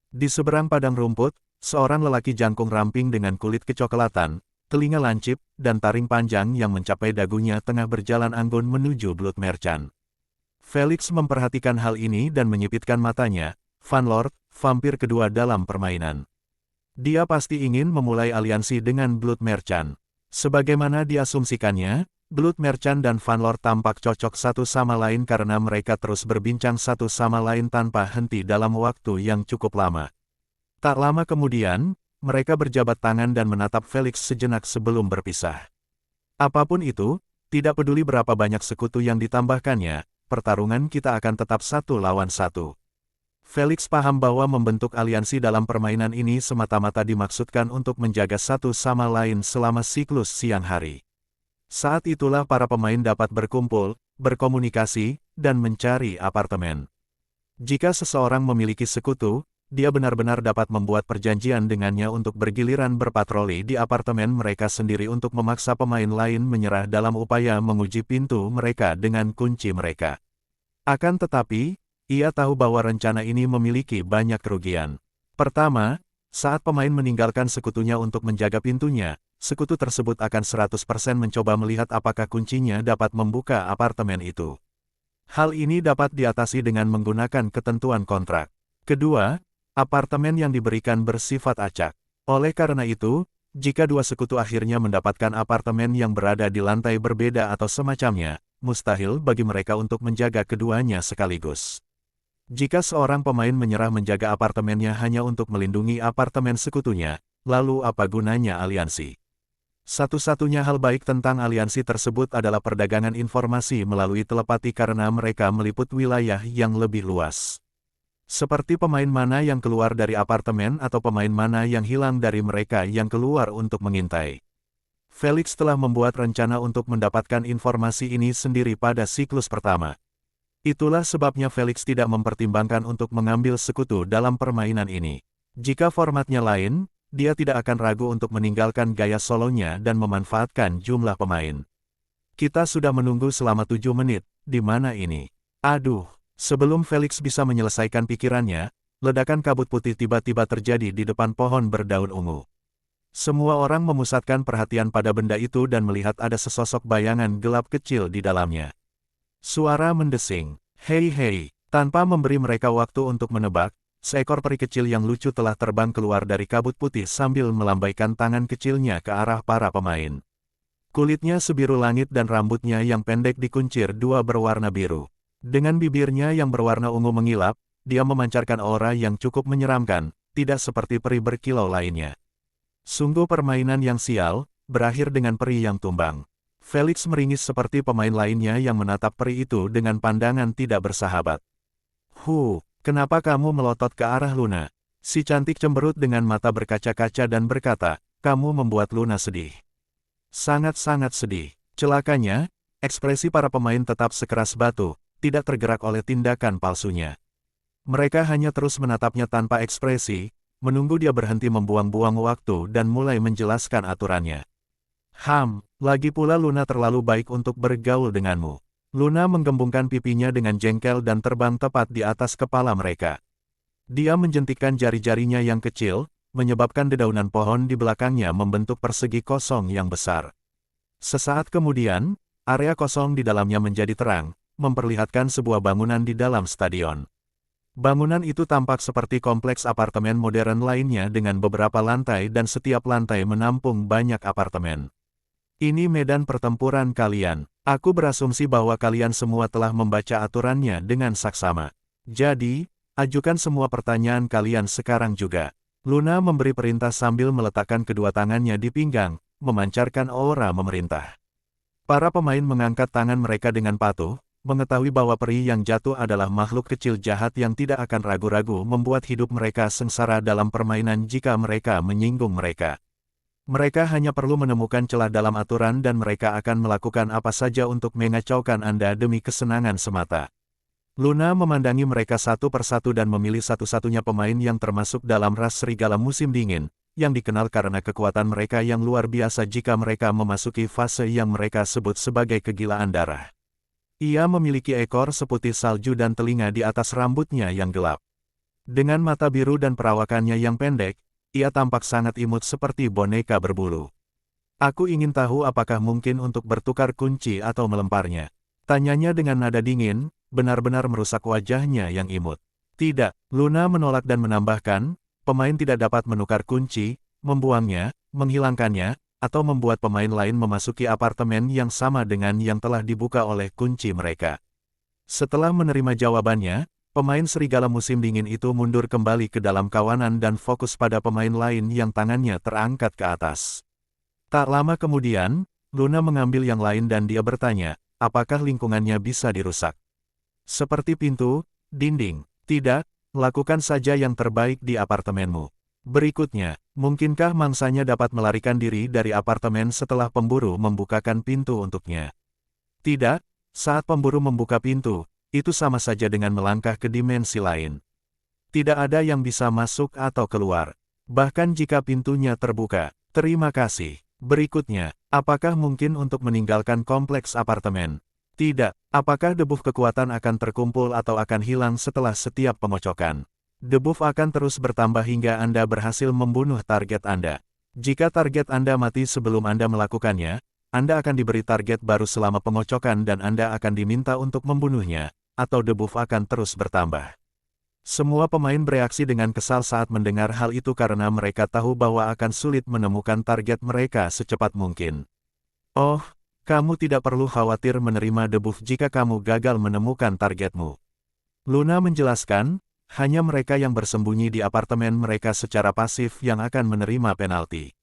Di seberang padang rumput, seorang lelaki jangkung ramping dengan kulit kecoklatan, telinga lancip, dan taring panjang yang mencapai dagunya tengah berjalan anggun menuju Blood Merchant. Felix memperhatikan hal ini dan menyipitkan matanya, Vanlord, vampir kedua dalam permainan. Dia pasti ingin memulai aliansi dengan Blood Merchant. Sebagaimana diasumsikannya, Blood Merchant dan Vanlord tampak cocok satu sama lain karena mereka terus berbincang satu sama lain tanpa henti dalam waktu yang cukup lama. Tak lama kemudian, mereka berjabat tangan dan menatap Felix sejenak sebelum berpisah. Apapun itu, tidak peduli berapa banyak sekutu yang ditambahkannya, pertarungan kita akan tetap 1 lawan 1. Felix paham bahwa membentuk aliansi dalam permainan ini semata-mata dimaksudkan untuk menjaga satu sama lain selama siklus siang hari. Saat itulah para pemain dapat berkumpul, berkomunikasi, dan mencari apartemen. Jika seseorang memiliki sekutu, dia benar-benar dapat membuat perjanjian dengannya untuk bergiliran berpatroli di apartemen mereka sendiri untuk memaksa pemain lain menyerah dalam upaya menguji pintu mereka dengan kunci mereka. Akan tetapi, ia tahu bahwa rencana ini memiliki banyak kerugian. Pertama, saat pemain meninggalkan sekutunya untuk menjaga pintunya, sekutu tersebut akan 100% mencoba melihat apakah kuncinya dapat membuka apartemen itu. Hal ini dapat diatasi dengan menggunakan ketentuan kontrak. Kedua, apartemen yang diberikan bersifat acak. Oleh karena itu, jika dua sekutu akhirnya mendapatkan apartemen yang berada di lantai berbeda atau semacamnya, mustahil bagi mereka untuk menjaga keduanya sekaligus. Jika seorang pemain menyerah menjaga apartemennya hanya untuk melindungi apartemen sekutunya, lalu apa gunanya aliansi? Satu-satunya hal baik tentang aliansi tersebut adalah perdagangan informasi melalui telepati karena mereka meliput wilayah yang lebih luas. Seperti pemain mana yang keluar dari apartemen atau pemain mana yang hilang dari mereka yang keluar untuk mengintai. Felix telah membuat rencana untuk mendapatkan informasi ini sendiri pada siklus pertama. Itulah sebabnya Felix tidak mempertimbangkan untuk mengambil sekutu dalam permainan ini. Jika formatnya lain, dia tidak akan ragu untuk meninggalkan gaya solonya dan memanfaatkan jumlah pemain. Kita sudah menunggu selama 7 menit, di mana ini? Aduh, sebelum Felix bisa menyelesaikan pikirannya, ledakan kabut putih tiba-tiba terjadi di depan pohon berdaun ungu. Semua orang memusatkan perhatian pada benda itu dan melihat ada sesosok bayangan gelap kecil di dalamnya. Suara mendesing, "Hei hei!" Tanpa memberi mereka waktu untuk menebak, seekor peri kecil yang lucu telah terbang keluar dari kabut putih sambil melambaikan tangan kecilnya ke arah para pemain. Kulitnya sebiru langit dan rambutnya yang pendek dikuncir dua berwarna biru. Dengan bibirnya yang berwarna ungu mengilap, dia memancarkan aura yang cukup menyeramkan, tidak seperti peri berkilau lainnya. Sungguh permainan yang sial, berakhir dengan peri yang tumbang. Felix meringis seperti pemain lainnya yang menatap peri itu dengan pandangan tidak bersahabat. Kenapa kamu melotot ke arah Luna?" Si cantik cemberut dengan mata berkaca-kaca dan berkata, "Kamu membuat Luna sedih. Sangat-sangat sedih." Celakanya, ekspresi para pemain tetap sekeras batu, tidak tergerak oleh tindakan palsunya. Mereka hanya terus menatapnya tanpa ekspresi, menunggu dia berhenti membuang-buang waktu dan mulai menjelaskan aturannya. Lagi pula Luna terlalu baik untuk bergaul denganmu." Luna menggembungkan pipinya dengan jengkel dan terbang tepat di atas kepala mereka. Dia menjentikkan jari-jarinya yang kecil, menyebabkan dedaunan pohon di belakangnya membentuk persegi kosong yang besar. Sesaat kemudian, area kosong di dalamnya menjadi terang, memperlihatkan sebuah bangunan di dalam stadion. Bangunan itu tampak seperti kompleks apartemen modern lainnya dengan beberapa lantai dan setiap lantai menampung banyak apartemen. "Ini medan pertempuran kalian. Aku berasumsi bahwa kalian semua telah membaca aturannya dengan saksama. Jadi, ajukan semua pertanyaan kalian sekarang juga." Luna memberi perintah sambil meletakkan kedua tangannya di pinggang, memancarkan aura memerintah. Para pemain mengangkat tangan mereka dengan patuh, mengetahui bahwa peri yang jatuh adalah makhluk kecil jahat yang tidak akan ragu-ragu membuat hidup mereka sengsara dalam permainan jika mereka menyinggung mereka. Mereka hanya perlu menemukan celah dalam aturan dan mereka akan melakukan apa saja untuk mengacaukan Anda demi kesenangan semata. Luna memandangi mereka satu persatu dan memilih satu-satunya pemain yang termasuk dalam ras serigala musim dingin, yang dikenal karena kekuatan mereka yang luar biasa jika mereka memasuki fase yang mereka sebut sebagai kegilaan darah. Ia memiliki ekor seputih salju dan telinga di atas rambutnya yang gelap. Dengan mata biru dan perawakannya yang pendek, ia tampak sangat imut seperti boneka berbulu. "Aku ingin tahu apakah mungkin untuk bertukar kunci atau melemparnya?" Tanyanya dengan nada dingin, benar-benar merusak wajahnya yang imut. "Tidak," Luna menolak dan menambahkan, "pemain tidak dapat menukar kunci, membuangnya, menghilangkannya, atau membuat pemain lain memasuki apartemen yang sama dengan yang telah dibuka oleh kunci mereka." Setelah menerima jawabannya, pemain serigala musim dingin itu mundur kembali ke dalam kawanan dan fokus pada pemain lain yang tangannya terangkat ke atas. Tak lama kemudian, Luna mengambil yang lain dan dia bertanya, apakah lingkungannya bisa dirusak? Seperti pintu, dinding. Tidak, lakukan saja yang terbaik di apartemenmu. Berikutnya, mungkinkah mangsanya dapat melarikan diri dari apartemen setelah pemburu membukakan pintu untuknya? Tidak, saat pemburu membuka pintu, itu sama saja dengan melangkah ke dimensi lain. Tidak ada yang bisa masuk atau keluar. Bahkan jika pintunya terbuka. Terima kasih. Berikutnya, apakah mungkin untuk meninggalkan kompleks apartemen? Tidak. Apakah debuff kekuatan akan terkumpul atau akan hilang setelah setiap pemocokan? Debuff akan terus bertambah hingga Anda berhasil membunuh target Anda. Jika target Anda mati sebelum Anda melakukannya, Anda akan diberi target baru selama pengocokan dan Anda akan diminta untuk membunuhnya, atau debuff akan terus bertambah. Semua pemain bereaksi dengan kesal saat mendengar hal itu karena mereka tahu bahwa akan sulit menemukan target mereka secepat mungkin. "Oh, kamu tidak perlu khawatir menerima debuff jika kamu gagal menemukan targetmu," Luna menjelaskan, hanya mereka yang bersembunyi di apartemen mereka secara pasif yang akan menerima penalti.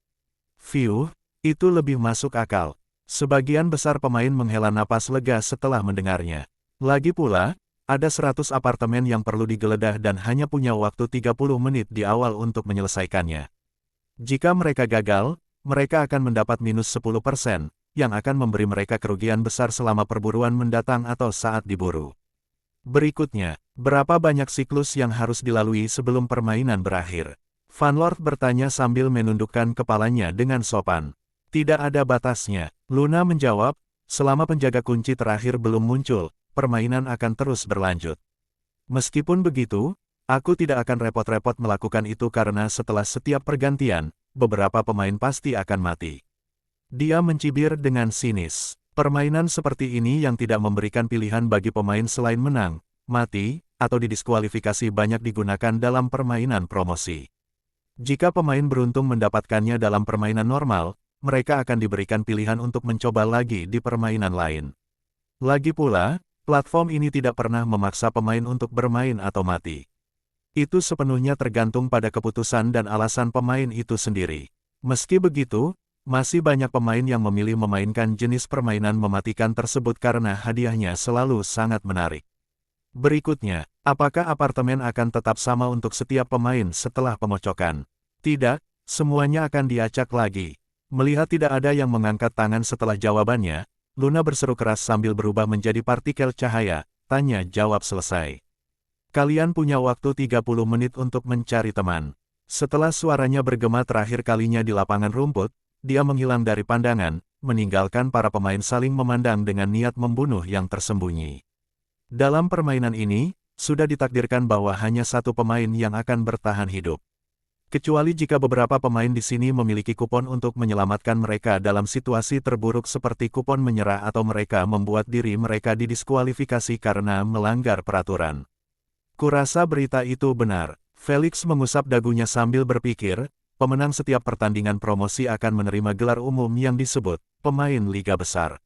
Itu lebih masuk akal. Sebagian besar pemain menghela napas lega setelah mendengarnya. Lagi pula, ada 100 apartemen yang perlu digeledah dan hanya punya waktu 30 menit di awal untuk menyelesaikannya. Jika mereka gagal, mereka akan mendapat minus 10%, yang akan memberi mereka kerugian besar selama perburuan mendatang atau saat diburu. Berikutnya, berapa banyak siklus yang harus dilalui sebelum permainan berakhir? Fanlord bertanya sambil menundukkan kepalanya dengan sopan. Tidak ada batasnya. Luna menjawab, selama penjaga kunci terakhir belum muncul, permainan akan terus berlanjut. Meskipun begitu, aku tidak akan repot-repot melakukan itu karena setelah setiap pergantian, beberapa pemain pasti akan mati. Dia mencibir dengan sinis. Permainan seperti ini yang tidak memberikan pilihan bagi pemain selain menang, mati, atau didiskualifikasi banyak digunakan dalam permainan promosi. Jika pemain beruntung mendapatkannya dalam permainan normal, mereka akan diberikan pilihan untuk mencoba lagi di permainan lain. Lagi pula, platform ini tidak pernah memaksa pemain untuk bermain atau mati. Itu sepenuhnya tergantung pada keputusan dan alasan pemain itu sendiri. Meski begitu, masih banyak pemain yang memilih memainkan jenis permainan mematikan tersebut karena hadiahnya selalu sangat menarik. Berikutnya, apakah apartemen akan tetap sama untuk setiap pemain setelah pemocokan? Tidak, semuanya akan diacak lagi. Melihat tidak ada yang mengangkat tangan setelah jawabannya, Luna berseru keras sambil berubah menjadi partikel cahaya, tanya jawab selesai. Kalian punya waktu 30 menit untuk mencari teman. Setelah suaranya bergema terakhir kalinya di lapangan rumput, dia menghilang dari pandangan, meninggalkan para pemain saling memandang dengan niat membunuh yang tersembunyi. Dalam permainan ini, sudah ditakdirkan bahwa hanya satu pemain yang akan bertahan hidup. Kecuali jika beberapa pemain di sini memiliki kupon untuk menyelamatkan mereka dalam situasi terburuk seperti kupon menyerah atau mereka membuat diri mereka didiskualifikasi karena melanggar peraturan. Kurasa berita itu benar. Felix mengusap dagunya sambil berpikir, pemenang setiap pertandingan promosi akan menerima gelar umum yang disebut pemain Liga Besar.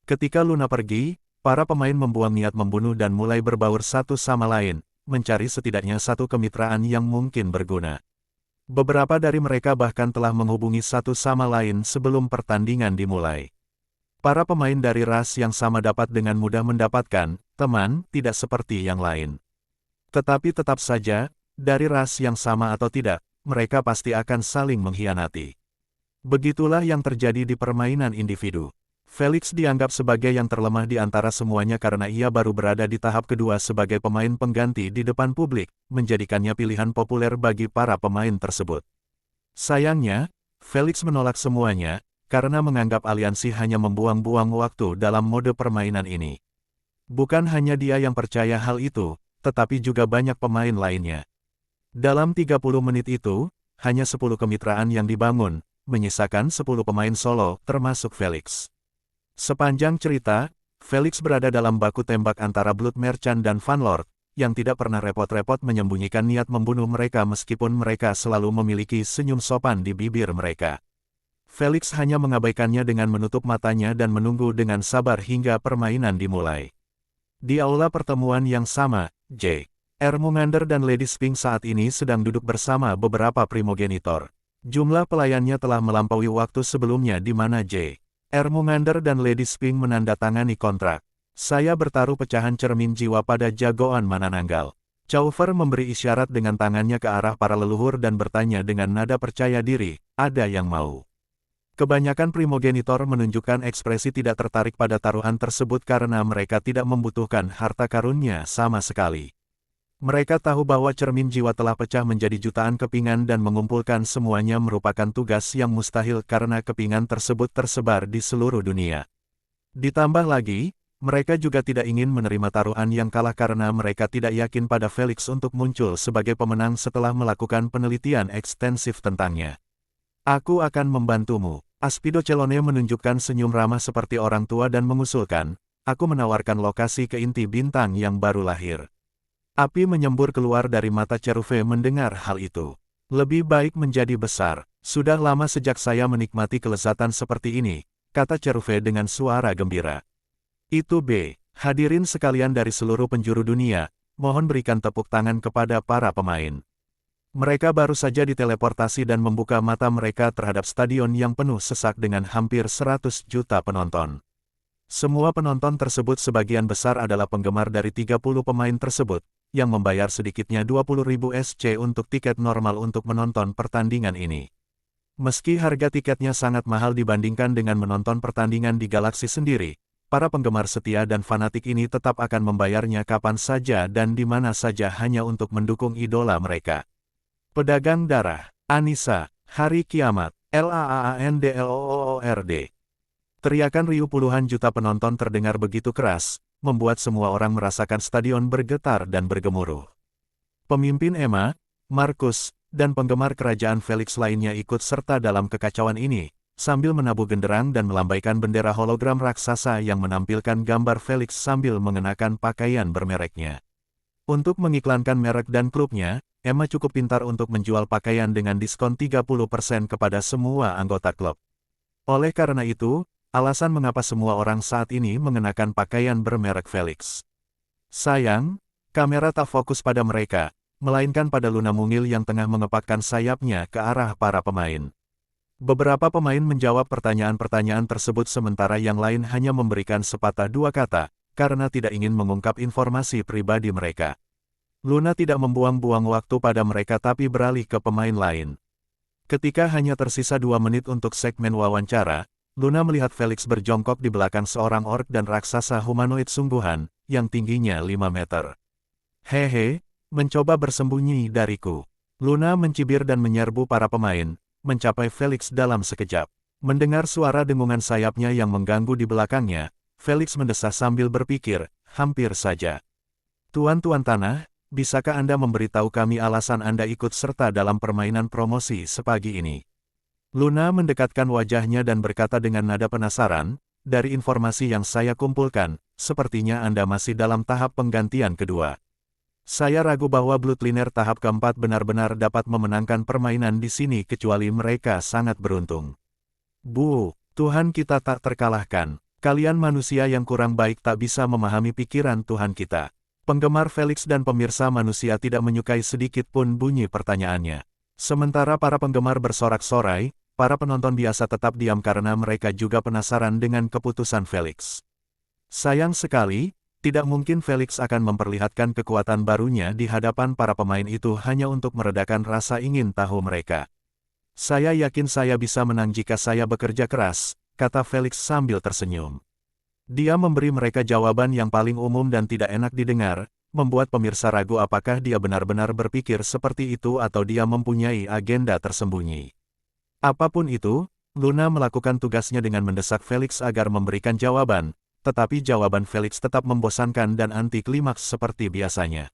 Ketika Luna pergi, para pemain membuang niat membunuh dan mulai berbaur satu sama lain, mencari setidaknya satu kemitraan yang mungkin berguna. Beberapa dari mereka bahkan telah menghubungi satu sama lain sebelum pertandingan dimulai. Para pemain dari ras yang sama dapat dengan mudah mendapatkan teman, tidak seperti yang lain. Tetapi tetap saja, dari ras yang sama atau tidak, mereka pasti akan saling mengkhianati. Begitulah yang terjadi di permainan individu. Felix dianggap sebagai yang terlemah di antara semuanya karena ia baru berada di tahap kedua sebagai pemain pengganti di depan publik, menjadikannya pilihan populer bagi para pemain tersebut. Sayangnya, Felix menolak semuanya, karena menganggap aliansi hanya membuang-buang waktu dalam mode permainan ini. Bukan hanya dia yang percaya hal itu, tetapi juga banyak pemain lainnya. Dalam 30 menit itu, hanya 10 kemitraan yang dibangun, menyisakan 10 pemain solo, termasuk Felix. Sepanjang cerita, Felix berada dalam baku tembak antara Blood Merchant dan Fanlord, yang tidak pernah repot-repot menyembunyikan niat membunuh mereka meskipun mereka selalu memiliki senyum sopan di bibir mereka. Felix hanya mengabaikannya dengan menutup matanya dan menunggu dengan sabar hingga permainan dimulai. Di aula pertemuan yang sama, J. Ermomander dan Lady Sphinx saat ini sedang duduk bersama beberapa primogenitor. Jumlah pelayannya telah melampaui waktu sebelumnya di mana J. Ermomander dan Lady Sphinx menandatangani kontrak. Saya bertaruh pecahan cermin jiwa pada jagoan Manananggal. Chauver memberi isyarat dengan tangannya ke arah para leluhur dan bertanya dengan nada percaya diri, ada yang mau. Kebanyakan primogenitor menunjukkan ekspresi tidak tertarik pada taruhan tersebut karena mereka tidak membutuhkan harta karunnya sama sekali. Mereka tahu bahwa cermin jiwa telah pecah menjadi jutaan kepingan dan mengumpulkan semuanya merupakan tugas yang mustahil karena kepingan tersebut tersebar di seluruh dunia. Ditambah lagi, mereka juga tidak ingin menerima taruhan yang kalah karena mereka tidak yakin pada Felix untuk muncul sebagai pemenang setelah melakukan penelitian ekstensif tentangnya. Aku akan membantumu. Aspido Celone menunjukkan senyum ramah seperti orang tua dan mengusulkan, aku menawarkan lokasi ke inti bintang yang baru lahir. Api menyembur keluar dari mata Cherufe mendengar hal itu. Lebih baik menjadi besar. Sudah lama sejak saya menikmati kelezatan seperti ini, kata Cherufe dengan suara gembira. Itu B. Hadirin sekalian dari seluruh penjuru dunia, mohon berikan tepuk tangan kepada para pemain. Mereka baru saja diteleportasi dan membuka mata mereka terhadap stadion yang penuh sesak dengan hampir 100 juta penonton. Semua penonton tersebut sebagian besar adalah penggemar dari 30 pemain tersebut, yang membayar sedikitnya 20.000 SC untuk tiket normal untuk menonton pertandingan ini. Meski harga tiketnya sangat mahal dibandingkan dengan menonton pertandingan di galaksi sendiri, para penggemar setia dan fanatik ini tetap akan membayarnya kapan saja dan di mana saja hanya untuk mendukung idola mereka. Pedagang darah. Anissa. Hari kiamat. LAAANDLOORD. Teriakan riuh puluhan juta penonton terdengar begitu keras, membuat semua orang merasakan stadion bergetar dan bergemuruh. Pemimpin Emma, Marcus, dan penggemar kerajaan Felix lainnya ikut serta dalam kekacauan ini, sambil menabuh genderang dan melambaikan bendera hologram raksasa yang menampilkan gambar Felix sambil mengenakan pakaian bermereknya. Untuk mengiklankan merek dan klubnya, Emma cukup pintar untuk menjual pakaian dengan diskon 30% kepada semua anggota klub. Oleh karena itu, alasan mengapa semua orang saat ini mengenakan pakaian bermerek Felix. Sayang, kamera tak fokus pada mereka, melainkan pada Luna mungil yang tengah mengepakkan sayapnya ke arah para pemain. Beberapa pemain menjawab pertanyaan-pertanyaan tersebut sementara yang lain hanya memberikan sepatah dua kata, karena tidak ingin mengungkap informasi pribadi mereka. Luna tidak membuang-buang waktu pada mereka tapi beralih ke pemain lain. Ketika hanya tersisa 2 menit untuk segmen wawancara, Luna melihat Felix berjongkok di belakang seorang orc dan raksasa humanoid sungguhan, yang tingginya 5 meter. Hehe, mencoba bersembunyi dariku. Luna mencibir dan menyerbu para pemain, mencapai Felix dalam sekejap. Mendengar suara dengungan sayapnya yang mengganggu di belakangnya, Felix mendesah sambil berpikir, hampir saja. Tuan-tuan tanah, bisakah Anda memberitahu kami alasan Anda ikut serta dalam permainan promosi sepagi ini? Luna mendekatkan wajahnya dan berkata dengan nada penasaran, dari informasi yang saya kumpulkan, sepertinya Anda masih dalam tahap penggantian kedua. Saya ragu bahwa Bloodliner tahap keempat benar-benar dapat memenangkan permainan di sini kecuali mereka sangat beruntung. Bu, Tuhan kita tak terkalahkan. Kalian manusia yang kurang baik tak bisa memahami pikiran Tuhan kita. Penggemar Felix dan pemirsa manusia tidak menyukai sedikit pun bunyi pertanyaannya. Sementara para penggemar bersorak-sorai, para penonton biasa tetap diam karena mereka juga penasaran dengan keputusan Felix. Sayang sekali, tidak mungkin Felix akan memperlihatkan kekuatan barunya di hadapan para pemain itu hanya untuk meredakan rasa ingin tahu mereka. Saya yakin saya bisa menang jika saya bekerja keras, kata Felix sambil tersenyum. Dia memberi mereka jawaban yang paling umum dan tidak enak didengar, membuat pemirsa ragu apakah dia benar-benar berpikir seperti itu atau dia mempunyai agenda tersembunyi. Apapun itu, Luna melakukan tugasnya dengan mendesak Felix agar memberikan jawaban, tetapi jawaban Felix tetap membosankan dan anti klimaks seperti biasanya.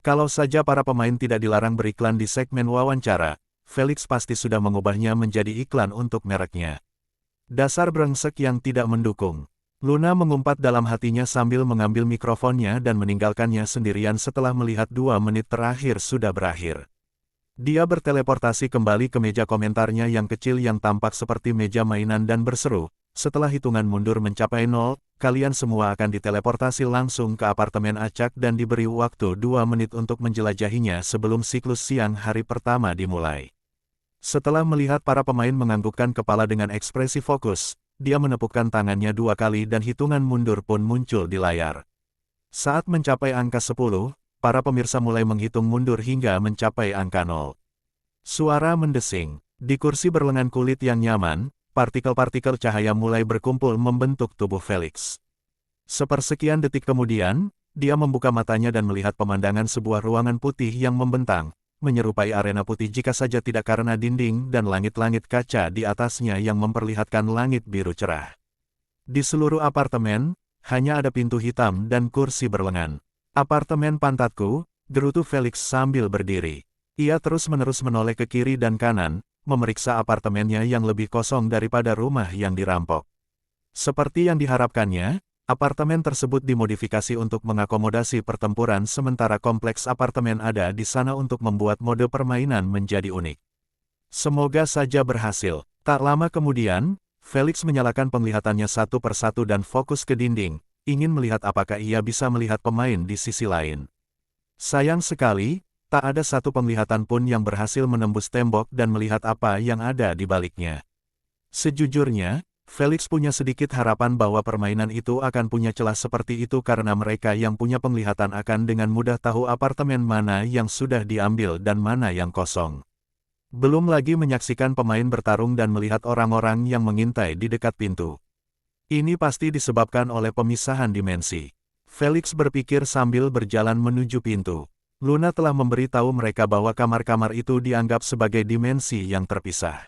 Kalau saja para pemain tidak dilarang beriklan di segmen wawancara, Felix pasti sudah mengubahnya menjadi iklan untuk mereknya. Dasar brengsek yang tidak mendukung. Luna mengumpat dalam hatinya sambil mengambil mikrofonnya dan meninggalkannya sendirian setelah melihat 2 menit terakhir sudah berakhir. Dia berteleportasi kembali ke meja komentarnya yang kecil yang tampak seperti meja mainan dan berseru, setelah hitungan mundur mencapai 0, kalian semua akan diteleportasi langsung ke apartemen acak dan diberi waktu 2 menit untuk menjelajahinya sebelum siklus siang hari pertama dimulai. Setelah melihat para pemain menganggukkan kepala dengan ekspresi fokus, dia menepukkan tangannya 2 kali dan hitungan mundur pun muncul di layar. Saat mencapai angka 10, para pemirsa mulai menghitung mundur hingga mencapai angka 0. Suara mendesing. Di kursi berlengan kulit yang nyaman, partikel-partikel cahaya mulai berkumpul membentuk tubuh Felix. Sepersekian detik kemudian, dia membuka matanya dan melihat pemandangan sebuah ruangan putih yang membentang, menyerupai arena putih jika saja tidak karena dinding dan langit-langit kaca di atasnya yang memperlihatkan langit biru cerah. Di seluruh apartemen, hanya ada pintu hitam dan kursi berlengan. Apartemen pantatku, gerutu Felix sambil berdiri. Ia terus-menerus menoleh ke kiri dan kanan, memeriksa apartemennya yang lebih kosong daripada rumah yang dirampok. Seperti yang diharapkannya, apartemen tersebut dimodifikasi untuk mengakomodasi pertempuran sementara kompleks apartemen ada di sana untuk membuat mode permainan menjadi unik. Semoga saja berhasil. Tak lama kemudian, Felix menyalakan penglihatannya satu persatu dan fokus ke dinding, ingin melihat apakah ia bisa melihat pemain di sisi lain. Sayang sekali, tak ada satu penglihatan pun yang berhasil menembus tembok dan melihat apa yang ada di baliknya. Sejujurnya, Felix punya sedikit harapan bahwa permainan itu akan punya celah seperti itu karena mereka yang punya penglihatan akan dengan mudah tahu apartemen mana yang sudah diambil dan mana yang kosong. Belum lagi menyaksikan pemain bertarung dan melihat orang-orang yang mengintai di dekat pintu. Ini pasti disebabkan oleh pemisahan dimensi. Felix berpikir sambil berjalan menuju pintu. Luna telah memberi tahu mereka bahwa kamar-kamar itu dianggap sebagai dimensi yang terpisah.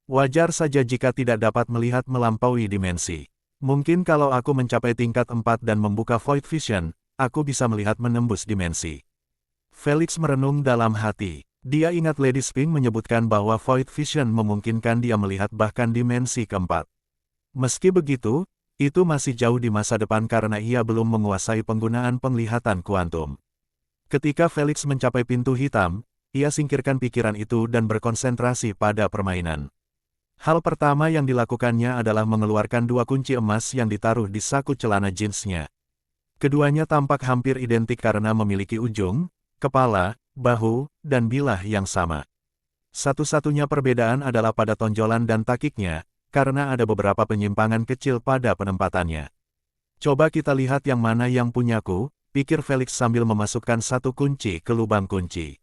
Wajar saja jika tidak dapat melihat melampaui dimensi. Mungkin kalau aku mencapai tingkat 4 dan membuka Void Vision, aku bisa melihat menembus dimensi. Felix merenung dalam hati. Dia ingat Lady Sphinx menyebutkan bahwa Void Vision memungkinkan dia melihat bahkan dimensi keempat. Meski begitu, itu masih jauh di masa depan karena ia belum menguasai penggunaan penglihatan kuantum. Ketika Felix mencapai pintu hitam, ia singkirkan pikiran itu dan berkonsentrasi pada permainan. Hal pertama yang dilakukannya adalah mengeluarkan 2 kunci emas yang ditaruh di saku celana jeansnya. Keduanya tampak hampir identik karena memiliki ujung, kepala, bahu, dan bilah yang sama. Satu-satunya perbedaan adalah pada tonjolan dan takiknya, karena ada beberapa penyimpangan kecil pada penempatannya. Coba kita lihat yang mana yang punyaku, pikir Felix sambil memasukkan 1 kunci ke lubang kunci.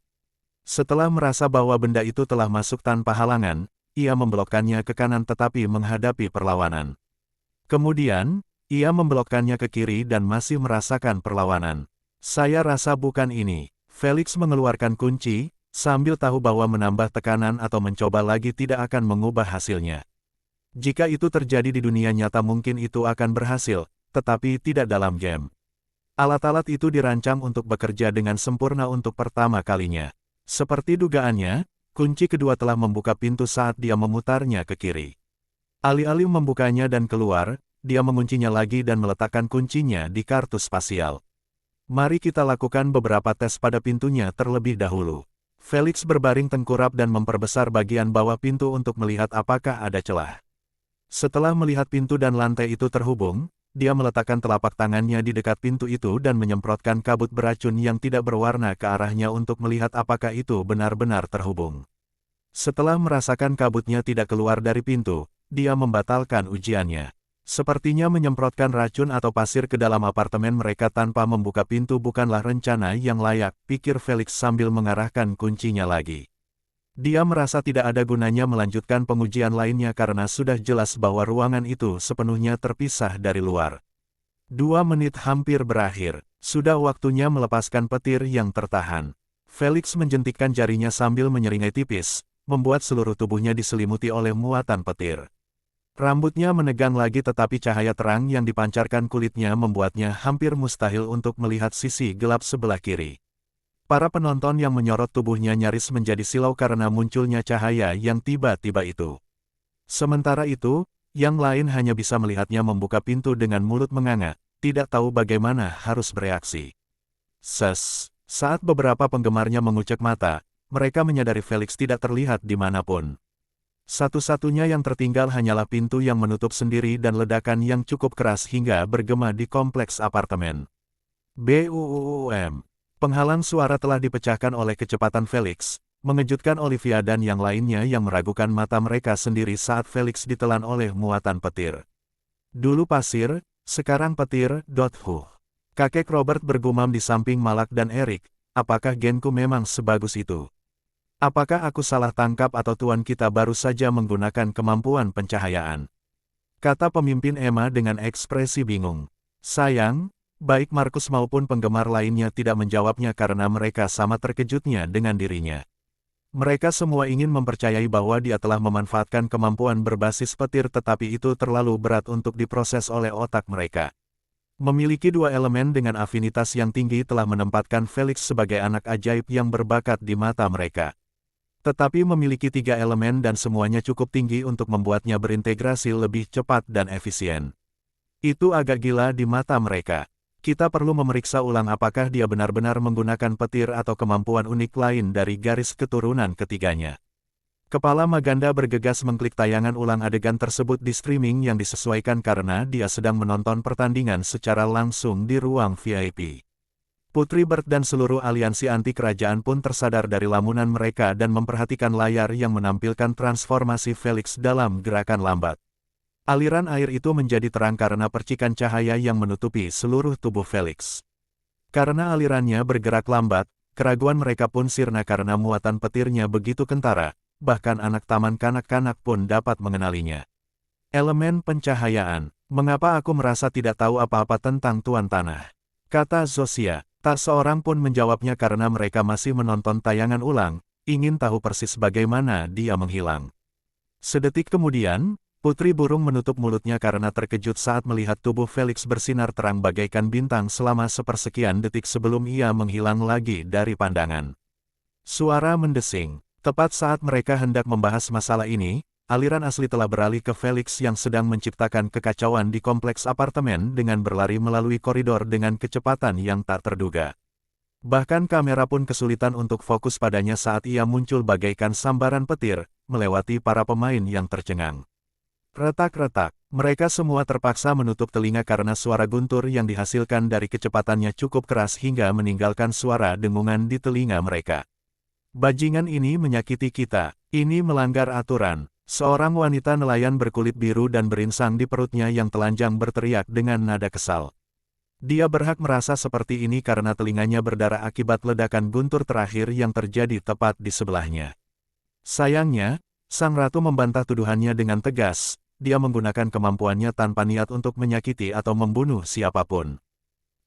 Setelah merasa bahwa benda itu telah masuk tanpa halangan, ia membelokkannya ke kanan tetapi menghadapi perlawanan. Kemudian, ia membelokkannya ke kiri dan masih merasakan perlawanan. Saya rasa bukan ini. Felix mengeluarkan kunci, sambil tahu bahwa menambah tekanan atau mencoba lagi tidak akan mengubah hasilnya. Jika itu terjadi di dunia nyata mungkin itu akan berhasil, tetapi tidak dalam game. Alat-alat itu dirancang untuk bekerja dengan sempurna untuk pertama kalinya. Seperti dugaannya, kunci kedua telah membuka pintu saat dia memutarnya ke kiri. Alih-alih membukanya dan keluar, dia menguncinya lagi dan meletakkan kuncinya di kartu spasial. Mari kita lakukan beberapa tes pada pintunya terlebih dahulu. Felix berbaring tengkurap dan memperbesar bagian bawah pintu untuk melihat apakah ada celah. Setelah melihat pintu dan lantai itu terhubung, dia meletakkan telapak tangannya di dekat pintu itu dan menyemprotkan kabut beracun yang tidak berwarna ke arahnya untuk melihat apakah itu benar-benar terhubung. Setelah merasakan kabutnya tidak keluar dari pintu, dia membatalkan ujiannya. Sepertinya menyemprotkan racun atau pasir ke dalam apartemen mereka tanpa membuka pintu bukanlah rencana yang layak, pikir Felix sambil mengarahkan kuncinya lagi. Dia merasa tidak ada gunanya melanjutkan pengujian lainnya karena sudah jelas bahwa ruangan itu sepenuhnya terpisah dari luar. 2 menit hampir berakhir, sudah waktunya melepaskan petir yang tertahan. Felix menjentikkan jarinya sambil menyeringai tipis, membuat seluruh tubuhnya diselimuti oleh muatan petir. Rambutnya menegang lagi tetapi cahaya terang yang dipancarkan kulitnya membuatnya hampir mustahil untuk melihat sisi gelap sebelah kiri. Para penonton yang menyorot tubuhnya nyaris menjadi silau karena munculnya cahaya yang tiba-tiba itu. Sementara itu, yang lain hanya bisa melihatnya membuka pintu dengan mulut menganga, tidak tahu bagaimana harus bereaksi. Saat beberapa penggemarnya mengucek mata, mereka menyadari Felix tidak terlihat dimanapun. Satu-satunya yang tertinggal hanyalah pintu yang menutup sendiri dan ledakan yang cukup keras hingga bergema di kompleks apartemen. BUUM. Penghalang suara telah dipecahkan oleh kecepatan Felix, mengejutkan Olivia dan yang lainnya yang meragukan mata mereka sendiri saat Felix ditelan oleh muatan petir. Dulu pasir, sekarang petir. Kakek Robert bergumam di samping Malak dan Eric, apakah genku memang sebagus itu? Apakah aku salah tangkap atau tuan kita baru saja menggunakan kemampuan pencahayaan? Kata pemimpin Emma dengan ekspresi bingung. Sayang, baik Markus maupun penggemar lainnya tidak menjawabnya karena mereka sama terkejutnya dengan dirinya. Mereka semua ingin mempercayai bahwa dia telah memanfaatkan kemampuan berbasis petir tetapi itu terlalu berat untuk diproses oleh otak mereka. Memiliki 2 elemen dengan afinitas yang tinggi telah menempatkan Felix sebagai anak ajaib yang berbakat di mata mereka. Tetapi memiliki 3 elemen dan semuanya cukup tinggi untuk membuatnya berintegrasi lebih cepat dan efisien. Itu agak gila di mata mereka. Kita perlu memeriksa ulang apakah dia benar-benar menggunakan petir atau kemampuan unik lain dari garis keturunan ketiganya. Kepala Maganda bergegas mengklik tayangan ulang adegan tersebut di streaming yang disesuaikan karena dia sedang menonton pertandingan secara langsung di ruang VIP. Putri Bird dan seluruh aliansi anti kerajaan pun tersadar dari lamunan mereka dan memperhatikan layar yang menampilkan transformasi Felix dalam gerakan lambat. Aliran air itu menjadi terang karena percikan cahaya yang menutupi seluruh tubuh Felix. Karena alirannya bergerak lambat, keraguan mereka pun sirna karena muatan petirnya begitu kentara, bahkan anak taman kanak-kanak pun dapat mengenalinya. Elemen pencahayaan, mengapa aku merasa tidak tahu apa-apa tentang Tuan Tanah? Kata Zosia. Tak seorang pun menjawabnya karena mereka masih menonton tayangan ulang, ingin tahu persis bagaimana dia menghilang. Sedetik kemudian, Putri Burung menutup mulutnya karena terkejut saat melihat tubuh Felix bersinar terang bagaikan bintang selama sepersekian detik sebelum ia menghilang lagi dari pandangan. Suara mendesing. Tepat saat mereka hendak membahas masalah ini, aliran asli telah beralih ke Felix yang sedang menciptakan kekacauan di kompleks apartemen dengan berlari melalui koridor dengan kecepatan yang tak terduga. Bahkan kamera pun kesulitan untuk fokus padanya saat ia muncul bagaikan sambaran petir, melewati para pemain yang tercengang. Retak-retak, mereka semua terpaksa menutup telinga karena suara guntur yang dihasilkan dari kecepatannya cukup keras hingga meninggalkan suara dengungan di telinga mereka. Bajingan ini menyakiti kita, ini melanggar aturan. Seorang wanita nelayan berkulit biru dan berinsang di perutnya yang telanjang berteriak dengan nada kesal. Dia berhak merasa seperti ini karena telinganya berdarah akibat ledakan guntur terakhir yang terjadi tepat di sebelahnya. Sayangnya, sang ratu membantah tuduhannya dengan tegas, dia menggunakan kemampuannya tanpa niat untuk menyakiti atau membunuh siapapun.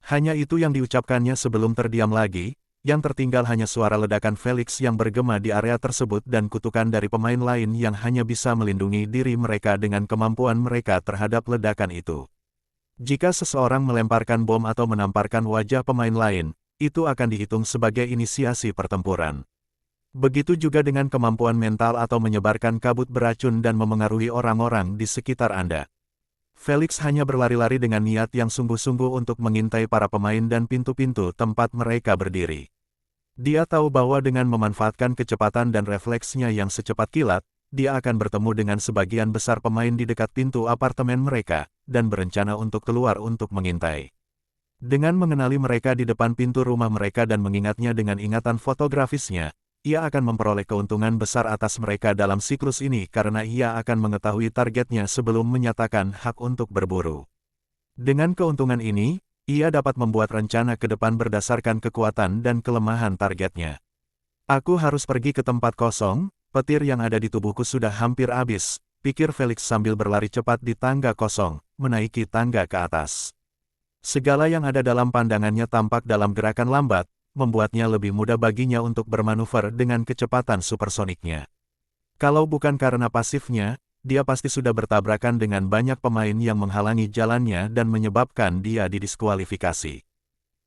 Hanya itu yang diucapkannya sebelum terdiam lagi. Yang tertinggal hanya suara ledakan Felix yang bergema di area tersebut dan kutukan dari pemain lain yang hanya bisa melindungi diri mereka dengan kemampuan mereka terhadap ledakan itu. Jika seseorang melemparkan bom atau menamparkan wajah pemain lain, itu akan dihitung sebagai inisiasi pertempuran. Begitu juga dengan kemampuan mental atau menyebarkan kabut beracun dan memengaruhi orang-orang di sekitar Anda. Felix hanya berlari-lari dengan niat yang sungguh-sungguh untuk mengintai para pemain dan pintu-pintu tempat mereka berdiri. Dia tahu bahwa dengan memanfaatkan kecepatan dan refleksnya yang secepat kilat, dia akan bertemu dengan sebagian besar pemain di dekat pintu apartemen mereka, dan berencana untuk keluar untuk mengintai. Dengan mengenali mereka di depan pintu rumah mereka dan mengingatnya dengan ingatan fotografisnya, ia akan memperoleh keuntungan besar atas mereka dalam siklus ini karena ia akan mengetahui targetnya sebelum menyatakan hak untuk berburu. Dengan keuntungan ini, ia dapat membuat rencana ke depan berdasarkan kekuatan dan kelemahan targetnya. Aku harus pergi ke tempat kosong, petir yang ada di tubuhku sudah hampir habis, pikir Felix sambil berlari cepat di tangga kosong, menaiki tangga ke atas. Segala yang ada dalam pandangannya tampak dalam gerakan lambat, membuatnya lebih mudah baginya untuk bermanuver dengan kecepatan supersoniknya. Kalau bukan karena pasifnya, dia pasti sudah bertabrakan dengan banyak pemain yang menghalangi jalannya dan menyebabkan dia didiskualifikasi.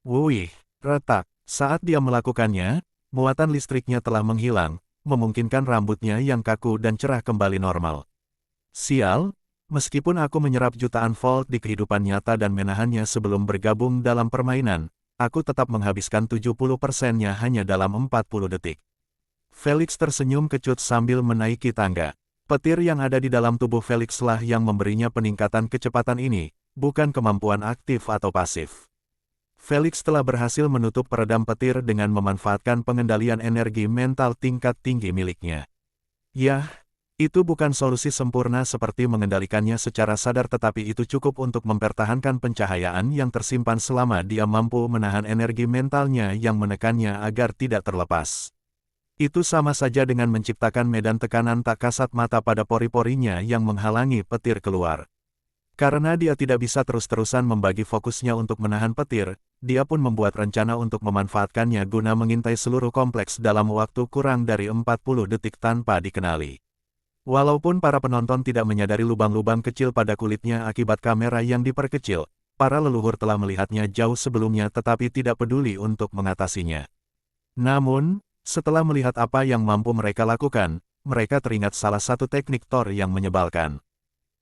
Wuih, retak. Saat dia melakukannya, muatan listriknya telah menghilang, memungkinkan rambutnya yang kaku dan cerah kembali normal. Sial, meskipun aku menyerap jutaan volt di kehidupan nyata dan menahannya sebelum bergabung dalam permainan, aku tetap menghabiskan 70%-nya hanya dalam 40 detik. Felix tersenyum kecut sambil menaiki tangga. Petir yang ada di dalam tubuh Felix lah yang memberinya peningkatan kecepatan ini, bukan kemampuan aktif atau pasif. Felix telah berhasil menutup peredam petir dengan memanfaatkan pengendalian energi mental tingkat tinggi miliknya. Yah, itu bukan solusi sempurna seperti mengendalikannya secara sadar tetapi itu cukup untuk mempertahankan pencahayaan yang tersimpan selama dia mampu menahan energi mentalnya yang menekannya agar tidak terlepas. Itu sama saja dengan menciptakan medan tekanan tak kasat mata pada pori-porinya yang menghalangi petir keluar. Karena dia tidak bisa terus-terusan membagi fokusnya untuk menahan petir, dia pun membuat rencana untuk memanfaatkannya guna mengintai seluruh kompleks dalam waktu kurang dari 40 detik tanpa dikenali. Walaupun para penonton tidak menyadari lubang-lubang kecil pada kulitnya akibat kamera yang diperkecil, para leluhur telah melihatnya jauh sebelumnya tetapi tidak peduli untuk mengatasinya. Namun, setelah melihat apa yang mampu mereka lakukan, mereka teringat salah satu teknik Thor yang menyebalkan.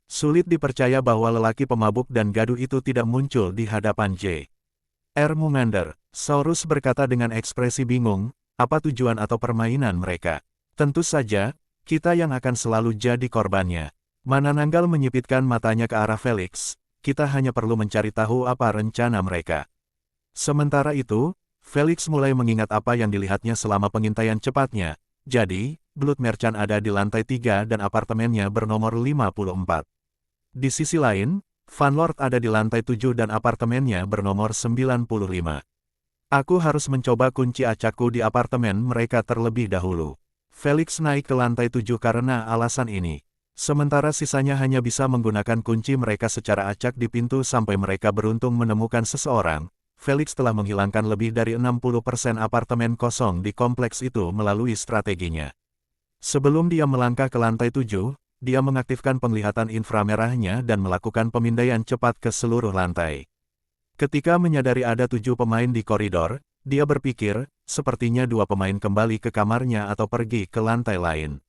Sulit dipercaya bahwa lelaki pemabuk dan gaduh itu tidak muncul di hadapan J.R. Mungander. Saurus berkata dengan ekspresi bingung, apa tujuan atau permainan mereka? Tentu saja, kita yang akan selalu jadi korbannya. Manananggal menyipitkan matanya ke arah Felix, kita hanya perlu mencari tahu apa rencana mereka. Sementara itu, Felix mulai mengingat apa yang dilihatnya selama pengintaian cepatnya, jadi, Blood Merchant ada di lantai 3 dan apartemennya bernomor 54. Di sisi lain, Van Lord ada di lantai 7 dan apartemennya bernomor 95. Aku harus mencoba kunci acakku di apartemen mereka terlebih dahulu. Felix naik ke lantai 7 karena alasan ini. Sementara sisanya hanya bisa menggunakan kunci mereka secara acak di pintu sampai mereka beruntung menemukan seseorang. Felix telah menghilangkan lebih dari 60% apartemen kosong di kompleks itu melalui strateginya. Sebelum dia melangkah ke lantai 7, dia mengaktifkan penglihatan inframerahnya dan melakukan pemindaian cepat ke seluruh lantai. Ketika menyadari ada 7 pemain di koridor, dia berpikir, sepertinya 2 pemain kembali ke kamarnya atau pergi ke lantai lain.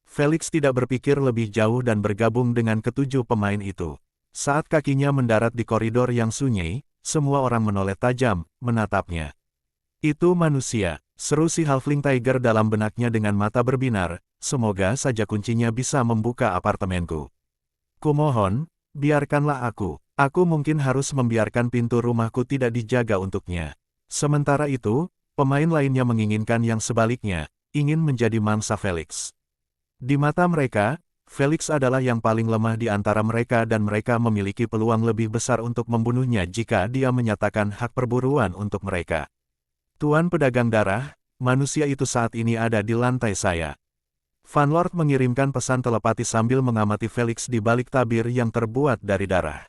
Felix tidak berpikir lebih jauh dan bergabung dengan ke-7 pemain itu. Saat kakinya mendarat di koridor yang sunyi, semua orang menoleh tajam, menatapnya. Itu manusia, seru si Halfling Tiger dalam benaknya dengan mata berbinar, semoga saja kuncinya bisa membuka apartemenku. Kumohon, biarkanlah aku mungkin harus membiarkan pintu rumahku tidak dijaga untuknya. Sementara itu, pemain lainnya menginginkan yang sebaliknya, ingin menjadi mangsa Felix. Di mata mereka, Felix adalah yang paling lemah di antara mereka dan mereka memiliki peluang lebih besar untuk membunuhnya jika dia menyatakan hak perburuan untuk mereka. Tuan pedagang darah, manusia itu saat ini ada di lantai saya. Van Lord mengirimkan pesan telepati sambil mengamati Felix di balik tabir yang terbuat dari darah.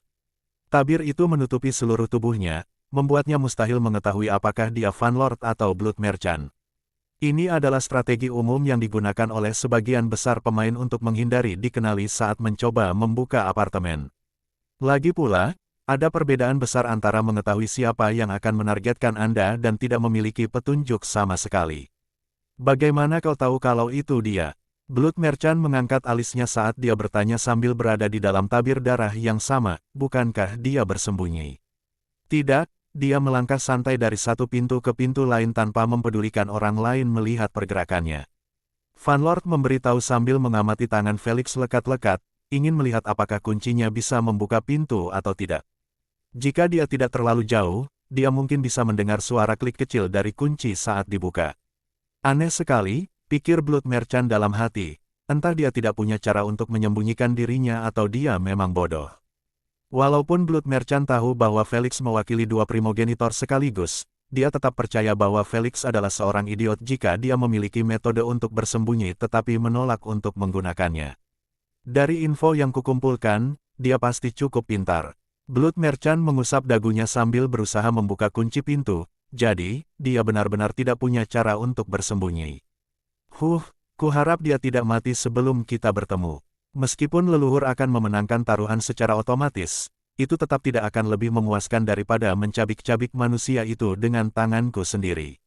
Tabir itu menutupi seluruh tubuhnya, membuatnya mustahil mengetahui apakah dia Van Lord atau Blood Merchant. Ini adalah strategi umum yang digunakan oleh sebagian besar pemain untuk menghindari dikenali saat mencoba membuka apartemen. Lagi pula, ada perbedaan besar antara mengetahui siapa yang akan menargetkan Anda dan tidak memiliki petunjuk sama sekali. Bagaimana kau tahu kalau itu dia? Blood Merchant mengangkat alisnya saat dia bertanya sambil berada di dalam tabir darah yang sama, bukankah dia bersembunyi? Tidak. Dia melangkah santai dari satu pintu ke pintu lain tanpa mempedulikan orang lain melihat pergerakannya. Van Lord memberitahu sambil mengamati tangan Felix lekat-lekat, ingin melihat apakah kuncinya bisa membuka pintu atau tidak. Jika dia tidak terlalu jauh, dia mungkin bisa mendengar suara klik kecil dari kunci saat dibuka. Aneh sekali, pikir Blood Merchant dalam hati, entah dia tidak punya cara untuk menyembunyikan dirinya atau dia memang bodoh. Walaupun Blood Merchant tahu bahwa Felix mewakili 2 primogenitor sekaligus, dia tetap percaya bahwa Felix adalah seorang idiot jika dia memiliki metode untuk bersembunyi tetapi menolak untuk menggunakannya. Dari info yang kukumpulkan, dia pasti cukup pintar. Blood Merchant mengusap dagunya sambil berusaha membuka kunci pintu, jadi, dia benar-benar tidak punya cara untuk bersembunyi. Kuharap dia tidak mati sebelum kita bertemu. Meskipun leluhur akan memenangkan taruhan secara otomatis, itu tetap tidak akan lebih memuaskan daripada mencabik-cabik manusia itu dengan tanganku sendiri.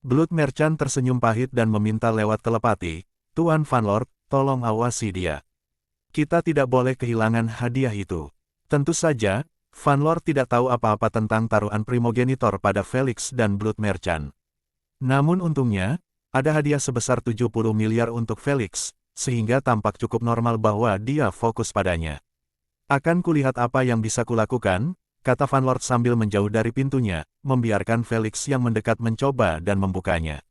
Blood Merchant tersenyum pahit dan meminta lewat telepati, Tuan Van Lord, tolong awasi dia. Kita tidak boleh kehilangan hadiah itu. Tentu saja, Van Lord tidak tahu apa-apa tentang taruhan primogenitor pada Felix dan Blood Merchant. Namun untungnya, ada hadiah sebesar 70 miliar untuk Felix, sehingga tampak cukup normal bahwa dia fokus padanya. Akan kulihat apa yang bisa kulakukan, kata Van Lord sambil menjauh dari pintunya, membiarkan Felix yang mendekat mencoba dan membukanya.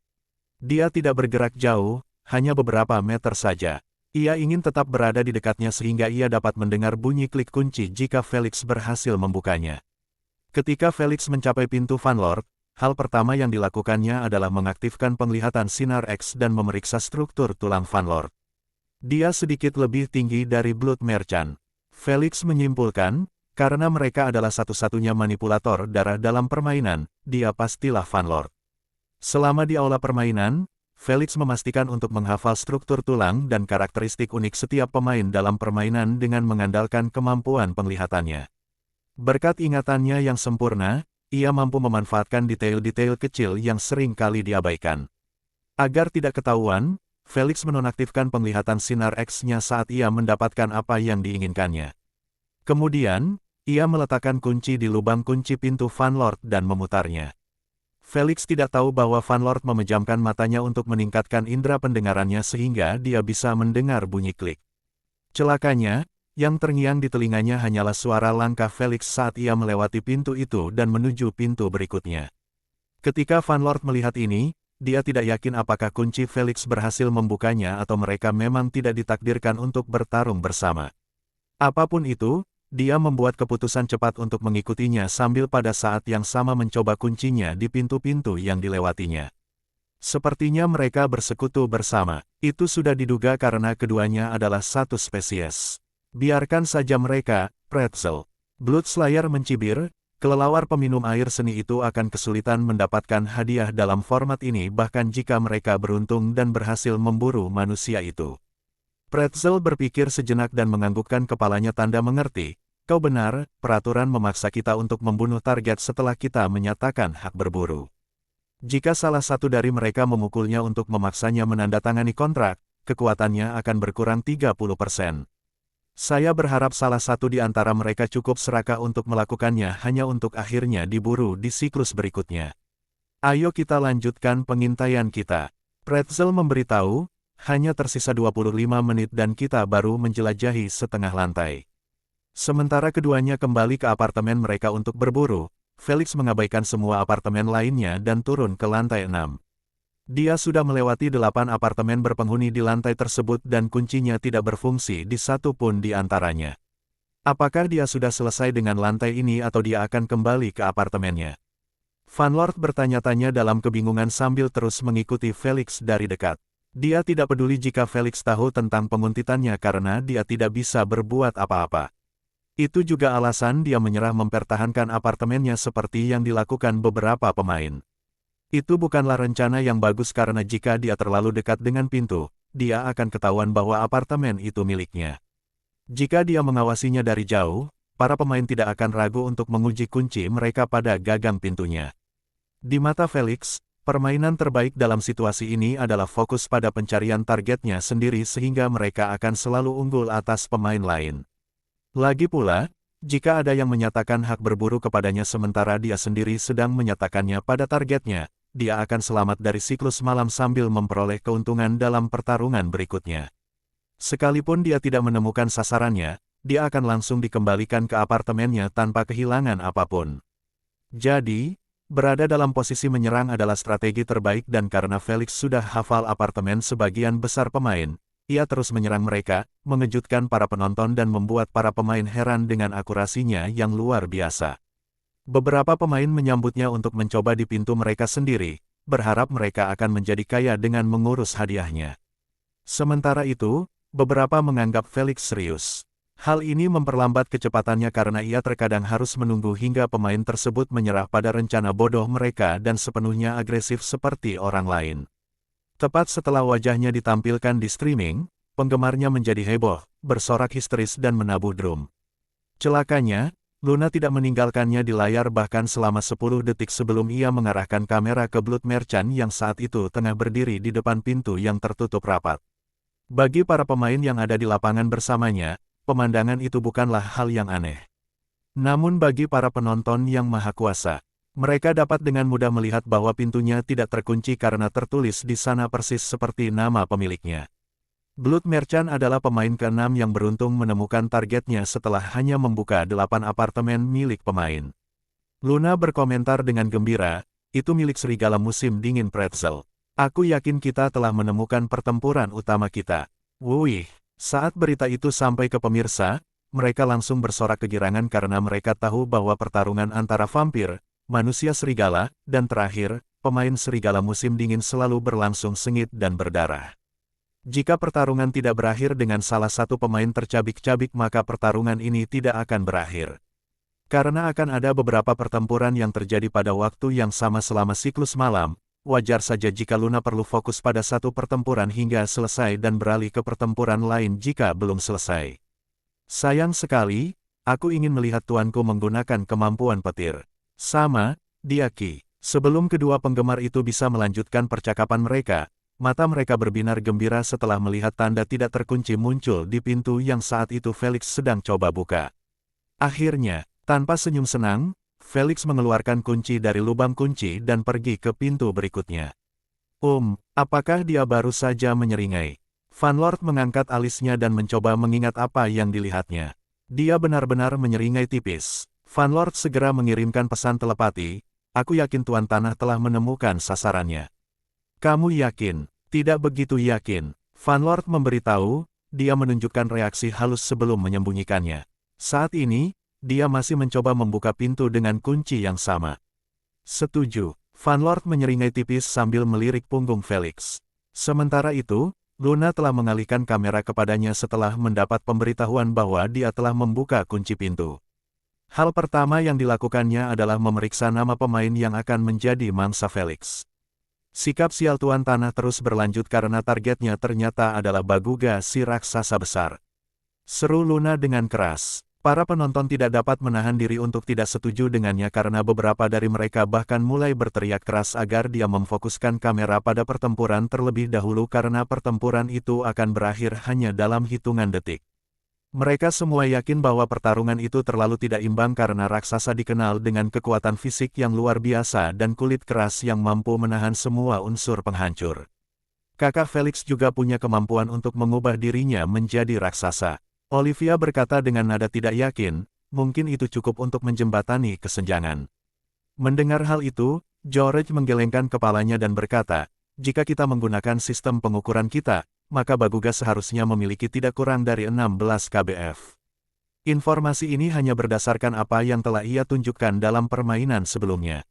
Dia tidak bergerak jauh, hanya beberapa meter saja. Ia ingin tetap berada di dekatnya sehingga ia dapat mendengar bunyi klik kunci jika Felix berhasil membukanya. Ketika Felix mencapai pintu Van Lord, hal pertama yang dilakukannya adalah mengaktifkan penglihatan sinar X dan memeriksa struktur tulang Van Lord. Dia sedikit lebih tinggi dari Blood Merchant. Felix menyimpulkan, karena mereka adalah satu-satunya manipulator darah dalam permainan, dia pastilah Van Lord. Selama di aula permainan, Felix memastikan untuk menghafal struktur tulang dan karakteristik unik setiap pemain dalam permainan dengan mengandalkan kemampuan penglihatannya. Berkat ingatannya yang sempurna, ia mampu memanfaatkan detail-detail kecil yang sering kali diabaikan. Agar tidak ketahuan, Felix menonaktifkan penglihatan sinar X-nya saat ia mendapatkan apa yang diinginkannya. Kemudian, ia meletakkan kunci di lubang kunci pintu Van Lord dan memutarnya. Felix tidak tahu bahwa Van Lord memejamkan matanya untuk meningkatkan indera pendengarannya sehingga dia bisa mendengar bunyi klik. Celakanya, yang terngiang di telinganya hanyalah suara langkah Felix saat ia melewati pintu itu dan menuju pintu berikutnya. Ketika Van Lord melihat ini, dia tidak yakin apakah kunci Felix berhasil membukanya atau mereka memang tidak ditakdirkan untuk bertarung bersama. Apapun itu, dia membuat keputusan cepat untuk mengikutinya sambil pada saat yang sama mencoba kuncinya di pintu-pintu yang dilewatinya. Sepertinya mereka bersekutu bersama. Itu sudah diduga karena keduanya adalah satu spesies. Biarkan saja mereka, Pretzel. Blood Slayer mencibir, Kelelawar peminum air seni itu akan kesulitan mendapatkan hadiah dalam format ini bahkan jika mereka beruntung dan berhasil memburu manusia itu. Pretzel berpikir sejenak dan menganggukkan kepalanya tanda mengerti. Kau benar, peraturan memaksa kita untuk membunuh target setelah kita menyatakan hak berburu. Jika salah satu dari mereka memukulnya untuk memaksanya menandatangani kontrak, kekuatannya akan berkurang 30%. Saya berharap salah satu di antara mereka cukup serakah untuk melakukannya hanya untuk akhirnya diburu di siklus berikutnya. Ayo kita lanjutkan pengintaian kita. Pretzel memberitahu, hanya tersisa 25 menit dan kita baru menjelajahi setengah lantai. Sementara keduanya kembali ke apartemen mereka untuk berburu, Felix mengabaikan semua apartemen lainnya dan turun ke lantai 6. Dia sudah melewati 8 apartemen berpenghuni di lantai tersebut dan kuncinya tidak berfungsi di satu pun di antaranya. Apakah dia sudah selesai dengan lantai ini atau dia akan kembali ke apartemennya? Van Lord bertanya-tanya dalam kebingungan sambil terus mengikuti Felix dari dekat. Dia tidak peduli jika Felix tahu tentang penguntitannya karena dia tidak bisa berbuat apa-apa. Itu juga alasan dia menyerah mempertahankan apartemennya seperti yang dilakukan beberapa pemain. Itu bukanlah rencana yang bagus karena jika dia terlalu dekat dengan pintu, dia akan ketahuan bahwa apartemen itu miliknya. Jika dia mengawasinya dari jauh, para pemain tidak akan ragu untuk menguji kunci mereka pada gagang pintunya. Di mata Felix, permainan terbaik dalam situasi ini adalah fokus pada pencarian targetnya sendiri sehingga mereka akan selalu unggul atas pemain lain. Lagi pula, jika ada yang menyatakan hak berburu kepadanya sementara dia sendiri sedang menyatakannya pada targetnya, dia akan selamat dari siklus malam sambil memperoleh keuntungan dalam pertarungan berikutnya. Sekalipun dia tidak menemukan sasarannya, dia akan langsung dikembalikan ke apartemennya tanpa kehilangan apapun. Jadi, berada dalam posisi menyerang adalah strategi terbaik dan karena Felix sudah hafal apartemen sebagian besar pemain, ia terus menyerang mereka, mengejutkan para penonton dan membuat para pemain heran dengan akurasinya yang luar biasa. Beberapa pemain menyambutnya untuk mencoba di pintu mereka sendiri, berharap mereka akan menjadi kaya dengan mengurus hadiahnya. Sementara itu, beberapa menganggap Felix serius. Hal ini memperlambat kecepatannya karena ia terkadang harus menunggu hingga pemain tersebut menyerah pada rencana bodoh mereka dan sepenuhnya agresif seperti orang lain. Tepat setelah wajahnya ditampilkan di streaming, penggemarnya menjadi heboh, bersorak histeris dan menabuh drum. Celakanya, Luna tidak meninggalkannya di layar bahkan selama 10 detik sebelum ia mengarahkan kamera ke Blood Merchant yang saat itu tengah berdiri di depan pintu yang tertutup rapat. Bagi para pemain yang ada di lapangan bersamanya, pemandangan itu bukanlah hal yang aneh. Namun bagi para penonton yang maha kuasa, mereka dapat dengan mudah melihat bahwa pintunya tidak terkunci karena tertulis di sana persis seperti nama pemiliknya. Blood Merchant adalah pemain ke-6 yang beruntung menemukan targetnya setelah hanya membuka 8 apartemen milik pemain. Luna berkomentar dengan gembira, itu milik serigala musim dingin Pretzel. Aku yakin kita telah menemukan pertempuran utama kita. Wuih, saat berita itu sampai ke pemirsa, mereka langsung bersorak kegirangan karena mereka tahu bahwa pertarungan antara vampir, manusia serigala, dan terakhir, pemain serigala musim dingin selalu berlangsung sengit dan berdarah. Jika pertarungan tidak berakhir dengan salah satu pemain tercabik-cabik maka pertarungan ini tidak akan berakhir. Karena akan ada beberapa pertempuran yang terjadi pada waktu yang sama selama siklus malam, wajar saja jika Luna perlu fokus pada satu pertempuran hingga selesai dan beralih ke pertempuran lain jika belum selesai. Sayang sekali, aku ingin melihat tuanku menggunakan kemampuan petir. Sama, Diaki. Sebelum kedua penggemar itu bisa melanjutkan percakapan mereka, mata mereka berbinar gembira setelah melihat tanda tidak terkunci muncul di pintu yang saat itu Felix sedang coba buka. Akhirnya, tanpa senyum senang, Felix mengeluarkan kunci dari lubang kunci dan pergi ke pintu berikutnya. Apakah dia baru saja menyeringai? Van Lord mengangkat alisnya dan mencoba mengingat apa yang dilihatnya. Dia benar-benar menyeringai tipis. Van Lord segera mengirimkan pesan telepati, aku yakin Tuan Tanah telah menemukan sasarannya. Kamu yakin? Tidak begitu yakin. Van Lord memberitahu, dia menunjukkan reaksi halus sebelum menyembunyikannya. Saat ini, dia masih mencoba membuka pintu dengan kunci yang sama. Setuju. Van Lord menyeringai tipis sambil melirik punggung Felix. Sementara itu, Luna telah mengalihkan kamera kepadanya setelah mendapat pemberitahuan bahwa dia telah membuka kunci pintu. Hal pertama yang dilakukannya adalah memeriksa nama pemain yang akan menjadi mangsa Felix. Sikap sial Tuan Tanah terus berlanjut karena targetnya ternyata adalah Baguga si raksasa besar. Seru Luna dengan keras. Para penonton tidak dapat menahan diri untuk tidak setuju dengannya karena beberapa dari mereka bahkan mulai berteriak keras agar dia memfokuskan kamera pada pertempuran terlebih dahulu karena pertempuran itu akan berakhir hanya dalam hitungan detik. Mereka semua yakin bahwa pertarungan itu terlalu tidak imbang karena raksasa dikenal dengan kekuatan fisik yang luar biasa dan kulit keras yang mampu menahan semua unsur penghancur. Kakak Felix juga punya kemampuan untuk mengubah dirinya menjadi raksasa. Olivia berkata dengan nada tidak yakin, mungkin itu cukup untuk menjembatani kesenjangan. Mendengar hal itu, George menggelengkan kepalanya dan berkata, jika kita menggunakan sistem pengukuran kita, maka Baguga seharusnya memiliki tidak kurang dari 16 kbf. Informasi ini hanya berdasarkan apa yang telah ia tunjukkan dalam permainan sebelumnya.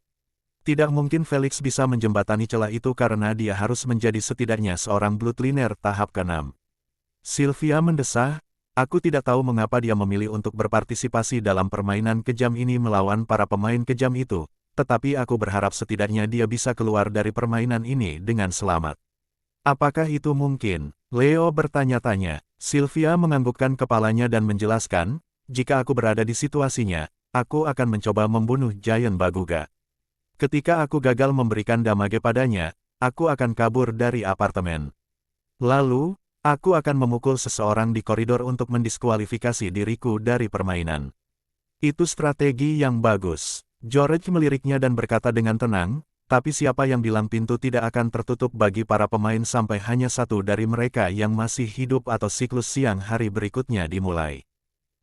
Tidak mungkin Felix bisa menjembatani celah itu karena dia harus menjadi setidaknya seorang bloodliner tahap ke-6. Sylvia mendesah, aku tidak tahu mengapa dia memilih untuk berpartisipasi dalam permainan kejam ini melawan para pemain kejam itu, tetapi aku berharap setidaknya dia bisa keluar dari permainan ini dengan selamat. Apakah itu mungkin? Leo bertanya-tanya. Sylvia menganggukkan kepalanya dan menjelaskan, jika aku berada di situasinya, aku akan mencoba membunuh Giant Baguga. Ketika aku gagal memberikan damage padanya, aku akan kabur dari apartemen. Lalu, aku akan memukul seseorang di koridor untuk mendiskualifikasi diriku dari permainan. Itu strategi yang bagus. George meliriknya dan berkata dengan tenang, tapi siapa yang bilang pintu tidak akan tertutup bagi para pemain sampai hanya satu dari mereka yang masih hidup atau siklus siang hari berikutnya dimulai.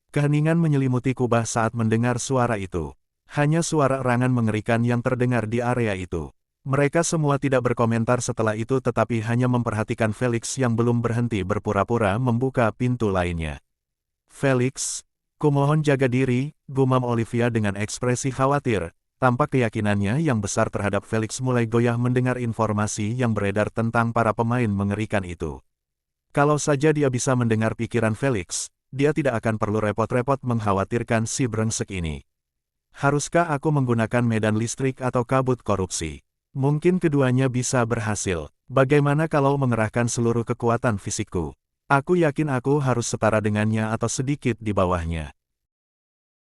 Keheningan menyelimuti Kubah saat mendengar suara itu. Hanya suara erangan mengerikan yang terdengar di area itu. Mereka semua tidak berkomentar setelah itu tetapi hanya memperhatikan Felix yang belum berhenti berpura-pura membuka pintu lainnya. Felix, kumohon jaga diri, gumam Olivia dengan ekspresi khawatir. Tampak keyakinannya yang besar terhadap Felix mulai goyah mendengar informasi yang beredar tentang para pemain mengerikan itu. Kalau saja dia bisa mendengar pikiran Felix, dia tidak akan perlu repot-repot mengkhawatirkan si brengsek ini. Haruskah aku menggunakan medan listrik atau kabut korupsi? Mungkin keduanya bisa berhasil. Bagaimana kalau mengerahkan seluruh kekuatan fisikku? Aku yakin aku harus setara dengannya atau sedikit di bawahnya.